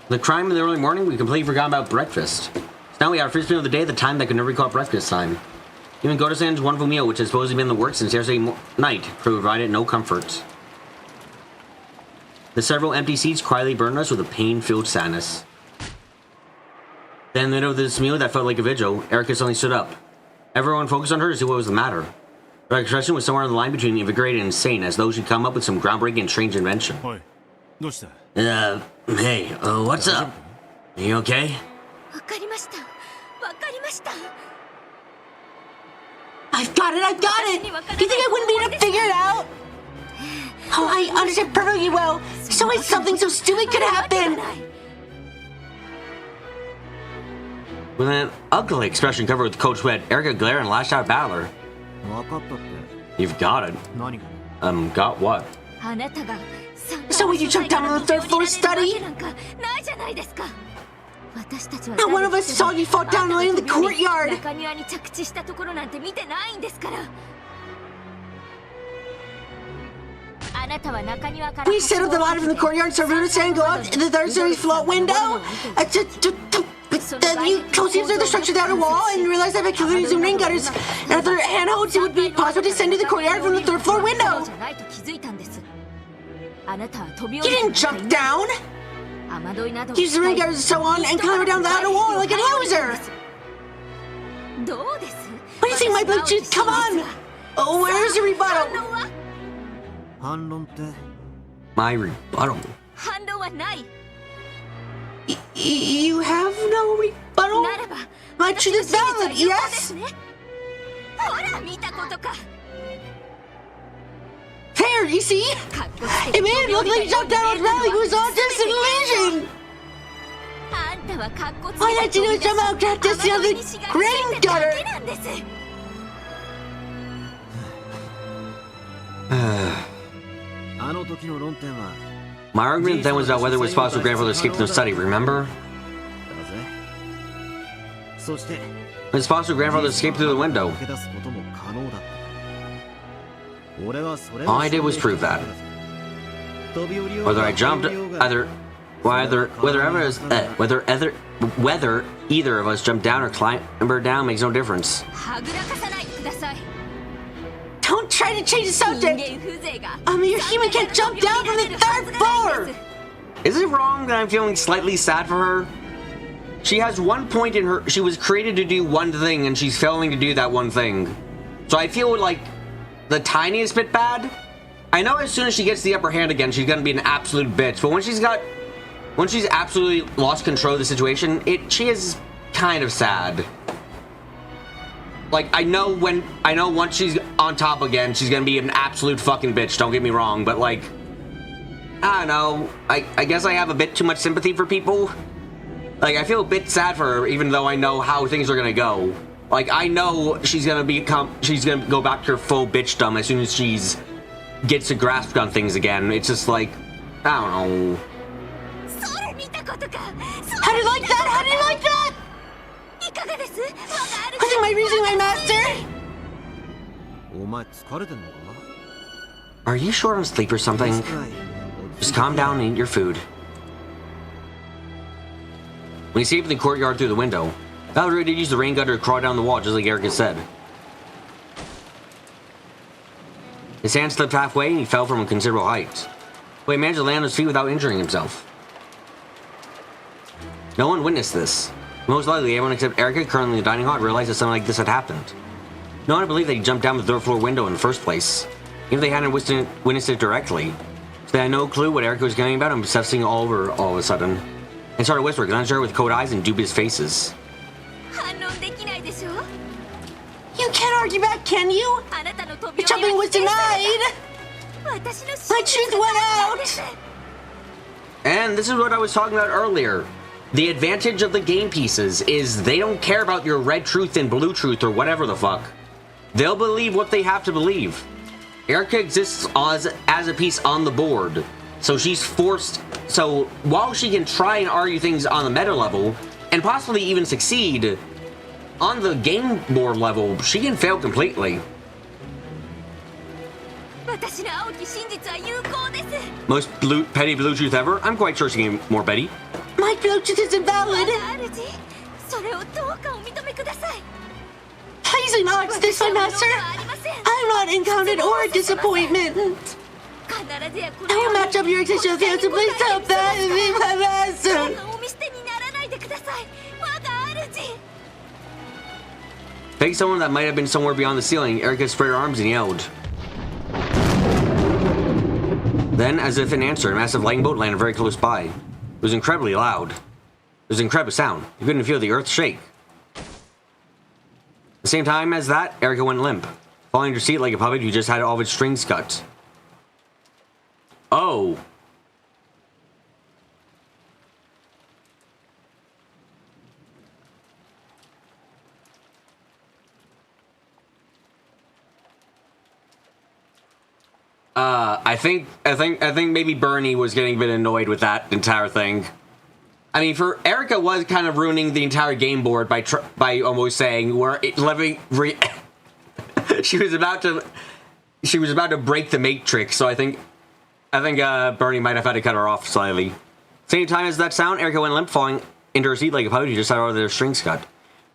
The crime in the early morning, we completely forgot about breakfast. So now we had our first meal of the day at the time that could never be called breakfast time. Even Goto-san's wonderful meal, which has supposedly been in the works since yesterday night, provided no comfort. The several empty seats quietly burned us with a pain-filled sadness. Then in the middle of this meal that felt like a vigil, Erika suddenly stood up. Everyone focused on her to see what was the matter. Her expression was somewhere on the line between invigorated and insane, as though she'd come up with some groundbreaking and strange invention. おいどうした Hey, what's up? You okay? わかりましたわかりました I've got it! I've got it! Do you think I wouldn't be able to figure it out? Oh, I understand perfectly well. There's always something so stupid could happen. With an ugly expression covered with cold sweat, Erika glared and lashed out at Battler. 分かったって You've got it. 何が Got what? あなたが So when you jumped down on the third floor study? なんかないじゃないですか私たちは Not one of us saw you fall down and land in the courtyard. 中庭に着地したところなんて見てないんですからあなたは中庭から We settled the ladder from the courtyard so Ruta sang go out in the third story float window. Then you closely observed the structure of the outer wall and realized that by killing zoom rain gutters and other handholds, it would be possible to descend to the courtyard from the third floor window. じゃないと気づいたんですあなたは飛び You 降り didn't jump down. 雨どいなど Use the rain gutters and so on and climb down the outer wall like a loser. どうです What do you think, my Bluetooth? Come on. Oh, where's your rebuttal? 反論って My rebuttal. 反論はない You have no rebuttal? ならば My truth is valid, 私の真実は有効で yes? すねほら見たことか There, you see? かっこつけ It て made it look like you jumped down on Valley who was on just an illusion. あんたはかっこつ All け you had to do て was jump out and just the 雨どい other にしが rain みついただ gutter. けなんです あの時の論点は My argument then was about whether it was possible for grandfather to escape from the study, remember? だぜそして It's possible for grandfather to escape through the window. 抜け出すことも可能だった俺はそれを All I did was prove that. 飛び降りよう Whether が I jumped, 飛び降りようが whether either of us jumped down or climbed down makes no difference. はぐらかさないでください Don't try to change the 人 subject. 間風情が Your human can't jump down from the third floor. Is it wrong that I'm feeling slightly sad for her? She has one point in her. She was created to do one thing, and she's failing to do that one thing. So I feel like the tiniest bit bad. I know as soon as she gets the upper hand again, she's gonna be an absolute bitch. But when she's absolutely lost control of the situation, she is kind of sad. Like I know once she's on top again, she's gonna be an absolute fucking bitch. Don't get me wrong, but like, I don't know. I guess I have a bit too much sympathy for people. Like I feel a bit sad for her, even though I know how things are gonna go. Like I know she's gonna go back to her full bitchdom as soon as she's gets a grasp on things again. It's just like, I don't know. それ見たことか How do you like that? How do you like that? いかがです我がある I think my reasoning, my master. お前疲れてんのか Are you short on sleep or something? 少しくらい Just calm down and eat your food. When he escaped the courtyard through the window, Valerie did use the rain gutter to crawl down the wall, just like Erika said. His hand slipped halfway and he fell from a considerable height. But he managed to land on his feet without injuring himself. No one witnessed this. Most likely, everyone except Erika, currently in the dining hall, realized that something like this had happened. No one believed that he jumped down the third floor window in the first place, even if they hadn't witnessed it directly. So they had no clue what Erika was going about and obsessing all over all of a sudden. And started whispering, unsure with cold eyes and dubious faces. 反論できないでしょ You can't argue back, can you? あなたの飛び The 降り jumping は was 否定され denied. た私の My truth went out. And this is what I was talking about earlier. The advantage of the game pieces is they don't care about your red truth and blue truth or whatever the fuck. They'll believe what they have to believe. Erika exists as a piece on the board. So she's forced. So while she can try and argue things on the meta level and possibly even succeed, on the game board level, she can fail completely. 私の青き真実は有効です Most petty blue truth ever? I'm quite sure she can be more petty. My Bluetooth is 我 invalid. が主それをどうかお認めください Please acknowledge this, my 私は無能 master. ではありません I'm not incompetent or a disappointment. 必ずやこ I の will match up your existential fears, so please help that be my master. お見捨てにならないでください我が主 Take someone that might have been somewhere beyond the ceiling. Erika spread her arms and yelled. Then, as if in answer, a massive lightning bolt landed very close by. It was incredibly loud. It was an incredible sound. You couldn't feel the earth shake. At the same time as that, Erika went limp, falling to her seat like a puppet who just had all of its strings cut. Oh. I think maybe Bernie was getting a bit annoyed with that entire thing. I mean, for Erika was kind of ruining the entire game board by almost saying she was about to break the matrix. So I think Bernie might have had to cut her off slightly. Same time as that sound, Erika went limp, falling into her seat like a puppet who just had all their strings cut.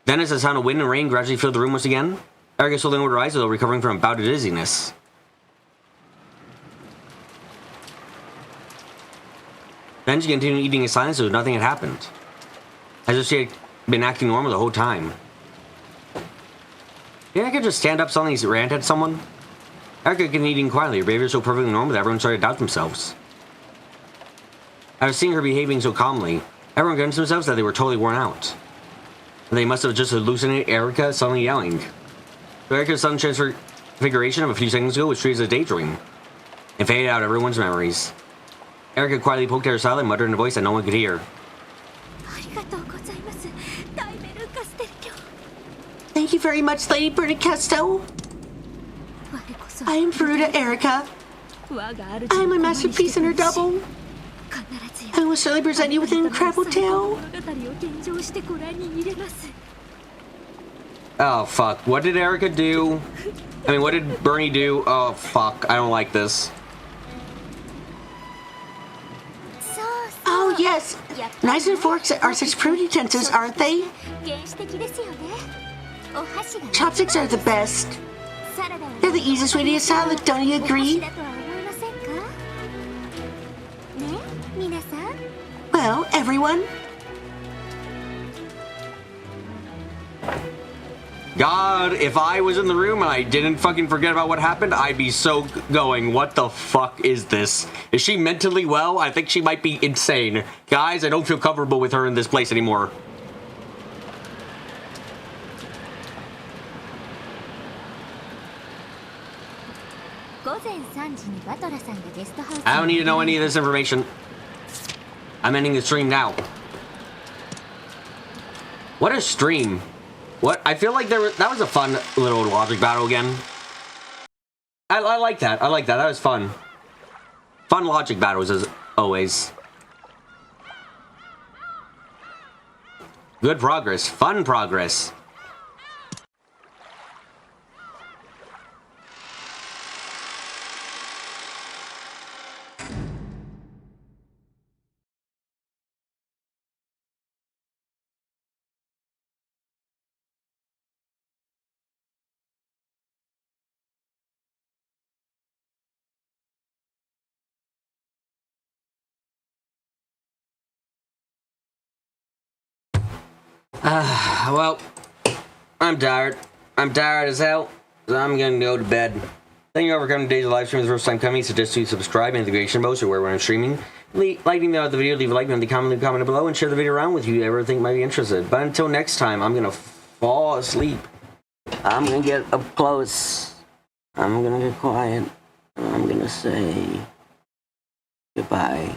Then, as the sound of wind and rain gradually filled the room once again, Erika slowly opened her eyes, though recovering from a bout of dizziness. Then she continued eating in silence as though nothing had happened, as if she had been acting normal the whole time. Did Erika just stand up suddenly and rant at someone? Erika continued eating quietly, her behavior so perfectly normal that everyone started to doubt themselves. After seeing her behaving so calmly, everyone convinced themselves that they were totally worn out. And they must have just hallucinated Erika suddenly yelling. So Erika's sudden transfiguration of a few seconds ago was treated as a daydream, and faded out everyone's memories. Erika quietly poked at her side and muttered in a voice that no one could hear. Thank you very much, Lady Bernicasto. I am Fruta Erika. I am a masterpiece in her double. I will surely present you with an incredible tale. Oh, fuck. What did Erika do? I mean, what did Bernie do? Oh, fuck. I don't like this. Oh, yes. Knives and forks are such pretty utensils, aren't they? Chopsticks are the best. They're the easiest way to eat salad, don't you agree? Well, everyone? God, if I was in the room and I didn't fucking forget about what happened, I'd be so going, what the fuck is this? Is she mentally well? I think she might be insane. Guys, I don't feel comfortable with her in this place anymore. I don't need to know any of this information. I'm ending the stream now. What a stream. What? I feel like that was a fun little logic battle again. I like that. I like that. That was fun. Fun logic battles as always. Good progress. Fun progress. Well, I'm tired. I'm tired as hell, so I'm gonna go to bed. Thank you all for coming to today's live stream. It's the first time coming. Suggest you subscribe in the creation post or where I'm streaming. Liking the video, leave a like, leave a comment below, and share the video around with you whoever think might be interested. But until next time, I'm gonna fall asleep. I'm gonna get up close. I'm gonna get quiet. I'm gonna say goodbye.